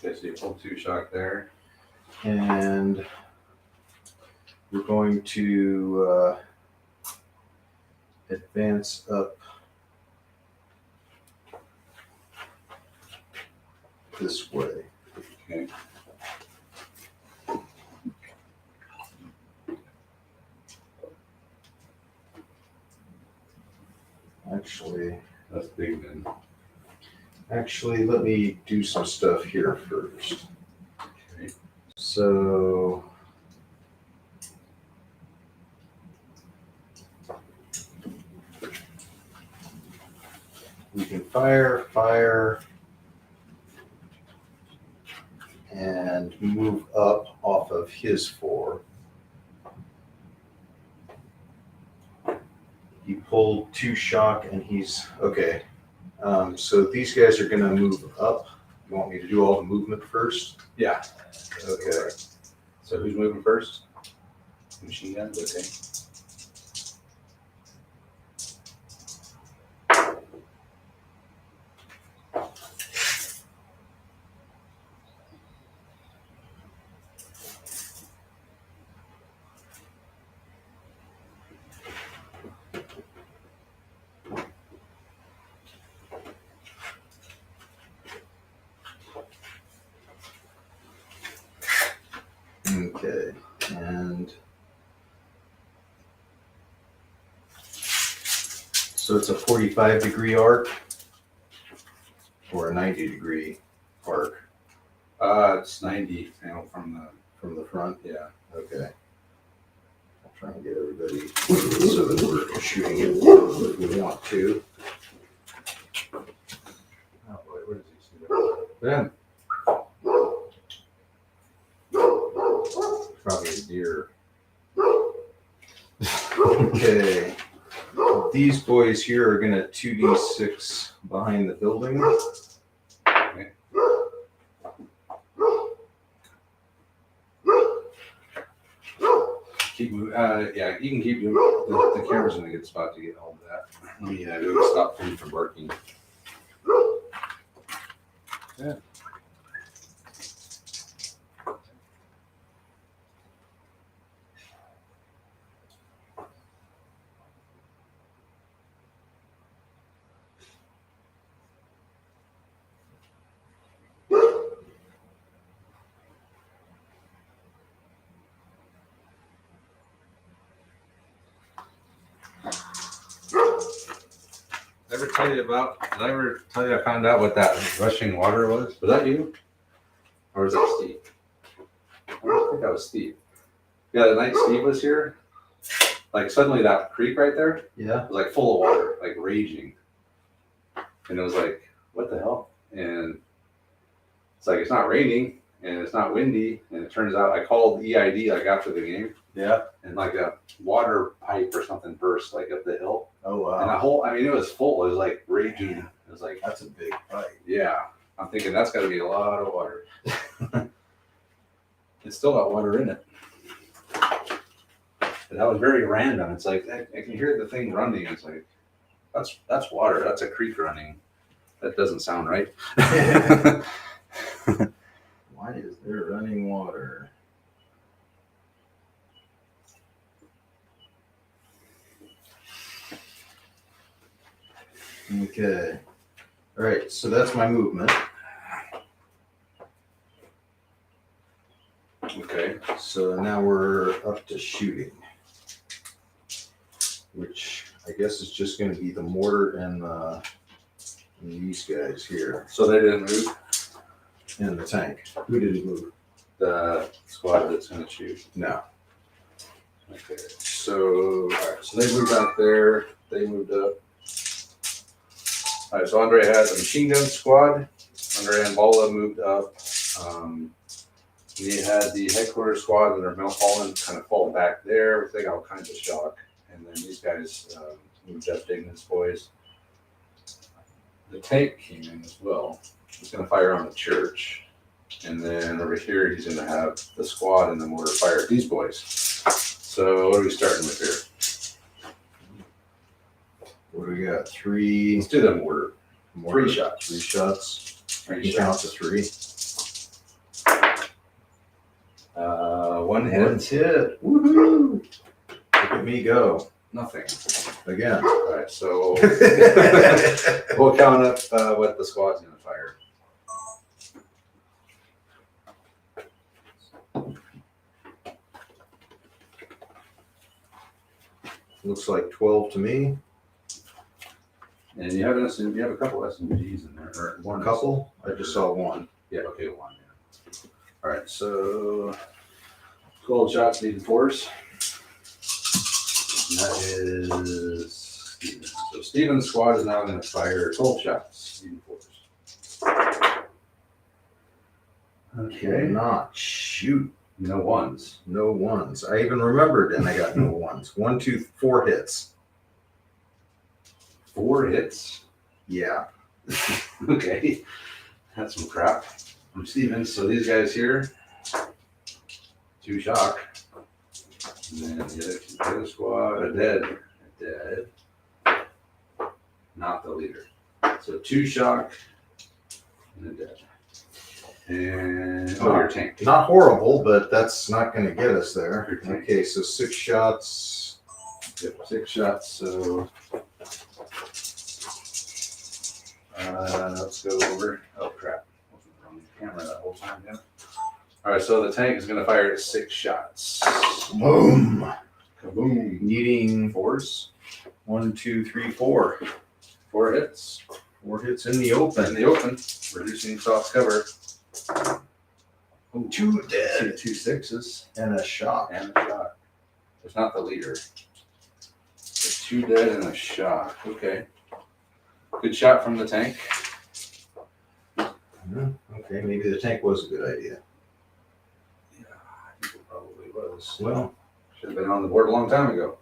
Okay, so you pull 2 shock there.
And we're going to advance up this way.
Okay.
Actually,
That's big then.
let me do some stuff here first.
Okay.
So we can fire, and move up off of his 4. pulled 2 shock, and he's okay. So these guys are gonna move up. You want me to do all the movement first?
Yeah.
Okay.
So who's moving first? Machine guns. Okay.
Okay. And so it's a 45-degree arc or a 90-degree arc
It's 90. From
from the front.
yeah.
Okay. I'll try and get everybody so that we're shooting it if we want to.
Oh boy, where does he see that? Ben. Probably a deer.
Okay. These boys here are gonna 2d6 behind the building.
Okay. Keep moving. Yeah, you can keep doing the camera's in a good spot to get hold of that. Let me do a stop thing from barking. Yeah. Did I ever tell you I found out what that rushing water was? Was that you? Or was that Steve? I don't think that was Steve. Yeah, the night Steve was here, like suddenly that creek right there
Yeah.
was like full of water, like raging. And it was like, what the hell? And it's like, it's not raining and it's not windy. And it turns out I called EID like after the game
Yeah.
and like a water pipe or something burst like up the hill.
Oh
And the whole, I mean, it was full. It was like raging. It was like,
That's a big fight.
yeah. I'm thinking that's got to be a lot of water. It's still got water in it. But that was very random. It's like, I can hear the thing running. It's like, that's water. That's a creek running. That doesn't sound right.
Why is there running water? Okay. All right, so that's my movement.
Okay.
So now we're up to shooting, which I guess is just going to be the mortar and these guys here
So they didn't move
in the tank. Who didn't move?
the squad that's going to shoot.
No.
Okay. So, all right. So they moved out there. They moved up. All right. So Andre had the machine gun squad. Andre and Bala moved up. We had the headquarters squad under Mel Holland kind of fall back there. They got all kinds of shock. And then these guys moved up, Dignan's boys. The tank came in as well. He's going to fire on the church. And then over here, he's going to have the squad and the mortar fire at these boys. So what are we starting with here?
What do we got? Three.
Let's do the mortar.
Mortar.
3 shots.
3 shots.
Three
You count to
shots.
3.
One hit.
One's hit. Woohoo! Look at me go.
Nothing.
Again.
All right, so we'll count up what the squad's going to fire.
Looks like 12 to me.
And you have a couple SMGs in there, or one
A couple? I just saw one.
Yeah, okay, one. Yeah. All right, so 12 shots needed force. And that is Steven. So Steven's squad is now going to fire 12 shots needed force. Okay.
Not shoot.
No ones.
No ones. I even remembered and I got no ones. 1, 2, 4 hits.
4 hits.
Yeah.
Okay, that's some crap from Stevens. So these guys here, 2 shock. And then the other squad, a dead. Not the leader. So 2 shock and a dead. And your tank.
Not horrible, but that's not going to get us there.
Your tank.
Okay, so 6 shots.
Yep, 6 shots. So let's go over. Oh crap! Wasn't on the camera that whole time. Yeah. All right, so the tank is going to fire at 6 shots.
Boom.
Kaboom!
Needing
4s.
1, 2, 3, 4.
4 hits.
4 hits in the open.
In the open, reducing soft cover. Ooh,
2 dead.
2 6s
And a shot.
and a shot. It's not the leader. So 2 dead and a shot. Okay. Good shot from the tank.
Okay, maybe the tank was a good idea.
Yeah, I think it probably was.
Well,
Should have been on the board a long time ago.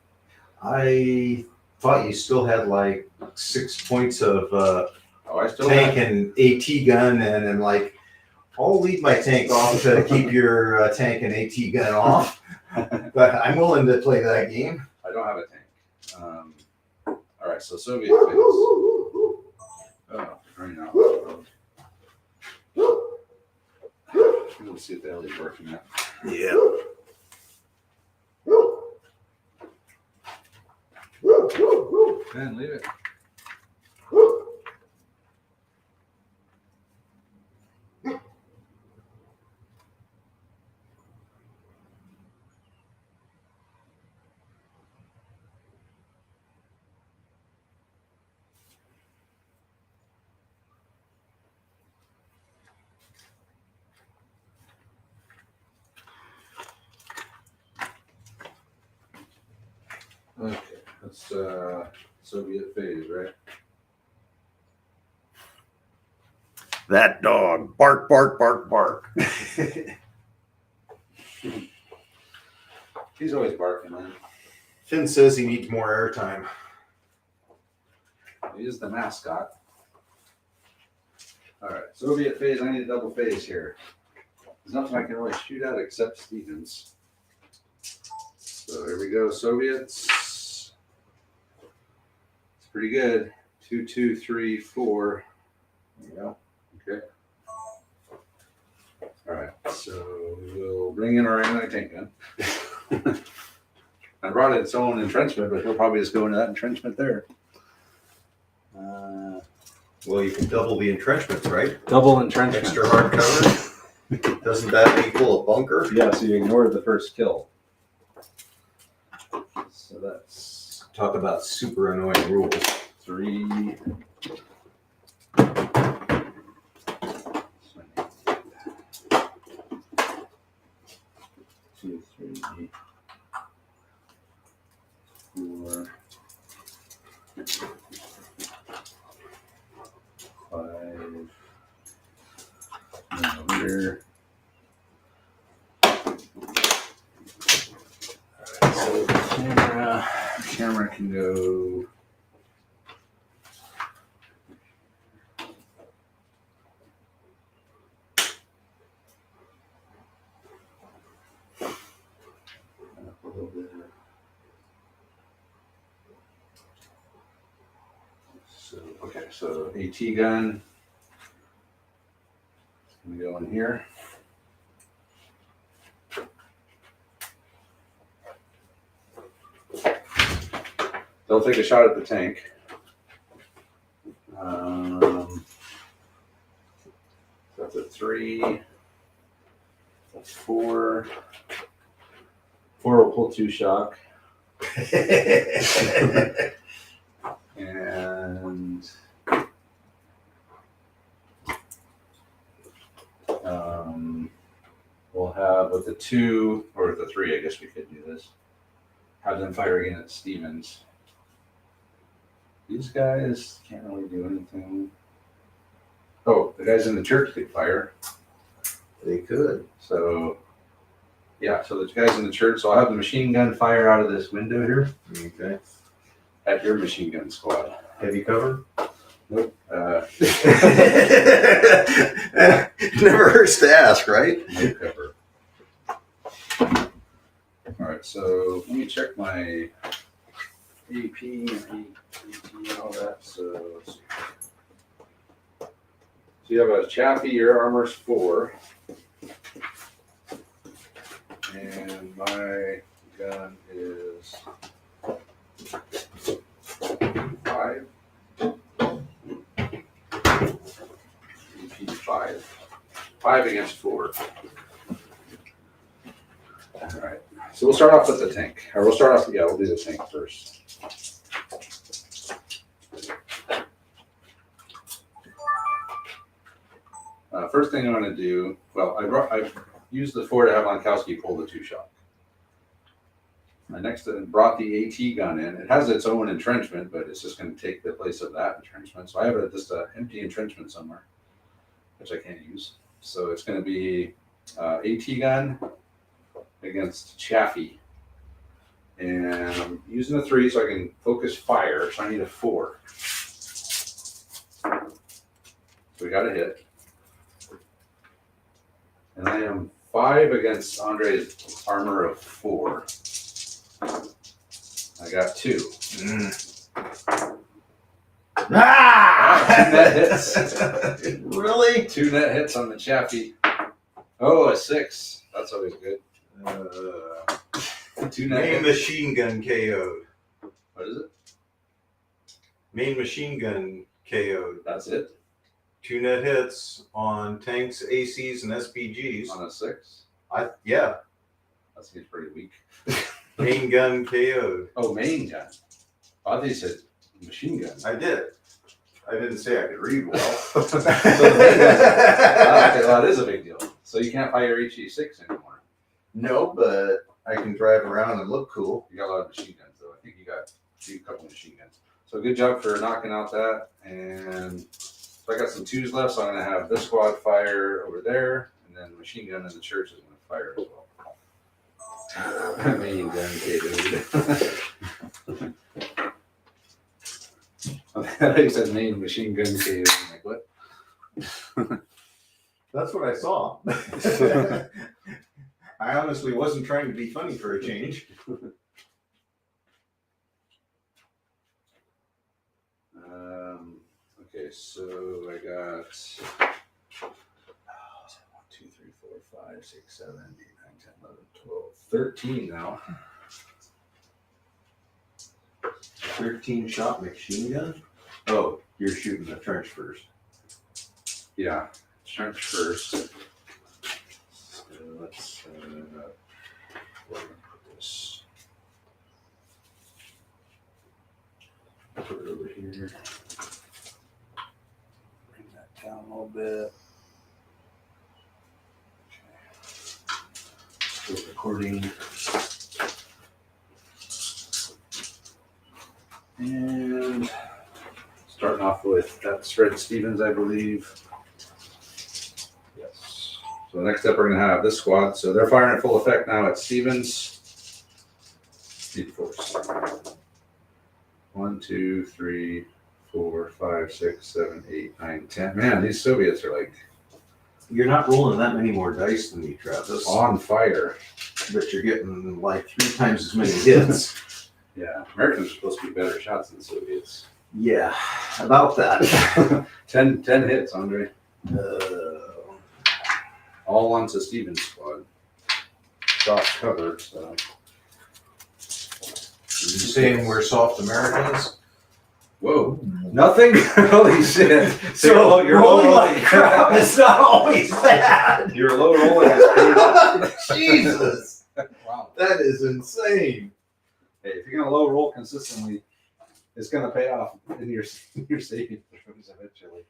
I thought you still had like 6 points of
Oh, I still
tank
have.
and AT gun, and I'm like, I'll leave my tank off to keep your tank and AT gun off. But I'm willing to play that game.
I don't have a tank. All right, so Soviet phase. Oh, right now. Let's see what the hell he's working at.
Yeah.
Ben, leave it. Okay, that's Soviet phase, right?
That dog. Bark, bark, bark, bark.
He's always barking, man.
Finn says he needs more airtime.
He is the mascot. All right, Soviet phase. I need a double phase here. There's nothing I can really shoot at except Stevens. So here we go, Soviets. It's pretty good. 2, 2, 3, 4.
Yeah.
Okay. All right, so we'll bring in our anti-tank gun. I brought its own entrenchment, but we'll probably just go into that entrenchment there.
Well, you can double the entrenchments, right?
Double entrenchment.
Extra hard cover. Doesn't that equal a bunker?
Yeah, so you ignored the first kill. So that's
Talk about super annoying rules.
3. 2, 3, 4, 5. Here. So the camera can go. Up a little bit. So okay, so AT gun. It's gonna go in here. They'll take a shot at the tank. That's a 3, a 4. 4 will pull 2 shock. And we'll have with the 2 or with the 3, I guess we could do this. Have them fire again at Stevens. These guys can't really do anything. Oh, the guys in the church could fire.
They could.
So, yeah, so the guys in the church, so I'll have the machine gun fire out of this window here
Okay.
at your machine gun squad.
Heavy cover?
Nope.
Never hurts to ask, right?
No cover. All right, so let me check my AP and all that. So you have a Chaffee, your armor's 4. And my gun is 5. AP 5. 5 against 4. All right. So we'll start off with the tank. Or we'll start off, we'll do the tank first. First thing I'm going to do, I used the 4 to have Lankowski pull the 2-shot. I next brought the AT gun in. It has its own entrenchment, but it's just going to take the place of that entrenchment. So I have just an empty entrenchment somewhere, which I can't use. So it's going to be AT gun against Chaffee. And I'm using a 3 so I can focus fire, so I need a 4. So we got a hit. And I am 5 against Andre's armor of 4. I got 2.
Ah!
2 net hits.
Really?
2 net hits on the Chaffee. Oh, a 6. That's always good. 2 net
Main
hits.
machine gun KO'd.
What is it?
Main machine gun KO'd.
That's it?
2 net hits on tanks, ACs, and SPGs.
On a 6?
Yeah.
That seems pretty weak.
Main gun KO'd.
Oh, main gun. I thought you said machine gun.
I did. I didn't say I could read well.
So the main gun. Okay, well, that is a big deal. So you can't fire HE6 anymore.
No, but I can drive around and look cool.
You got a lot of machine guns, though. I think you got a couple machine guns. So good job for knocking out that. And so I got some 2s left, so I'm going to have this squad fire over there, and then the machine gun in the church is going to fire as well. Main gun, dude. I thought you said main machine gun cave. I'm like, what?
That's what I saw. I honestly wasn't trying to be funny for a change.
Okay, so I got 1, 2, 3, 4, 5, 6, 7, 8, 9, 10, 11, 12, 13 now.
13 shot machine gun? Oh, you're shooting the trench first.
Yeah, trench first. So let's put this. Put it over here. Bring that down a little bit. Okay. Still recording. And starting off with that's Fred Stevens, I believe. Yes. So next up, we're going to have this squad. So they're firing at full effect now at Stevens. Speed force. 1, 2, 3, 4, 5, 6, 7, 8, 9, 10. Man, these Soviets are like
You're not rolling that many more dice than me, Travis.
on fire.
But you're getting like 3 times as many hits.
Yeah, Americans are supposed to be better shots than Soviets.
Yeah, about that.
10 hits, Andre. All onto Stevens' squad. Soft cover, so.
You saying we're soft Americans?
Whoa. Nothing? Holy shit.
So
you're
rolling
low
like crap is not always bad.
Your low rolling is paid off.
Jesus,
Wow.
that is insane.
Hey, if you're gonna low roll consistently, it's gonna pay off in your saving throws eventually.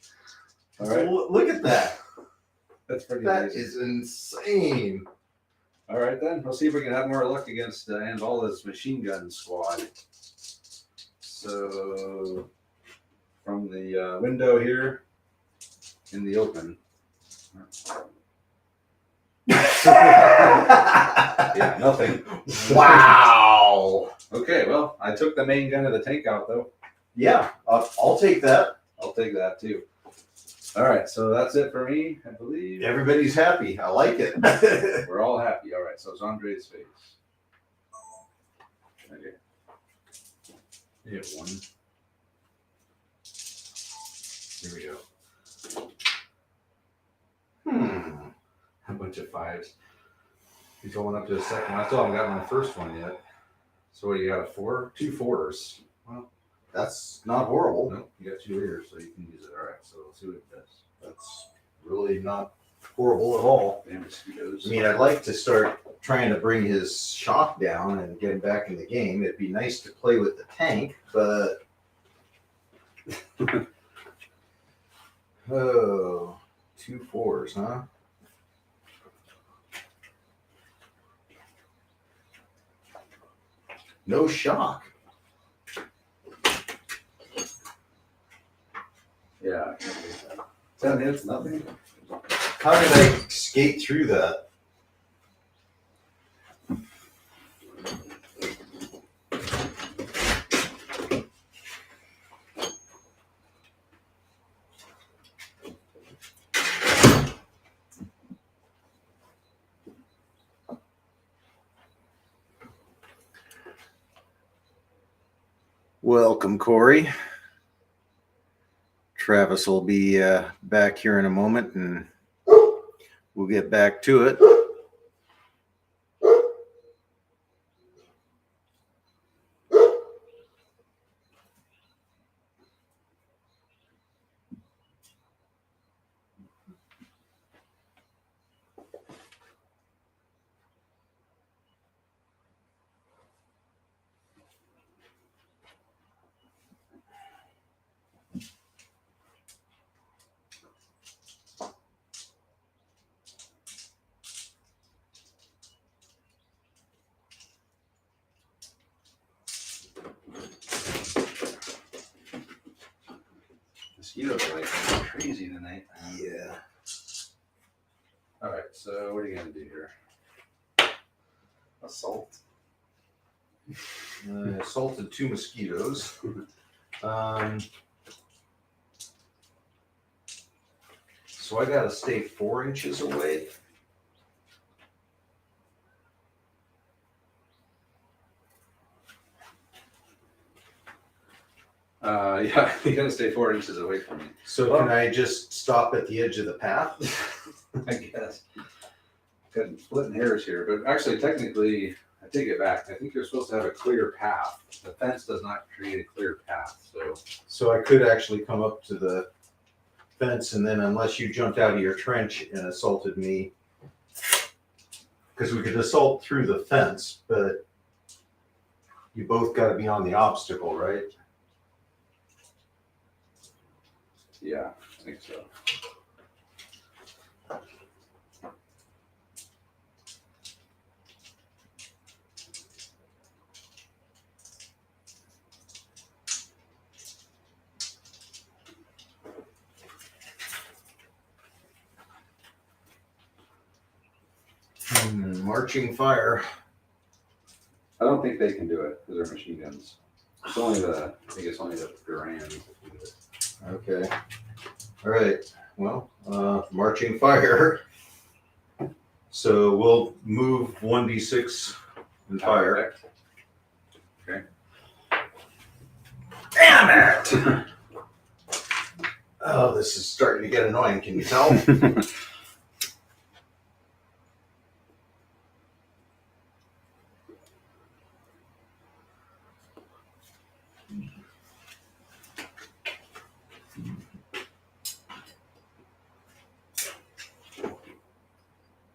All right.
Look at that.
That's pretty
That
amazing.
is insane.
All right, then. We'll see if we can have more luck against Andala's machine gun squad. So, from the window here in the open. Yeah, nothing.
Wow.
Okay, well, I took the main gun of the tank out, though.
Yeah, I'll take that.
I'll take that too. All right, so that's it for me, I believe.
Everybody's happy. I like it.
We're all happy. All right, so it's Andre's face. Okay. You get one. Here we go. A bunch of fives. He's going up to a second. I still haven't gotten my first one yet. So what, you got a four? Two fours. Well,
That's not horrible.
no, you got two here, so you can use it. All right, so let's see what it does.
That's really not horrible at all.
Damn mosquitoes.
I mean, I'd like to start trying to bring his shock down and get him back in the game. It'd be nice to play with the tank, but oh, 2 4s, huh? No shock.
Yeah, I can't believe that. 10 hits, nothing.
How did I skate through that? Welcome, Corey. Travis will be back here in a moment, and we'll get back to it.
Mosquitoes are like crazy tonight.
Yeah.
All right, so what are you gonna do here? Assault.
I assaulted 2 mosquitoes. So I gotta stay 4 inches away.
Yeah, you gotta stay 4 inches away from me.
So can I just stop at the edge of the path?
I guess. Good splitting hairs here, but actually, technically, I take it back. I think you're supposed to have a clear path. The fence does not create a clear path, so
So I could actually come up to the fence, and then unless you jumped out of your trench and assaulted me, because we could assault through the fence, but you both got to be on the obstacle, right?
yeah, I think so.
Marching fire.
I don't think they can do it because they're machine guns. It's only the, I think it's only the Duran.
Okay. All right. Well, marching fire. So we'll move 1d6 and fire.
Okay.
Damn it! Oh, this is starting to get annoying. Can you tell?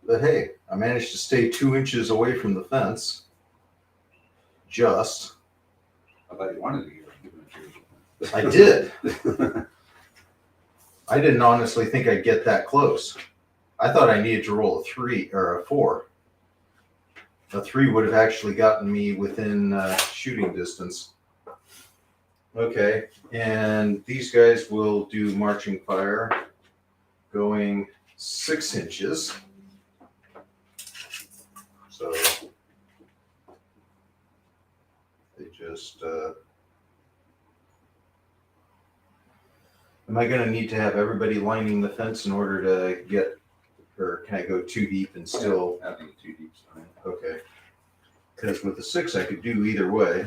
But hey, I managed to stay 2 inches away from the fence. Just.
I thought you wanted to give it
I did. I didn't honestly think I'd get that close. I thought I needed to roll a 3 or a 4. A 3 would have actually gotten me within shooting distance. Okay, and these guys will do marching fire going 6 inches. So they just Am I going to need to have everybody lining the fence in order to get, or can I go too deep and still?
I think 2 deep's fine.
Okay. Because with the 6, I could do either way.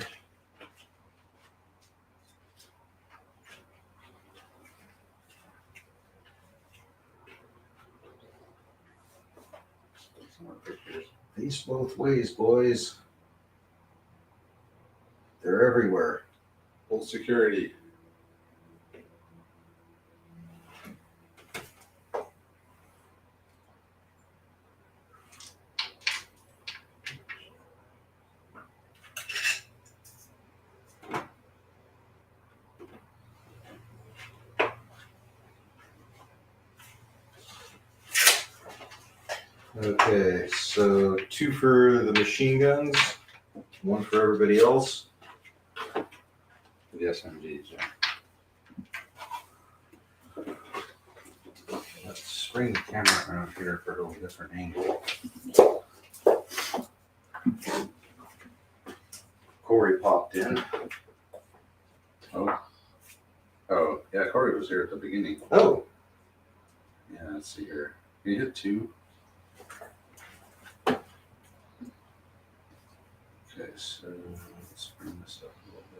Some more pictures.
Face both ways, boys. They're everywhere.
Full security.
Okay, so 2 for the machine guns, 1 for everybody else.
The SMGs, yeah. Let's bring the camera around here for a little different angle.
Corey popped in.
Oh, yeah, Corey was here at the beginning.
Oh,
Yeah, let's see here. Can you hit 2? Okay, so let's bring this up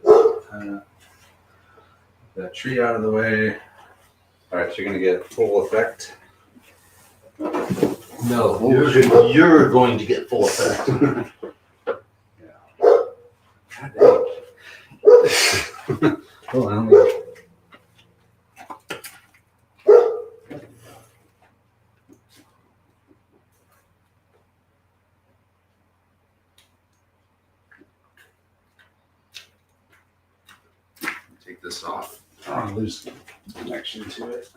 a little bit. That tree out of the way. All right, so you're gonna get full effect.
no, you're going to get full effect.
God dang. Hold on, let me. Take this off. I don't want to lose connection to it.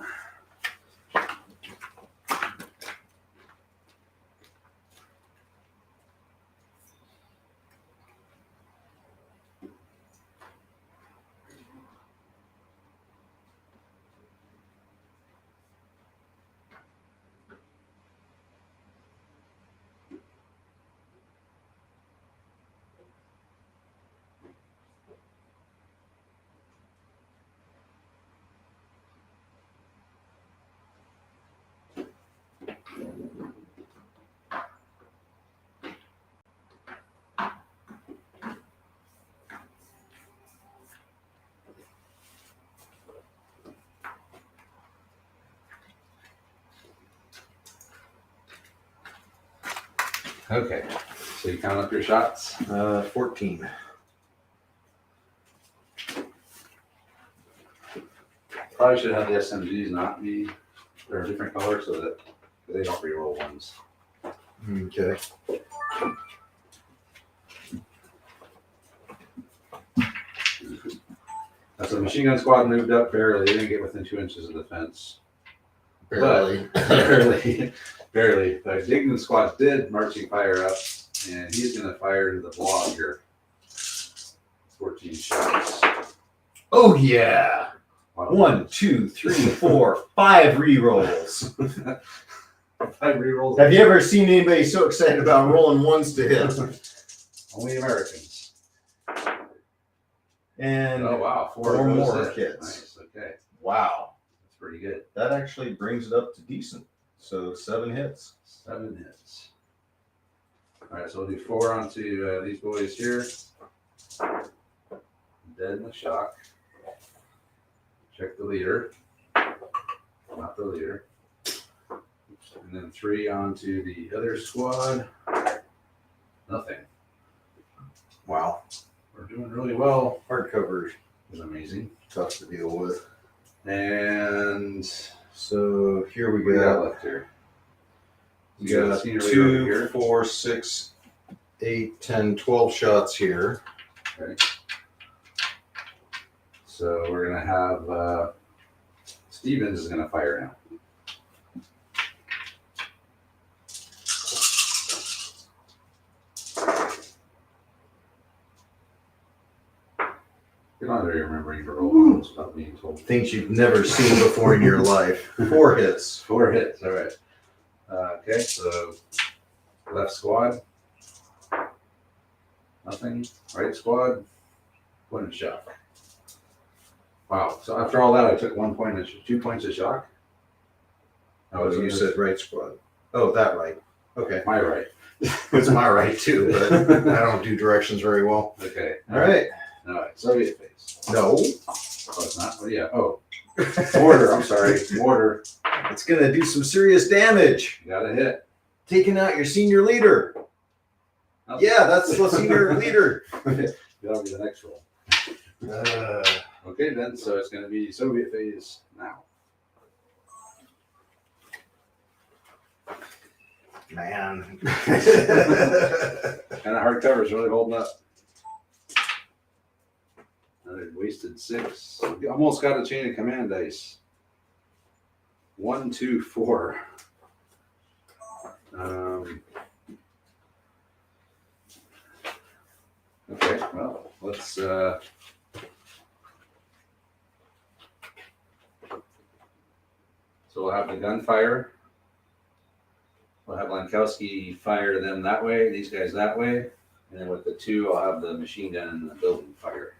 Okay, so you count up your shots.
14.
Probably should have the SMGs not be, they're a different color so that they don't reroll ones.
Okay.
As the machine gun squad moved up barely, they didn't get within 2 inches of the fence.
Barely.
Barely. Barely. The digging squad did marching fire up, and he's going to fire into the blob here. 14 shots.
Oh, yeah.
Wow.
1, 2, 3, 4, 5 rerolls.
5 rerolls.
Have you ever seen anybody so excited about rolling ones to hit?
Only Americans.
And
Oh, wow. 4
4
of those
more
hit.
hits.
Nice. Okay.
Wow.
That's pretty good.
That actually brings it up to decent. So 7 hits.
7 hits. All right, so we'll do 4 onto these boys here. Dead in the shock. Check the leader. Not the leader. And then 3 onto the other squad. Nothing.
Wow.
We're doing really well.
Hardcover
It's amazing.
tough to deal with.
And
So here we
we got
go.
left here.
We
You got
got
a senior leader over
2,
here.
4, 6, 8, 10, 12 shots here.
Okay. So we're gonna have Stevens is gonna fire now. You're not very remembering to roll ones without being told.
Things you've never seen before in your life. 4 hits.
4 hits, all right. Okay, so left squad, nothing. Right squad, 1 shot. Wow. So after all that, I took 1 point of 2 points of shock.
Oh, you said right squad. Oh, that right. Okay.
My right.
It's my right too, but I don't do directions very well.
Okay.
All right.
All right. Soviet face.
No.
Oh, it's not. Oh, yeah. Oh, mortar. I'm sorry. Mortar.
It's gonna do some serious damage.
You got a hit.
Taking out your senior leader.
Oh.
Yeah, that's the senior leader.
That'll be the next roll. Okay, then. So it's going to be Soviet phase now.
Man.
And the hardcover is really holding up. Another wasted 6. You almost got a chain of command dice. 1, 2, 4. Okay, well, let's so we'll have the gunfire. We'll have Lankowski fire them that way, these guys that way, and then with the 2, I'll have the machine gun and the building fire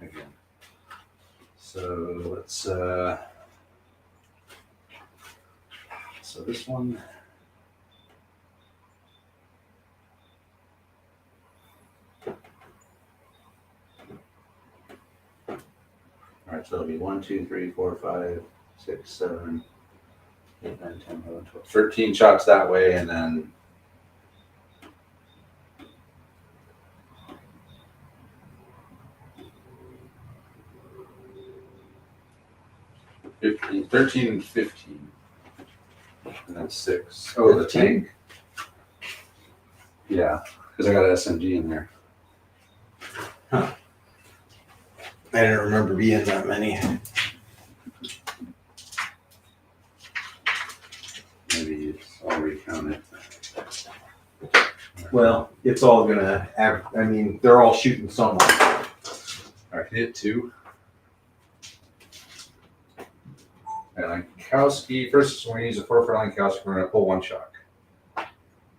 again. So let's so this one. All right, so it'll be 1, 2, 3, 4, 5, 6, 7, 8, 9, 10, 11, 12. 13 shots that way, and then 15, 13 and 15. And that's 6. Oh, the tank? Yeah, because I got an SMG in there.
I didn't remember being that many.
Maybe I'll recount it.
Well, it's all gonna I mean, they're all shooting someone.
All right, hit 2. And Lankowski, first we're going to use a 4 for Lankowski, we're going to pull 1 shock. And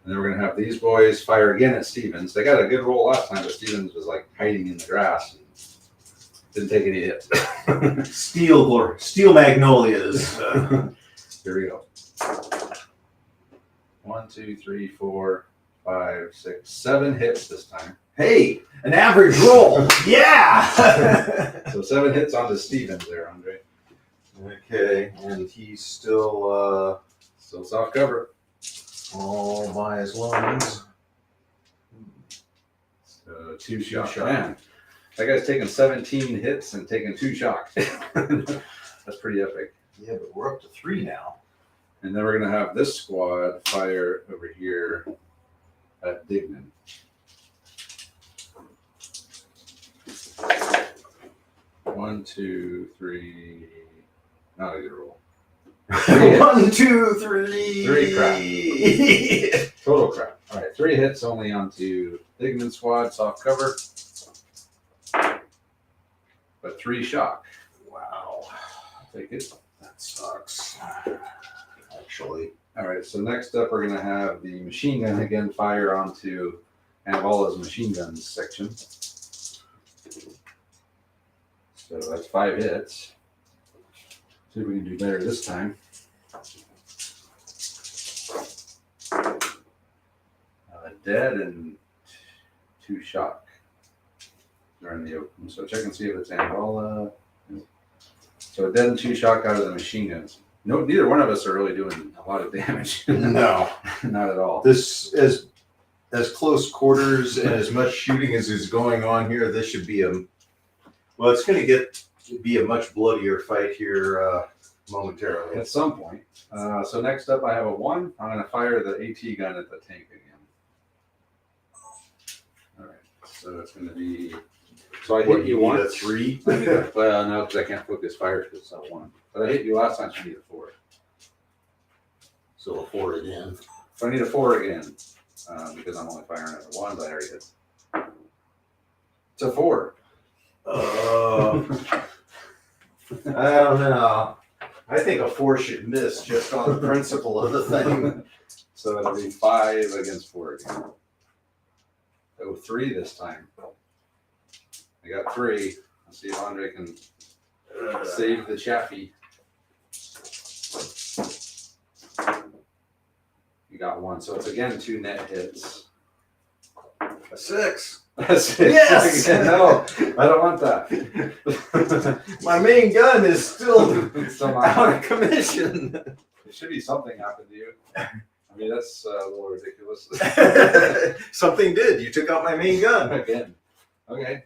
then we're going to have these boys fire again at Stevens. They got a good roll last time, but Stevens was like hiding in the grass and didn't take any hits.
Steel magnolias.
Here we go. 1, 2, 3, 4, 5, 6, 7 hits this time.
Hey, an average roll. Yeah.
So 7 hits onto Stevens there, Andre.
Okay, and he's still
soft cover.
all by his lungs.
So 2 shots.
shot.
Man, that guy's taking 17 hits and taking 2 shocks. That's pretty epic.
Yeah, but we're up to 3 now.
And then we're going to have this squad fire over here at Dignan. One, 2, 3. Not a good roll.
1, 2, 3.
3 crap. Total crap. All right, 3 hits only onto Dignan squad, soft cover. But 3 shock.
Wow.
I'll take it.
That sucks. Actually.
All right, so next up we're going to have the machine gun again fire onto Anabola's machine guns section. So that's 5 hits. See if we can do better this time. Dead and 2 shock. They're in the open. So check and see if it's Anabola. So dead and 2 shock out of the machine guns. No, neither one of us are really doing a lot of damage.
No.
Not at all.
This as close quarters and as much shooting as is going on here, this should be it's going to be a much bloodier fight here momentarily.
At some point. So next up I have a 1. I'm going to fire the AT gun at the tank again. All right. So it's going to be. So I hit you
need a
once.
3.
Well, no, because I can't focus fire because it's a 1. But I hit you last time, so I need a 4.
So a 4 again.
So I need a 4 again because I'm only firing at a 1, but I already hit. It's a 4.
I don't know. I think a 4 should miss just on the principle of the thing.
So it'll be 5 against 4 again. Oh, 3 this time. I got 3. Let's see if Andre can Save the chaffee. You got one. So it's again 2 net hits.
A 6.
That's it.
Yes!
No, I don't want that.
My main gun is still
Still
out
not.
of commission.
There should be something happened to you. I mean, that's a little ridiculous.
Something did. You took out my main gun.
Again. Okay.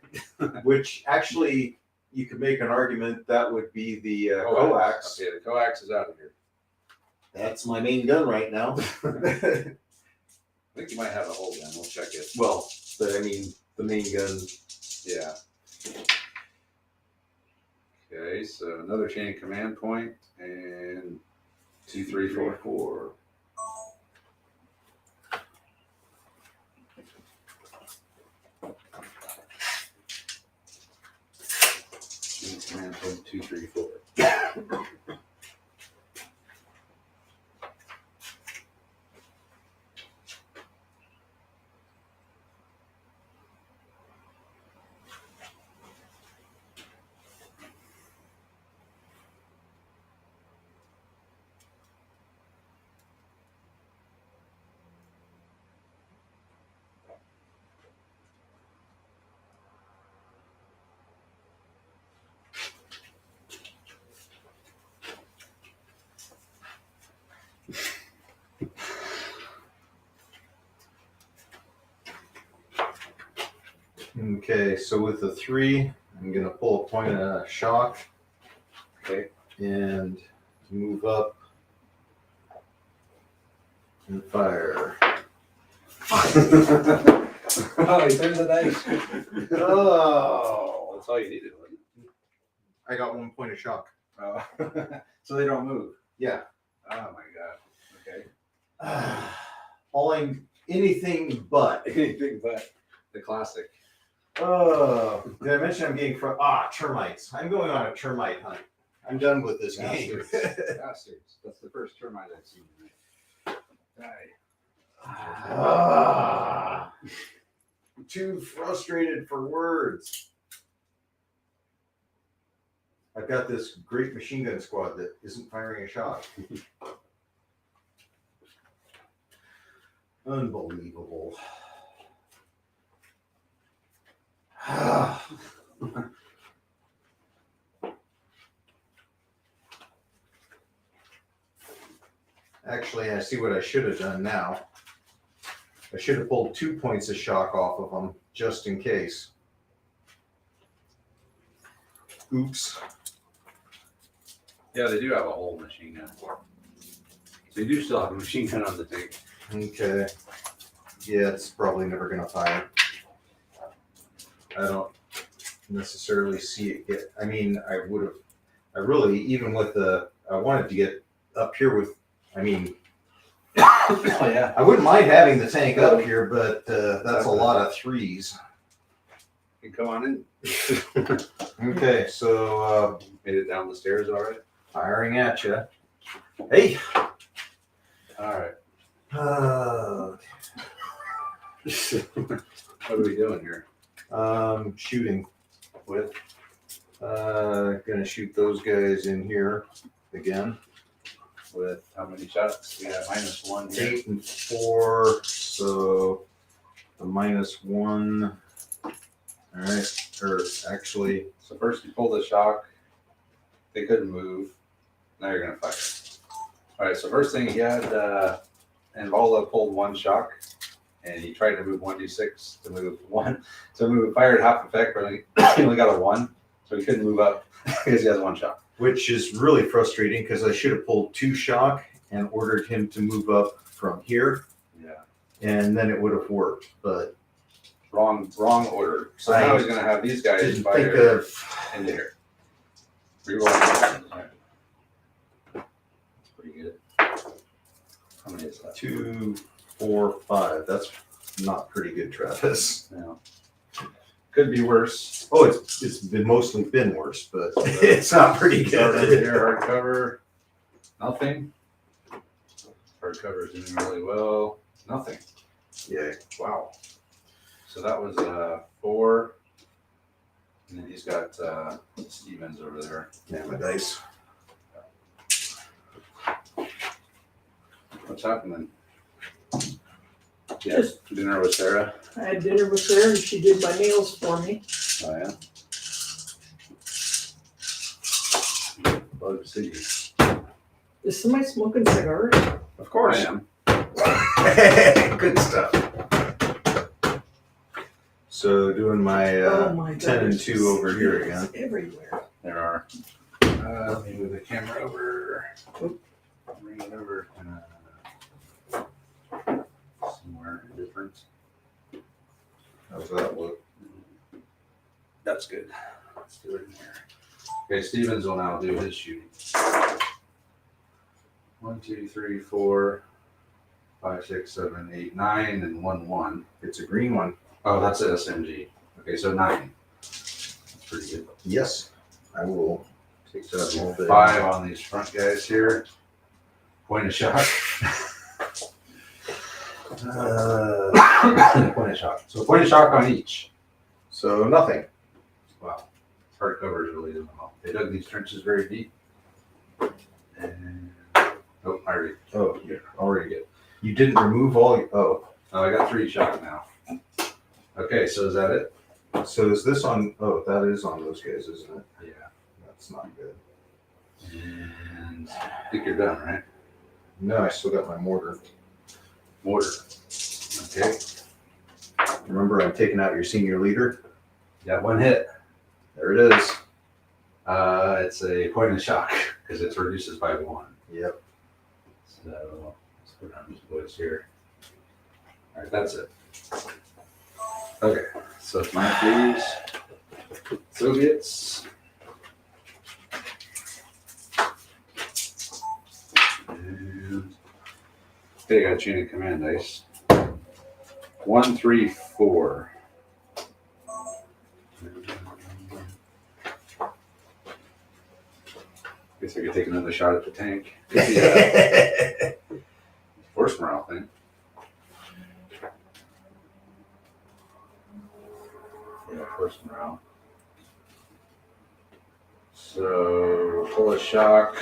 Which actually, you could make an argument that would be the coax.
Okay, the coax is out of here.
That's my main gun right now.
I think you might have a hold gun. We'll check it.
Well, but I mean, the main gun.
Yeah. Okay, so another chain of command point and 2, 3, 4.
4.
Chain of command point 2, 3, 4.
Okay, so with the 3, I'm gonna pull a point of shock.
Okay.
And move up and fire.
Oh, he turned the dice.
Oh,
That's all you needed, wasn't
I got 1 point of shock.
it? Oh. So they don't move.
Yeah.
Oh my god. Okay.
Anything but.
Anything but the classic.
Oh, did I mention I'm getting from termites? I'm going on a termite hunt. I'm done with this game.
Bastards. Bastards. That's the first termite I've seen tonight. Die.
I'm too frustrated for words. I've got this great machine gun squad that isn't firing a shot. Unbelievable. Actually, I see what I should have done now. I should have pulled 2 points of shock off of them, just in case. Oops.
Yeah, they do have a whole machine gun. They do still have a machine gun on the tank.
Okay. Yeah, it's probably never going to fire. I don't necessarily see it get. I mean, I really, even with I wanted to get up here with,
Oh yeah.
I wouldn't mind having the tank up here, but that's a lot of 3s.
You come on in.
Okay, so
Made it down the stairs all right?
firing at you. Hey!
All right.
Uh,
What are we doing here?
shooting.
With
Gonna shoot those guys in here again.
how many shots? We got -1 here.
8 and 4, so the -1. All right, or actually,
So first you pull the shock. They couldn't move. Now you're gonna fire. All right. So first thing he had, Envola pulled 1 shock, and he tried to move 1d6 to move 1. So move fired half effect, but he only got a 1, so he couldn't move up because he has 1 shock.
which is really frustrating because I should have pulled 2 shock and ordered him to move up from here,
Yeah.
and then it would have worked. But
Wrong order. So
I
now he's gonna have these guys
didn't
fire
think of.
into here. Reroll. That's pretty good. How many is that?
2, 4, 5. That's not pretty good, Travis.
No. Could be worse.
Oh, it's mostly been worse, but it's not pretty
Start over
good.
here, hardcover. Nothing. Hardcover is doing really well. Nothing.
Yeah.
Wow. So that was 4. And then he's got Stevens over there.
Yeah, my dice.
What's happening? Yeah,
Just-
dinner with Sarah.
I had dinner with her and she did my nails for me.
Oh yeah. Bug City.
Is somebody smoking cigars?
Of course.
I am.
Good stuff. So doing my,
Oh my
10 and
goodness.
2 over here again.
It's everywhere.
There are. Let me move the camera over.
Oop.
Bring it over. Somewhere different.
How's that look?
That's good. Let's do it in here. Okay, Stevens will now do his shooting. 1, 2, 3, 4, 5, 6, 7, 8, 9, and 1, 1.
It's a green one.
Oh, that's an SMG. Okay, so 9. That's pretty good.
Yes. I will take that a little bit.
5 on these front guys here. Point of shot. Point of shot. So point of shot on each.
So nothing.
Wow. Hardcover is really doing well. They dug these trenches very deep. And oh, I already.
Oh, yeah, already good. You didn't remove all. Oh,
Oh, I got 3 shot now. Okay, so is that it?
so is this on? Oh, that is on those guys, isn't it?
Yeah.
That's not good.
And I think you're done, right?
No, I still got my mortar.
Mortar. Okay.
Remember, I'm taking out your senior leader.
Got 1 hit.
There it is.
It's a point of shock because it reduces by 1.
Yep.
So let's put on these boys here. All right, that's it. Okay, so it's my 3s. Soviets. And okay, I got a chain of command dice. 1, 3, 4. Guess I could take another shot at the tank. Yeah. Force morale thing. Yeah, force morale. So, pull a shock.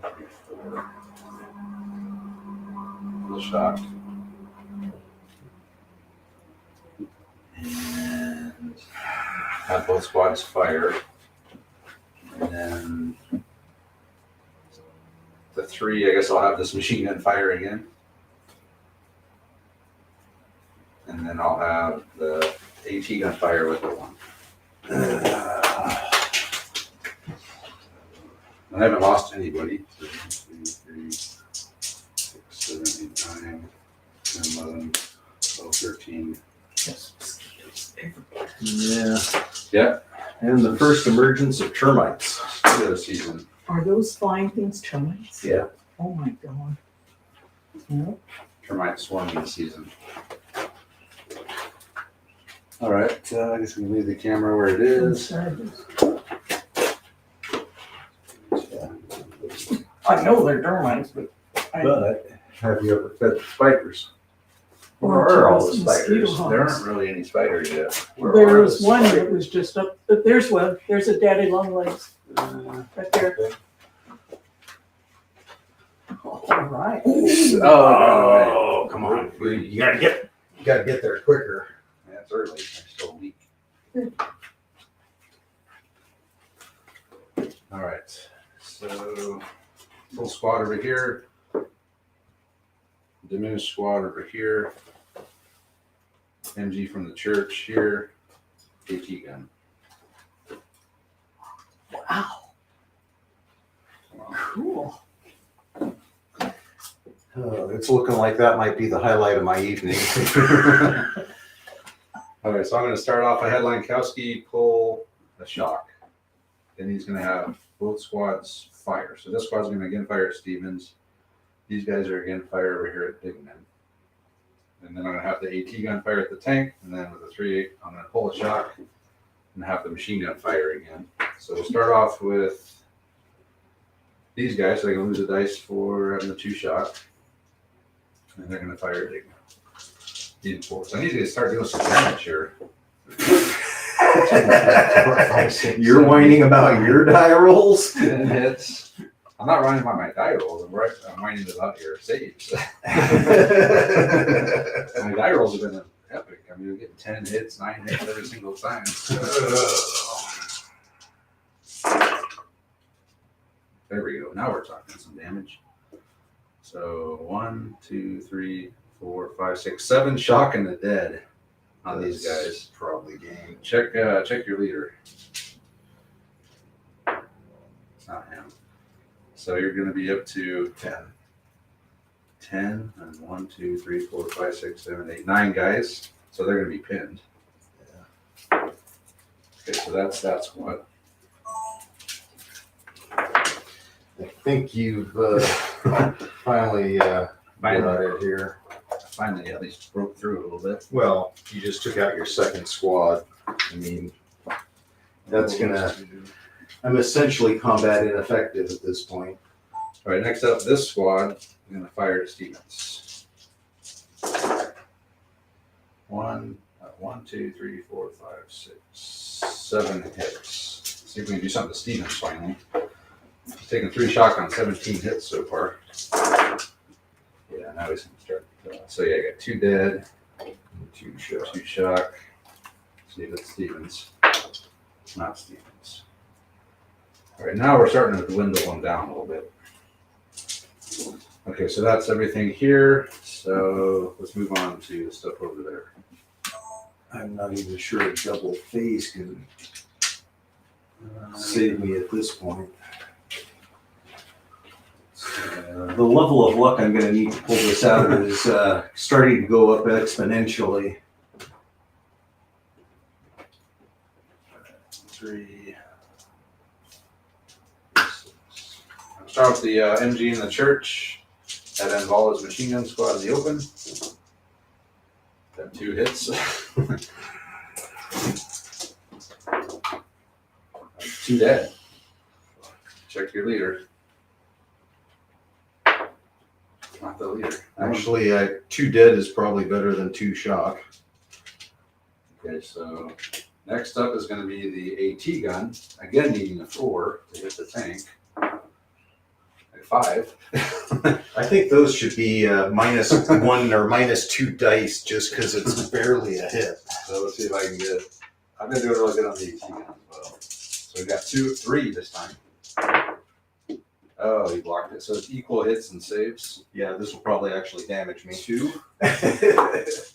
1, 3, 4. Pull a shock. And have both squads fire. And then the 3, I guess I'll have this machine gun fire again. And then I'll have the AT gun fire with the 1. I haven't lost anybody. 2, 3, 6, 7, 8, 9, 10, 11, 12, 13.
Yes, mosquitoes everywhere.
Yeah.
Yeah.
And the first emergence of termites.
Mosquito season.
Are those flying things termites?
Yeah.
Oh my God. Nope.
Termite swarming season. All right, I guess we can leave the camera where it is.
I know they're termites, but
But have you ever fed the spiders?
Or
Where are all the
mosquito
spiders?
hawks.
There aren't really any spiders yet.
Where
there
are
was
the
one that
spiders?
was just up, but there's one. There's a daddy long legs right there. All right.
Oh, come on. You gotta get there quicker.
Yeah, it's early. I'm still weak. All right, so full squad over here. Diminished squad over here. MG from the church here. AT gun.
Wow. Cool.
Oh, it's looking like that might be the highlight of my evening.
All right, so I'm going to start off a headline Kowski, pull a shock. Then he's going to have both squads fire. So this squad's going to again fire at Stevens. These guys are again fire over here at Dignan. And then I'm going to have the AT gun fire at the tank. And then with the 3-8, I'm going to pull a shock and have the machine gun fire again. So we'll start off with these guys. So they can lose a dice for having the 2 shot. And they're going to fire at Dignan. Need 4. So I need to start doing some damage here.
You're whining about your die rolls?
10 hits. I'm not whining about my die rolls. I'm whining about your saves. My die rolls have been epic. I mean, you're getting 10 hits, 9 hits every single time. There we go. Now we're talking some damage. So 1, 2, 3, 4, 5, 6, 7 shock in the dead on these guys.
Probably game.
Check your leader. It's not him. So you're going to be up to 10 and 1, 2, 3, 4, 5, 6, 7, 8, 9 guys. So they're going to be pinned. Yeah. Okay, so that's what.
I think you've finally got it here.
Finally, at least broke through a little bit.
Well, you just took out your second squad. I mean, that's gonna. I'm essentially combat ineffective at this point.
All right, next up, this squad, I'm going to fire at Stevens. 1, 2, 3, 4, 5, 6, 7 hits. See if we can do something to Stevens finally. He's taken 3 shock on 17 hits so far. Yeah, now he's going to start. So yeah, I got 2 dead, 2 shock. See if it's Stevens. Not Stevens. All right, now we're starting to dwindle them down a little bit. Okay, so that's everything here. So let's move on to the stuff over there.
I'm not even sure a double phase can save me at this point. The level of luck I'm going to need to pull this out is starting to go up exponentially.
3, 6. I'll start with the MG in the church. That ends all his machine gun squad in the open. Got 2 hits. 2 dead. Check your leader. Not the leader.
Actually, 2 dead is probably better than 2 shock.
Okay, so next up is going to be the AT gun. Again, needing a 4 to hit the tank. 5.
I think those should be -1 or -2 dice just because it's barely a hit.
So let's see if I can get. I've been doing really good on the AT gun as well. So we got 3 this time. Oh, he blocked it. So it's equal hits and saves.
Yeah, this will probably actually damage me.
2.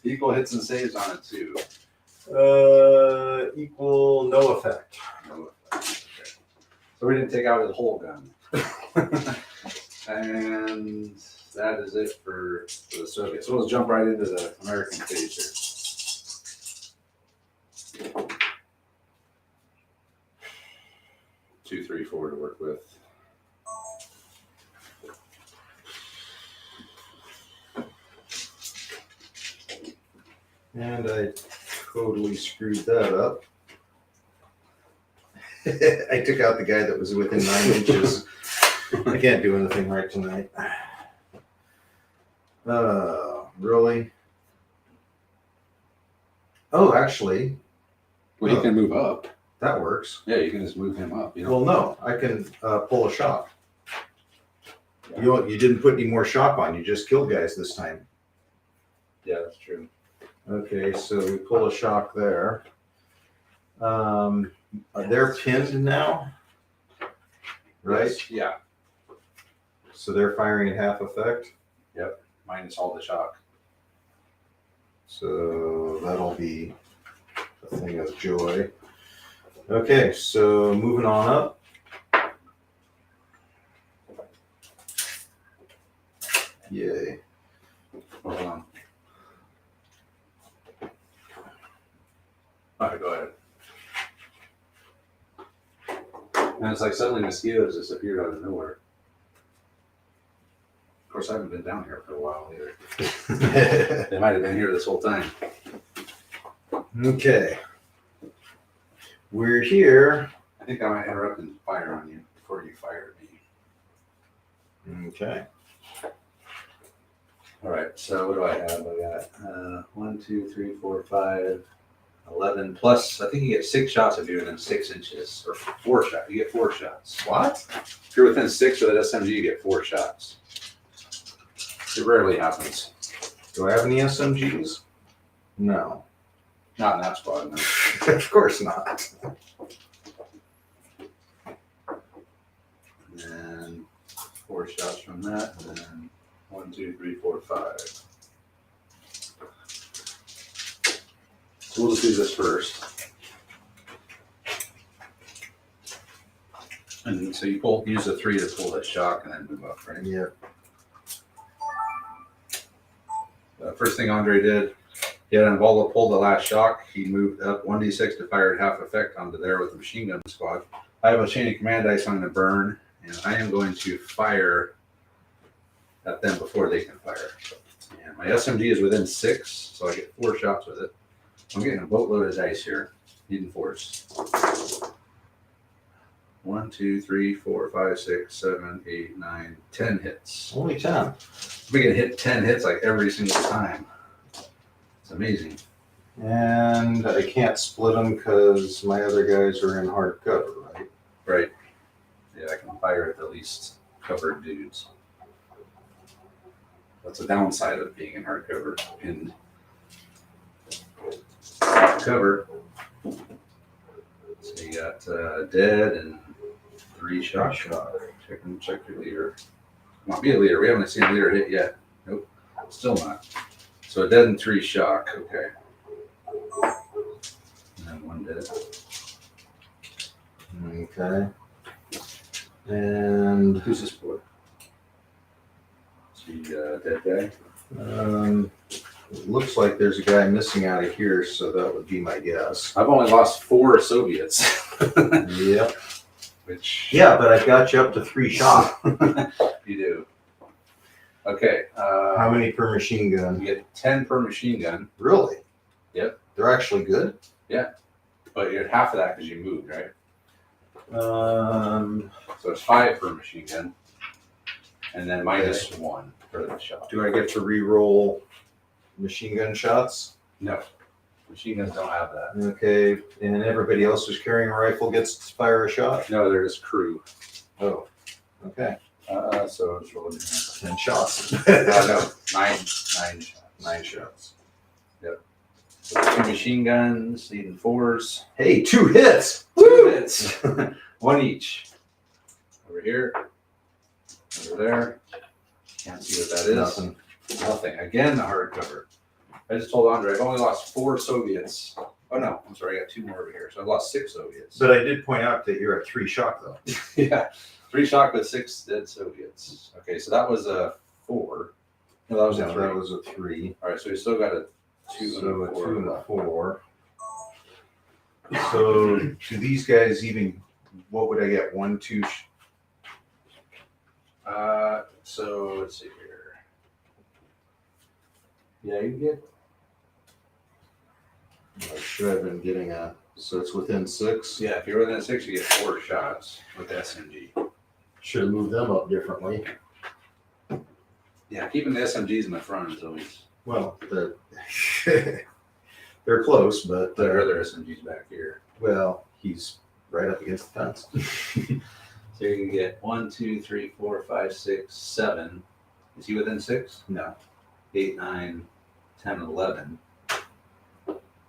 Equal hits and saves on a 2.
Equal no effect.
No effect. Okay. So we didn't take out his whole gun. And that is it for the Soviets. So let's jump right into the American phase here. 2, 3, 4 to work with.
And I totally screwed that up. I took out the guy that was within 9 inches. I can't do anything right tonight. Really? Oh, actually,
Well, he can move up.
that works.
Yeah, you can just move him up. You know.
Well, no, I can pull a shock. You didn't put any more shock on. You just killed guys this time.
Yeah, that's true.
Okay, so we pull a shock there. They're pinned now, right?
Yes, yeah.
So they're firing at half effect.
Minus all the shock.
So that'll be a thing of joy. Okay, so moving on up. Yay.
Hold on. All right, go ahead. And it's like suddenly mosquitoes just appeared out of nowhere. Of course, I haven't been down here for a while either. They might have been here this whole time.
Okay. We're here.
I think I might interrupt and fire on you before you fire at me.
Okay.
All right, so what do I have? I got 1, 2, 3, 4, 5, 11 plus, I think you get 6 shots if you're within 6 inches, or 4 shots. You get 4 shots.
What?
If you're within 6 with an SMG, you get 4 shots. It rarely happens.
Do I have any SMGs? No.
Not in that squad, no.
Of course not.
And then 4 shots from that, and then 1, 2, 3, 4, 5. So we'll just do this first. And so you use a 3 to pull that shock and then move up, right?
Yeah.
First thing Andre did, he had Envola pull the last shock. He moved up 1d6 to fire at half effect onto there with the machine gun squad. I have a chain of command dice I'm going to burn, and I am going to fire at them before they can fire. And my SMG is within 6, so I get 4 shots with it. I'm getting a boatload of dice here, needing force. 1, 2, 3, 4, 5, 6, 7, 8, 9, 10 hits.
Only 10.
We can hit 10 hits like every single time. It's amazing.
And I can't split them because my other guys are in hard cover, right?
Right. Yeah, I can fire at the least covered dudes. That's a downside of being in hard cover. In cover, so you got dead and 3 shock. Check your leader. Not be a leader. We haven't seen a leader hit yet. Nope. Still not. So a dead and 3 shock. Okay. And then 1 dead.
Okay. And
Who's this for? Is he dead guy?
it looks like there's a guy missing out of here, so that would be my guess.
I've only lost 4 Soviets.
Yep.
Which
Yeah, but I've got you up to 3 shot.
you do. Okay.
How many per machine
You
gun?
get 10 per machine gun,
Really?
Yep.
They're actually good?
but you're half of that because you moved, right?
Um,
So it's 5 per machine gun, and then minus 1 for the shot.
do I get to re-roll machine gun shots?
No, machine guns don't have that.
Okay, and everybody else who's carrying a rifle gets to fire a shot?
No, they're just crew.
Oh, okay.
So it's rolling.
10 shots.
No, 9 shots.
9 shots.
So 2 machine guns, needing 4s.
Hey, 2 hits!
2 hits. 1 each. Over here. Over there. Can't see what that is.
Nothing.
Nothing. Again, the hard cover. I just told Andre I've only lost 4 Soviets. Oh no, I'm sorry, I got 2 more over here. So I've lost 6 Soviets.
But I did point out that you're at 3 shock though.
Yeah. 3 shock with 6 dead Soviets. Okay, so that was a 4. No, that was a 3.
That was a 3.
All right, so we still got a 2
So
and
a
a 4.
2 and a 4. So do these guys even, what would I get? 1, 2?
So let's see here. Yeah, you get.
I should have been getting a, so it's within 6.
Yeah, if you're within 6, you get 4 shots with SMG.
Should have moved them up differently.
Yeah, keeping the SMGs in the front is always.
Well, they're close, but
There are other SMGs back here.
well, he's right up against the fence.
So you can get 1, 2, 3, 4, 5, 6, 7. Is he within 6?
No.
8, 9, 10, 11.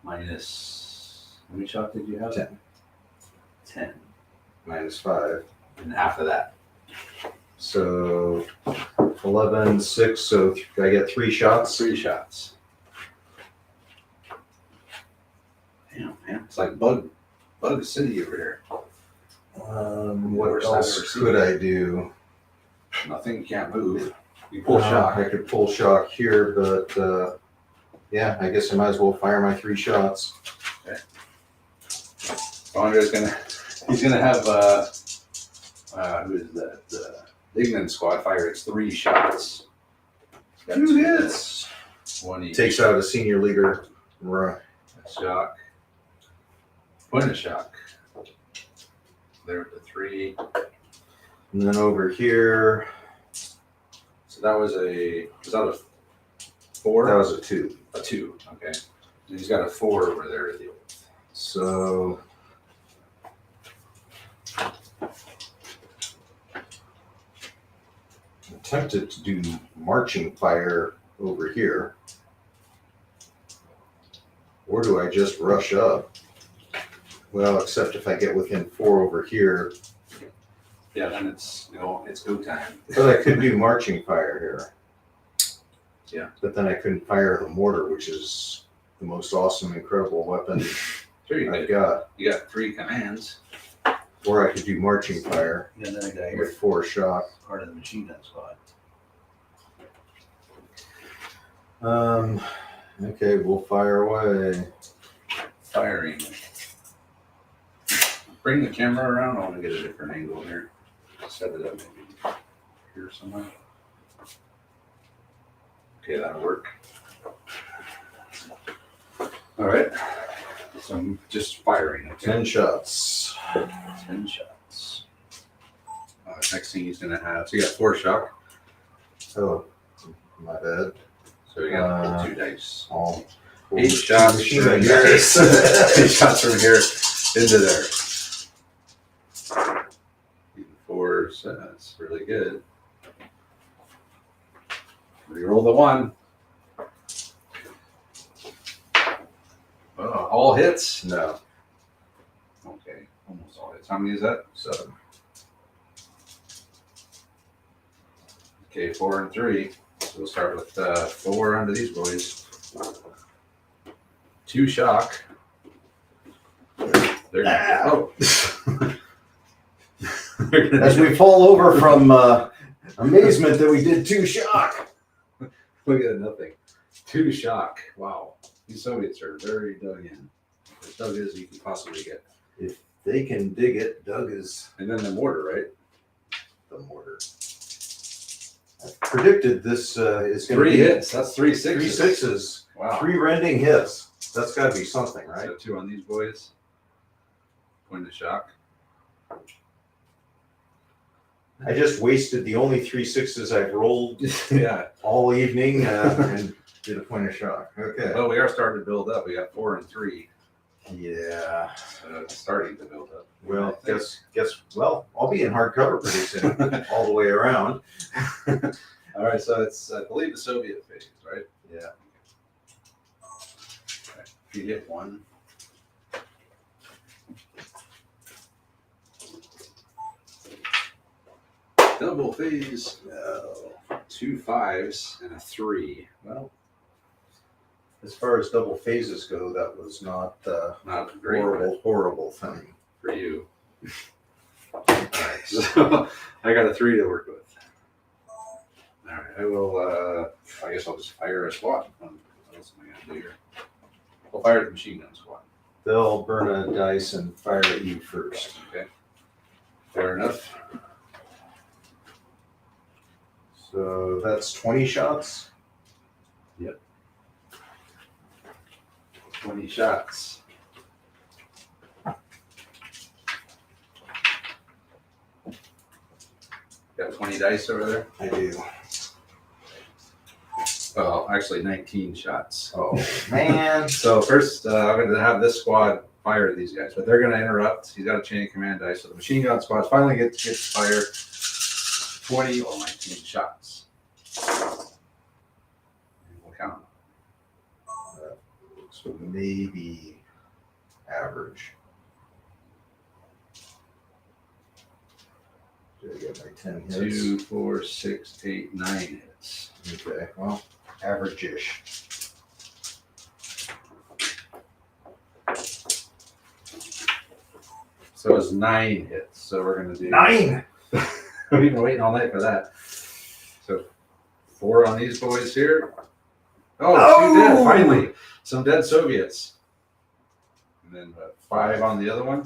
Minus. How many shots did you have?
10.
10.
Minus 5.
And half of that.
So 11, 6. So I get 3 shots.
3 shots. Damn, man. It's like Bug City over here.
What
Worst I've
else
ever
could
seen.
I do?
Nothing, you can't move. You pull shock.
I could pull shock here, but yeah, I guess I might as well fire my 3 shots.
Andre's he's gonna have, who is that? Ignan squad fire. It's 3 shots. Got
2
2
hits.
1 each.
Takes out a senior leader. Right.
Shock. Point of shock. There with the 3.
And then over here,
So that was a 4?
that was a 2.
A 2. Okay. And he's got a 4 over there with you.
So I'm tempted to do marching fire over here. Or do I just rush up? Well, except if I get within 4 over here.
Yeah, then it's go time.
But I could do marching fire here.
Yeah.
But then I couldn't fire the mortar, which is the most awesome, incredible weapon
Sure,
I've got.
you got 3 commands.
Or I could do marching fire
And then I got here,
with 4 shock.
part of the machine gun squad.
Okay, we'll fire away.
Firing. Bring the camera around. I want to get a different angle here. Set it up maybe here somewhere. Okay, that'll work. All right. So I'm just firing. Okay.
10 shots.
10 shots. Next thing he's gonna have. So you got 4 shock.
Oh, my bad.
So you got to pull 2 dice.
All
8 shots
machine
from
gun
here.
dice.
8 shots from here into there. Even 4, so that's really good. Reroll the 1. All hits?
No,
Okay, almost all hits. How many is that?
7.
Okay, 4 and 3. So we'll start with 4 under these boys. 2 shock. They're gonna oh. They're gonna
As we fall over from amazement that we did 2 shock.
look at nothing. 2 shock. Wow. These Soviets are very dug in. As dug as you can possibly get.
If they can dig it, Doug is
And then the mortar, right?
the mortar. I predicted this is going to
3
be
hits. That's 3 sixes.
3 sixes.
Wow.
3 rending hits. That's got to be something, right?
So 2 on these boys. Point of shock.
I just wasted the only 3 sixes I've rolled
Yeah.
all evening and did a point of shock. Okay.
Well, we are starting to build up. We got 4 and 3.
Yeah.
So it's starting to build up.
Well, well, I'll be in hardcover pretty soon, all the way around.
All right, so it's I believe the Soviet phase, right?
Yeah.
Okay. If you hit 1. Double phase. No. 2 5s and a 3. Well,
As far as double phases go, that was not
not a great one
horrible thing.
for you. All right, so I got a 3 to work with. All right, I will. I guess I'll just fire a squad. What else am I gonna do here? I'll fire the machine gun squad.
They'll burn a dice and fire at you first.
Okay. Fair enough.
So that's 20 shots.
20 shots. Got 20 dice over there?
I do.
Well, actually 19 shots.
Oh, man.
So first, I'm going to have this squad fire these guys, but they're going to interrupt. He's got a chain of command dice, so the machine gun squad finally gets to fire 20 or 19 shots. And we'll count them.
So maybe average. Did I get my 10 hits?
2, 4, 6, 8, 9 hits.
Okay, well, average-ish.
So it's 9 hits. So we're going to do
9!
We've been waiting all night for that. So 4 on these boys here. Oh, 2 dead, finally. Some dead Soviets. And then 5 on the other one.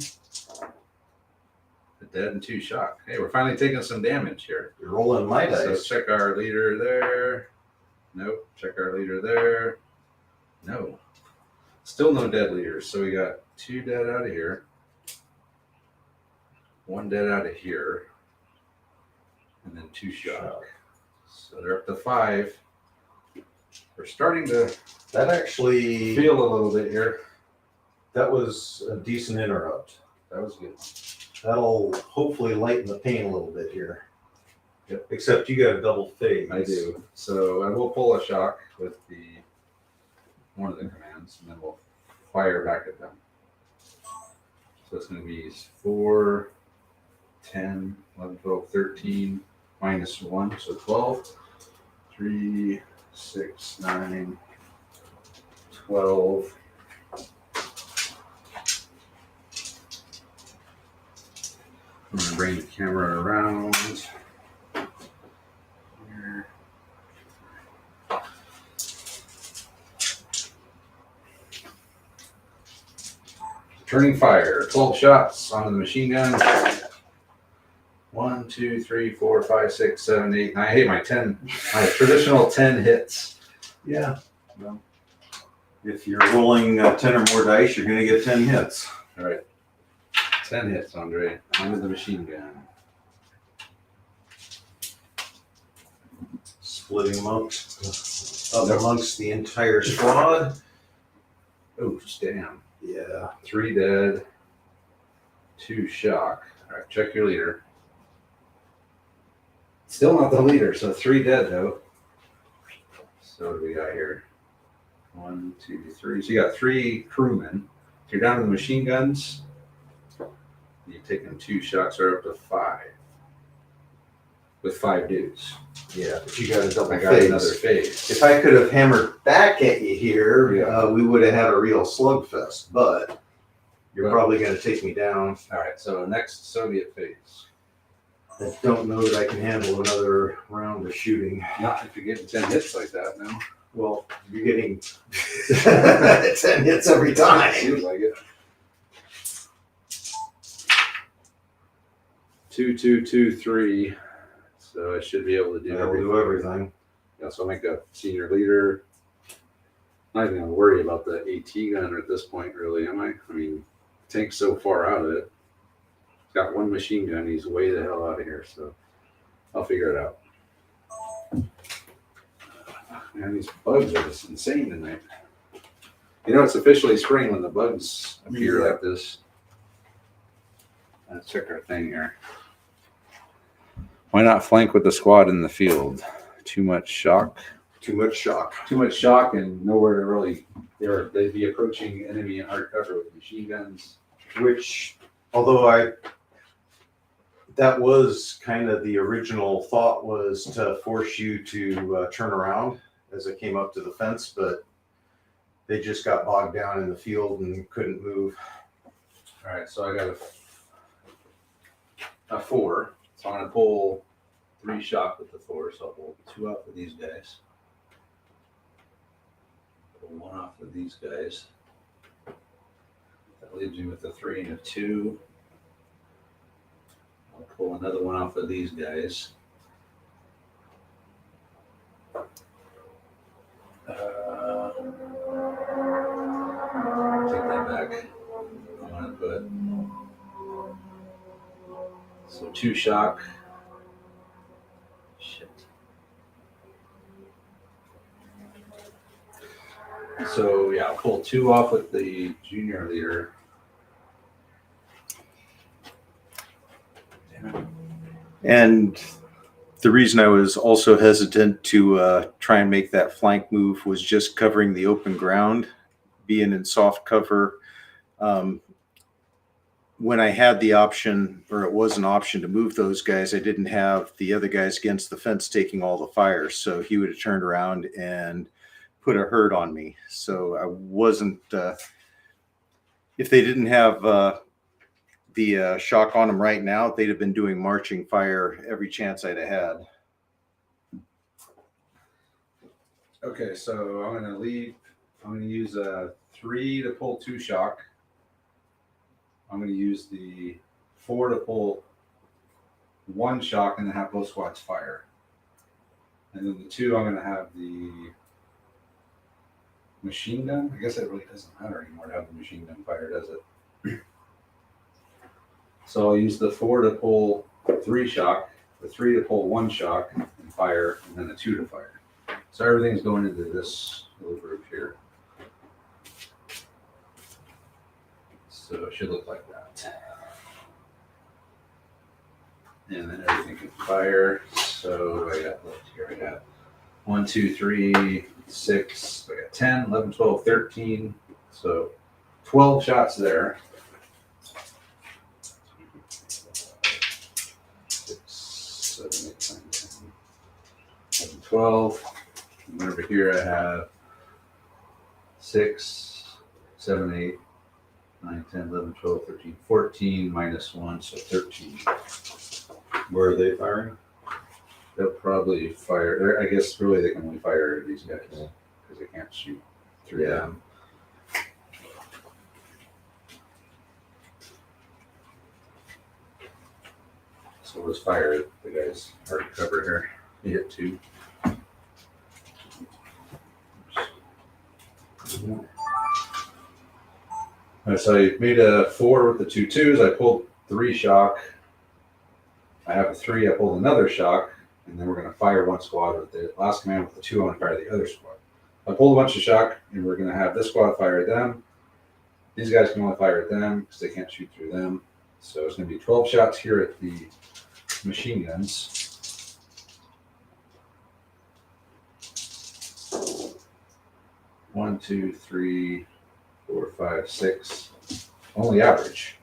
The dead and 2 shock. Hey, we're finally taking some damage here.
You're rolling my
So
dice.
check our leader there. Nope. Check our leader there. No. Still no dead leaders. So we got 2 dead out of here. 1 dead out of here. And then 2 shock. So they're up to 5. We're starting to
That actually,
feel a little bit here.
That was a decent interrupt.
That was good.
That'll hopefully lighten the pain a little bit here.
Yep.
Except you got a double phase.
I do. So I will pull a shock with one of the commands, and then we'll fire back at them. So it's going to be 4, 10, 11, 12, 13, minus 1, so 12, 3, 6, 9, 12. I'm going to bring the camera around. Here. Turning fire, 12 shots onto the machine gun. 1, 2, 3, 4, 5, 6, 7, 8, 9. I hate my traditional 10 hits.
Yeah. Well, if you're rolling 10 or more dice, you're going to get 10 hits.
All right. 10 hits, Andre, onto the machine gun.
Splitting amongst the entire squad.
Oh, damn.
Yeah.
3 dead, 2 shock. All right, check your leader. Still not the leader, so 3 dead though. So what do we got here? 1, 2, 3. So you got 3 crewmen. So you're down to the machine guns. You've taken 2 shots, or up to 5. With 5 dudes.
Yeah, but you got a double
I got another phase.
If I could have hammered back at you here,
Yeah.
we would have had a real slugfest, but you're
Well-
probably going to take me down.
All right, so next Soviet phase.
I don't know that I can handle another round of shooting.
Not if you're getting 10 hits like that, no.
Well, you're getting 10 hits every time.
Seems like it. 2, 2, 2, 3. So I should be able to do
That'll do everything.
Yeah, so I'll make a senior leader. Not even gonna worry about the AT gun at this point, really, am I? I mean, tank's so far out of it. He's got 1 machine gun. He's way the hell out of here, so I'll figure it out. Man, these bugs are just insane tonight. You know, it's officially spring when the bugs appear like this. Let's check our thing here. Why not flank with the squad in the field? Too much shock.
Too much shock.
Too much shock and nowhere to really. They'd be approaching enemy in hard cover with machine guns.
Which, although that was kind of the original thought, was to force you to turn around as I came up to the fence, but they just got bogged down in the field and couldn't move.
All right, so I got a 4. So I'm gonna pull 3 shock with the 4. So I'll pull 2 off of these guys. Pull 1 off of these guys. That leaves me with a 3 and a 2. I'll pull another 1 off of these guys. Take that back. I'm gonna put 2 shock. Shit. So yeah, I'll pull 2 off with the junior leader. Damn it.
And the reason I was also hesitant to try and make that flank move was just covering the open ground, being in soft cover. When I had the option, or it was an option to move those guys, I didn't have the other guys against the fence taking all the fire. So he would have turned around and put a hurt on me. So I wasn't, if they didn't have the shock on them right now, they'd have been doing marching fire every chance I'd have had.
Okay, so I'm gonna use a 3 to pull 2 shock. I'm going to use the 4 to pull 1 shock and then have both squads fire. And then the 2, I'm going to have the machine gun. I guess it really doesn't matter anymore to have the machine gun fire, does it? So I'll use the 4 to pull 3 shock, the 3 to pull 1 shock and fire, and then the 2 to fire. So everything's going into this little group here. So it should look like that. And then everything can fire. So I got left here. I got 1, 2, 3, 6. I got 10, 11, 12, 13. So 12 shots there. 6, 7, 8, 9, 10, 11, 12. And over here I have 6, 7, 8, 9, 10, 11, 12, 13, 14, minus 1, so 13.
Where are they firing?
They'll probably fire. I guess really they can only fire these guys because they can't shoot through them. So let's fire the guys hard cover here. You hit 2. So I made a 4 with the 2 2s. I pulled 3 shock. I have a 3. I pulled another shock, and then we're going to fire one squad with the last command with the 2. I want to fire the other squad. I pulled a bunch of shock, and we're going to have this squad fire at them. These guys can only fire at them because they can't shoot through them. So it's going to be 12 shots here at the machine guns. One, 2, 3, 4, 5, 6. Only average.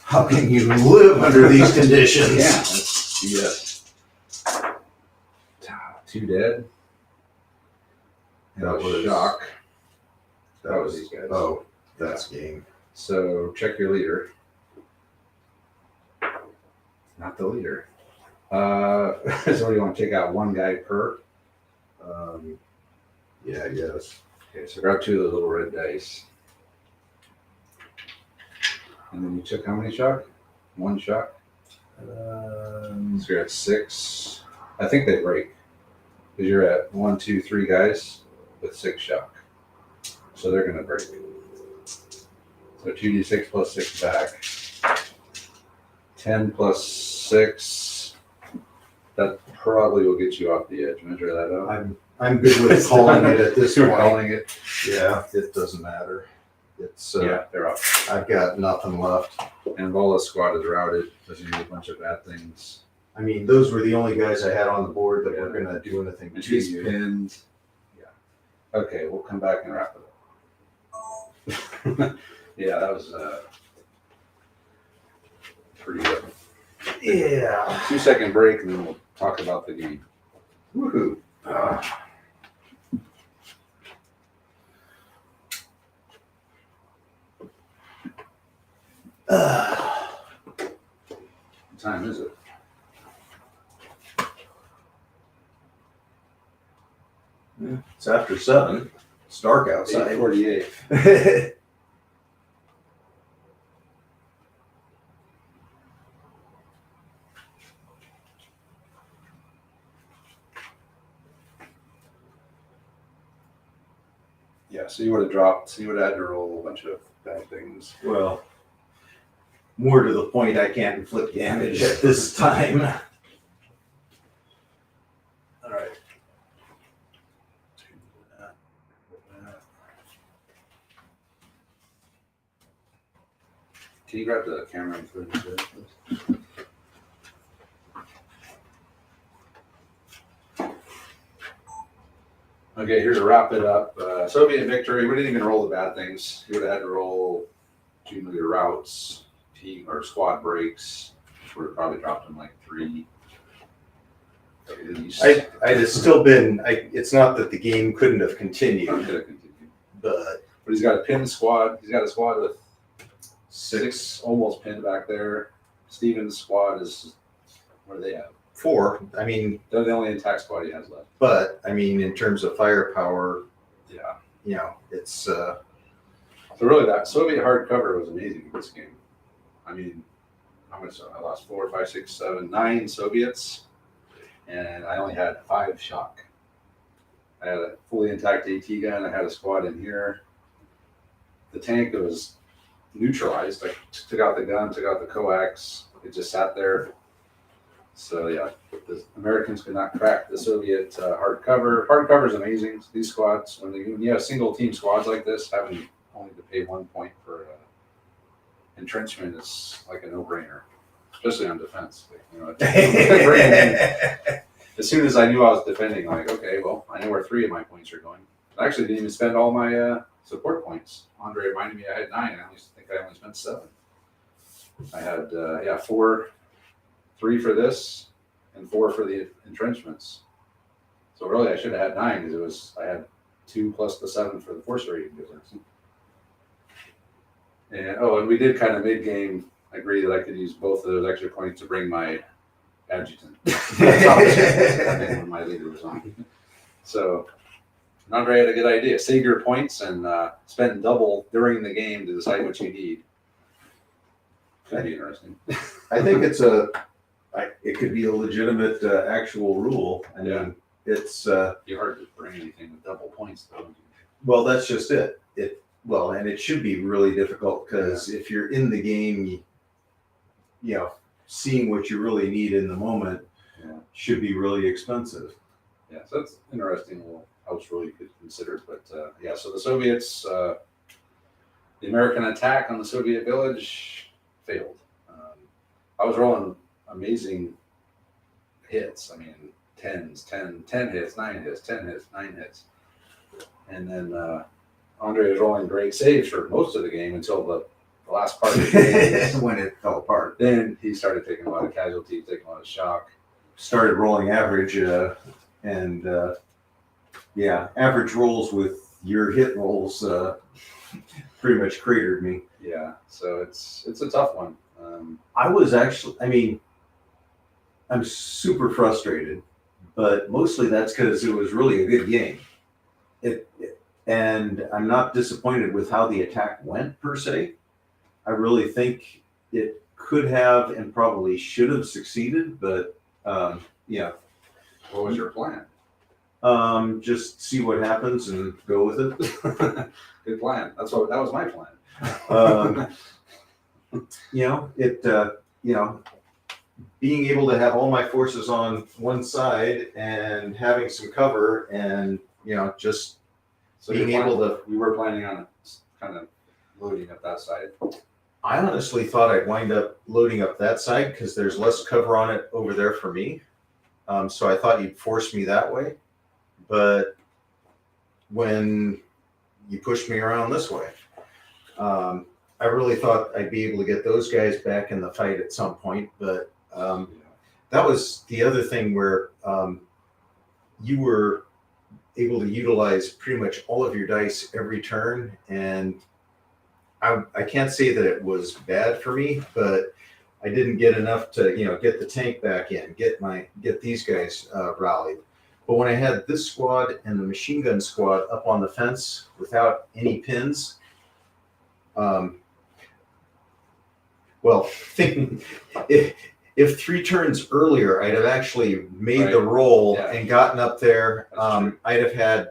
How can you live under these conditions?
Yeah, that's BS. 2 dead. And
That
that was
was-
shock.
That was
these guys.
Oh, that's game.
So check your leader. Not the leader. So you want to take out one guy per?
Yeah, I guess.
Okay, so grab 2 of those little red dice. And then you took how many shock? 1 shock? So you're at 6. I think they break. Because you're at 1, 2, 3 guys with 6 shock. So they're going to break. So 2d6 plus 6 back. 10 plus 6. That probably will get you off the edge. Measure that out.
I'm good with calling it at this
You're
point.
calling it.
Yeah, it doesn't matter. It's
Yeah, they're up.
I've got nothing left.
And Vola's squad is routed. Doesn't do a bunch of bad things.
I mean, those were the only guys I had on the board that were gonna do anything
And
to
she's
you.
pinned. Yeah. Okay, we'll come back and wrap it up. Yeah, that was pretty good.
Yeah.
2-second break, and then we'll talk about the game.
Woohoo.
What time is it?
It's after 7. It's dark outside.
8:48. Yeah, so you would have dropped, you would have had to roll a bunch of bad things.
Well, more to the point, I can't inflict damage at this time.
All right. Can you grab the camera and put it in there, please? Okay, here to wrap it up. Soviet victory. We didn't even roll the bad things. You would have had to roll 2 nuclear routes, team or squad breaks, which would have probably dropped them like 3. At least.
I'd have still been, it's not that the game couldn't have
I'm
continued,
gonna continue.
but
But he's got a pinned squad. He's got a squad with 6 almost pinned back there. Steven's squad is, what do they have?
4, I mean,
They're the only attack squad he has left.
but, I mean, in terms of firepower,
Yeah.
you know, it's,
So really that Soviet hardcover was amazing in this game. I mean, how much? I lost 4, 5, 6, 7, 9 Soviets, and I only had 5 shock. I had a fully intact AT gun. I had a squad in here. The tank was neutralized. I took out the gun, took out the coax. It just sat there. So yeah, the Americans could not crack the Soviet hardcover. Hardcover is amazing. These squads, when you have single team squads like this, having only to pay 1 point per entrenchment is like a no-brainer, especially on defense. You know, it's- as soon as I knew I was defending, like, okay, well, I know where 3 of my points are going. I actually didn't even spend all my support points. Andre reminded me I had 9. I think I only spent 7. I had 3 for this and 4 for the entrenchments. So really, I should have had 9 because I had 2 plus the 7 for the force rating difference. And we did kind of mid-game agree that I could use both of those extra points to bring my adjutant. When my leader was on. So Andre had a good idea. Save your points and spend double during the game to decide what you need. Could be interesting.
I think it could be a legitimate actual rule. I mean, it's
Be hard to bring anything with double points though.
well, that's just it. And it should be really difficult because if you're in the game, you know, seeing what you really need in the moment should be really expensive.
Yeah, so that's interesting little house rule you could consider. But so the Soviets, the American attack on the Soviet village failed. I was rolling amazing hits. I mean, 10 hits, 9 hits, 10 hits, 9 hits. And then Andre was rolling great saves for most of the game until the last part of the game.
When it fell apart.
Then he started taking a lot of casualties, taking a lot of shock.
Started rolling average average rolls with your hit rolls pretty much cratered me.
Yeah, so it's a tough one.
I'm super frustrated, but mostly that's because it was really a good game. And I'm not disappointed with how the attack went per se. I really think it could have and probably should have succeeded, but
What was your plan?
just see what happens and go with it.
Good plan. That was my plan.
Being able to have all my forces on one side and having some cover and just
So
being able to.
We were planning on kind of loading up that side.
I honestly thought I'd wind up loading up that side because there's less cover on it over there for me. So I thought you'd force me that way. But when you pushed me around this way, I really thought I'd be able to get those guys back in the fight at some point. But that was the other thing where you were able to utilize pretty much all of your dice every turn. And I can't say that it was bad for me, but I didn't get enough to, get the tank back in, get these guys rallied. But when I had this squad and the machine gun squad up on the fence without any pins, if 3 turns earlier, I'd have actually made the roll and gotten up there. I'd have had,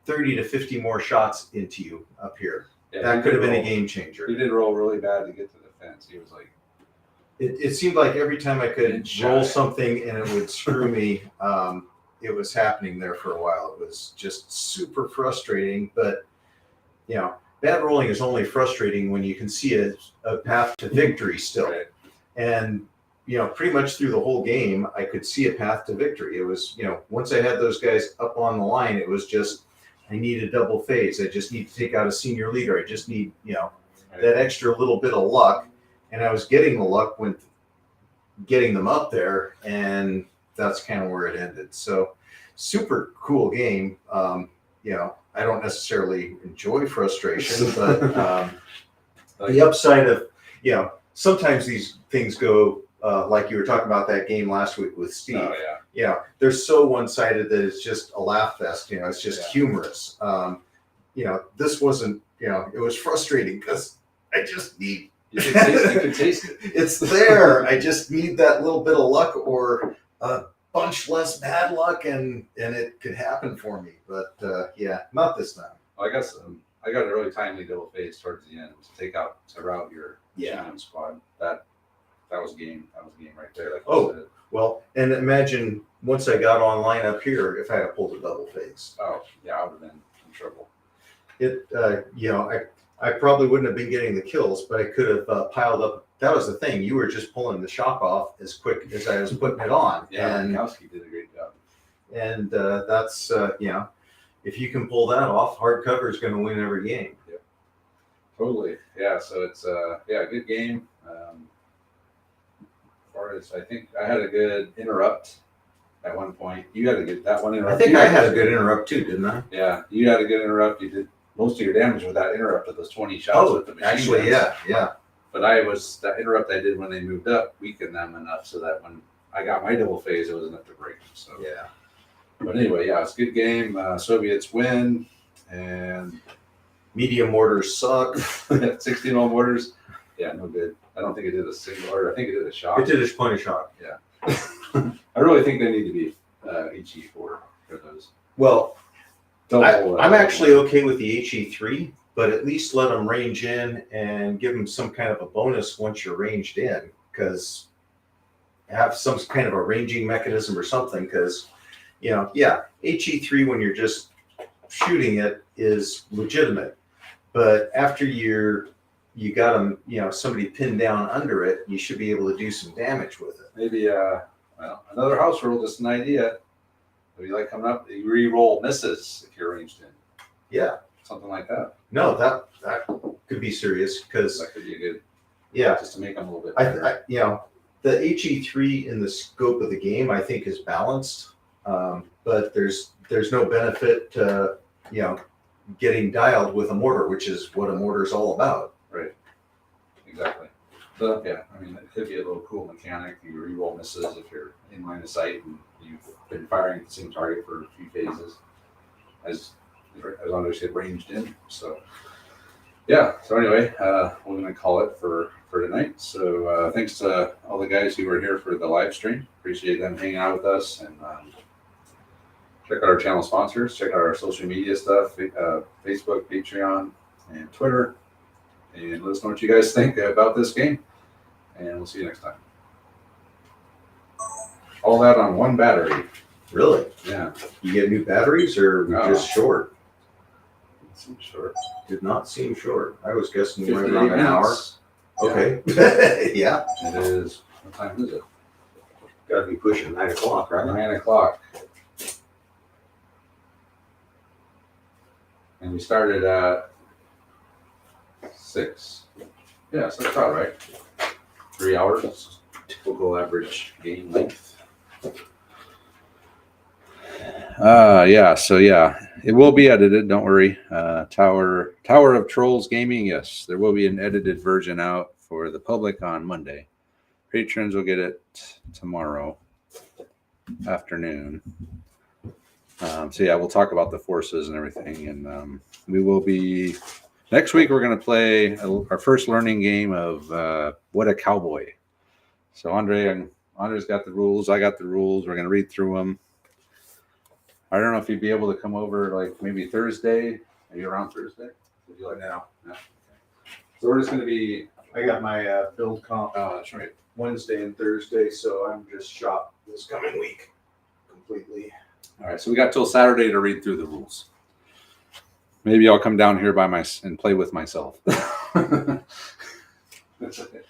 30 to 50 more shots into you up here.
Yeah,
that could have been a game changer.
He did roll really bad to get to the fence. He was like,
it seemed like every time I could roll something and it would screw me, it was happening there for a while. It was just super frustrating. But, bad rolling is only frustrating when you can see a path to victory still.
Right.
And, pretty much through the whole game, I could see a path to victory. It was, once I had those guys up on the line, it was just, I need a double phase. I just need to take out a senior leader. I just need, that extra little bit of luck. And I was getting the luck with getting them up there, and that's kind of where it ended. So super cool game. I don't necessarily enjoy frustration, but the upside of, sometimes these things go like you were talking about that game last week with Steve.
oh yeah.
They're so one-sided that it's just a laugh fest. It's just humorous. This wasn't. It was frustrating because I just need.
You could taste it.
It's there. I just need that little bit of luck or a bunch less bad luck, and it could happen for me. But not this time.
Well, I guess I got a really timely double phase towards the end to route your machine squad. That was game. That was game right there. Like you said.
Well, and imagine once I got online up here, if I had pulled a double phase.
Oh yeah, I would have been in trouble.
I probably wouldn't have been getting the kills, but I could have piled up. That was the thing. You were just pulling the shock off as quick as I was putting it on.
Yeah,
And
Mikowski did a great job.
that's, if you can pull that off, hardcover is going to win every game.
Totally. Yeah. So it's a good game. As far as I think I had a good interrupt at one point. You had a good that one interrupt.
I think
You
I had a good interrupt too, didn't I?
Yeah, you had a good interrupt. You did most of your damage with that interrupt of those 20 shots with the machine
actually,
guns.
yeah.
But that interrupt I did when they moved up weakened them enough so that when I got my double phase, it was enough to break them. So
Yeah.
But anyway, yeah, it's a good game. Soviets win, and
Medium mortars suck.
16 mil mortars. Yeah, no good. I don't think it did a single, or I think it did a shot.
It did its point of shock.
I really think they need to be HE4 for those.
Well,
Double,
I'm actually okay with the HE3, but at least let them range in and give them some kind of a bonus once you're ranged in, because have some kind of a ranging mechanism or something. Because, HE3 when you're just shooting it is legitimate, but after you got them, somebody pinned down under it, you should be able to do some damage with it.
Maybe another house rule, just an idea. Maybe like coming up, you re-roll misses if you're ranged in.
Yeah.
Something like that.
No, that could be serious, because
That could be a good,
yeah,
just to make them a little bit better.
the HE3 in the scope of the game, I think, is balanced, but there's no benefit to getting dialed with a mortar, which is what a mortar is all about.
Right. Exactly. So yeah, I mean, it could be a little cool mechanic. You re-roll misses if you're in line of sight and you've been firing at the same target for a few phases, as long as you get ranged in. So yeah. So anyway, we're gonna call it for tonight. So thanks to all the guys who were here for the live stream. Appreciate them hanging out with us, and check out our channel sponsors. Check out our social media stuff: Facebook, Patreon, and Twitter. And let us know what you guys think about this game. And we'll see you next time. All that on one battery.
Really?
Yeah.
You get new batteries, or
No.
just short?
It seems short.
Did not seem short. I was guessing
58
right around an hour.
minutes.
Okay. Yeah.
It is. What time is it?
Got to be pushing 9 o'clock, right?
9 o'clock. And we started at 6. Yeah, so that's about right. 3 hours. Typical average game length. It will be edited, don't worry. Tower of Trolls Gaming, yes, there will be an edited version out for the public on Monday. Patrons will get it tomorrow afternoon. We'll talk about the forces and everything, and we will be next week. We're going to play our first learning game of What a Cowboy. So Andre's got the rules. I got the rules. We're going to read through them. I don't know if you'd be able to come over like maybe Thursday. Are you around Thursday? Would you like
now?
No. Okay. So we're just going to be.
I got my build comp
Oh, that's right.
Wednesday and Thursday, so I'm just shot this coming week completely.
All right. So we got till Saturday to read through the rules. Maybe I'll come down here and play with myself. That's okay.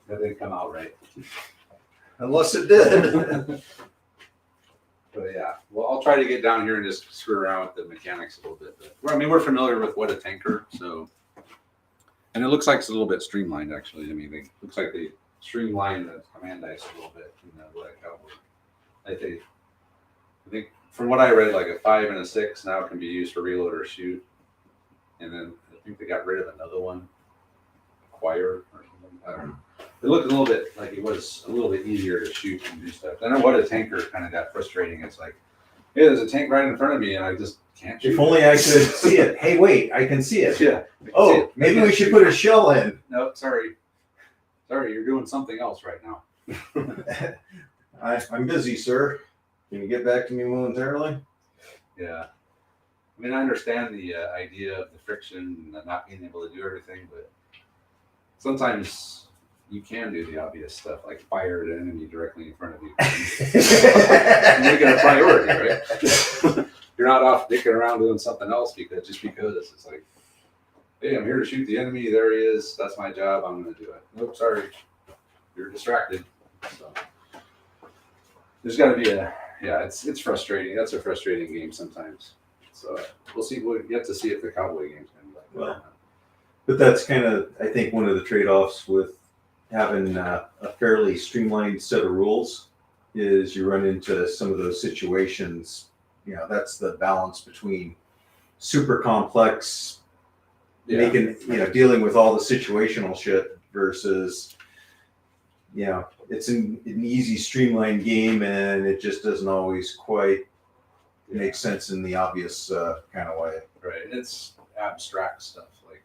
That didn't come out right.
Unless it did.
But yeah, well, I'll try to get down here and just screw around with the mechanics a little bit. But we're familiar with What a Tanker, so, and it looks like it's a little bit streamlined actually. I mean, it looks like they streamlined the command dice a little bit in What a Cowboy. I think from what I read, like a 5 and a 6 now can be used for reload or shoot, and then I think they got rid of another one, Acquire or something. I don't know. It looked a little bit like it was a little bit easier to shoot and do stuff. I know What a Tanker kind of got frustrating. It's like, hey, there's a tank right in front of me and I just can't shoot.
If only I could see it. Hey, wait, I can see it.
Yeah.
Oh, maybe we should put a shell in.
No, sorry, you're doing something else right now.
I'm busy, sir. Can you get back to me momentarily?
Yeah. I mean, I understand the idea of the friction and not being able to do everything, but sometimes you can do the obvious stuff, like fire at an enemy directly in front of you. Make it a priority, right? You're not off dicking around doing something else because it's like, hey, I'm here to shoot the enemy. There he is. That's my job. I'm going to do it. Nope, sorry. You're distracted. So there's got to be it's frustrating. That's a frustrating game sometimes. So we'll see. We'll get to see if the Cowboy game's going to be like that.
Well, but that's kind of, I think, one of the trade-offs with having a fairly streamlined set of rules is you run into some of those situations. That's the balance between super complex, making, dealing with all the situational shit versus, it's an easy streamlined game and it just doesn't always quite make sense in the obvious kind of way.
Right. It's abstract stuff like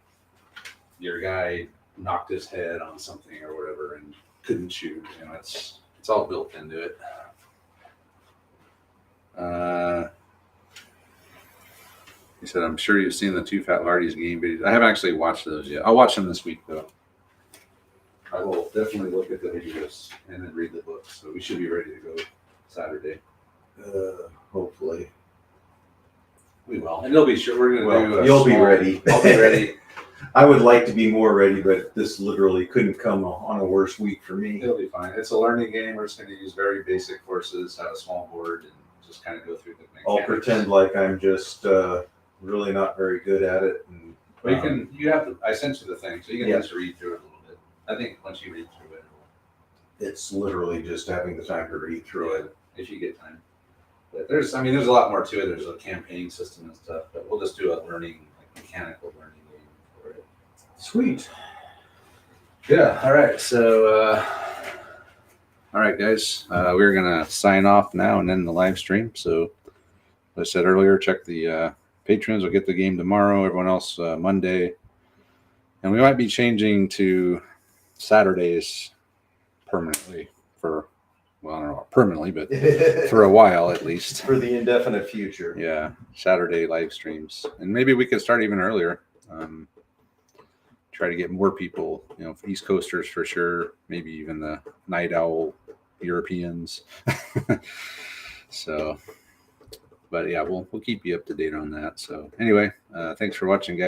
your guy knocked his head on something or whatever and couldn't shoot. It's all built into it. He said, I'm sure you've seen the Two Fat Lardies game videos. I haven't actually watched those yet. I'll watch them this week, though. I will definitely look at the videos and then read the books. So we should be ready to go Saturday.
Hopefully.
We will. And they'll be sure. We're going to do
you'll be ready.
I'll be ready.
I would like to be more ready, but this literally couldn't come on a worse week for me.
It'll be fine. It's a learning game. We're just going to use very basic forces, have a small board, and just kind of go through the mechanics.
I'll pretend like I'm just really not very good at it. And
But I sent you the thing, so you can just read through it a little bit. I think once you read through it,
it's literally just having the time to read through it.
If you get time. But there's a lot more to it. There's a campaign system and stuff, but we'll just do a mechanical learning game for it.
Sweet.
Yeah. All right. So, all right, guys, we're going to sign off now and end the live stream. So, as I said earlier, check the patrons. We'll get the game tomorrow. Everyone else Monday. And we might be changing to Saturdays permanently I don't know, permanently, but for a while at least.
For the indefinite future.
Yeah, Saturday live streams. And maybe we could start even earlier. Try to get more people, East Coasters for sure, maybe even the night owl Europeans. So, but yeah, we'll keep you up to date on that. So anyway, thanks for watching, guys.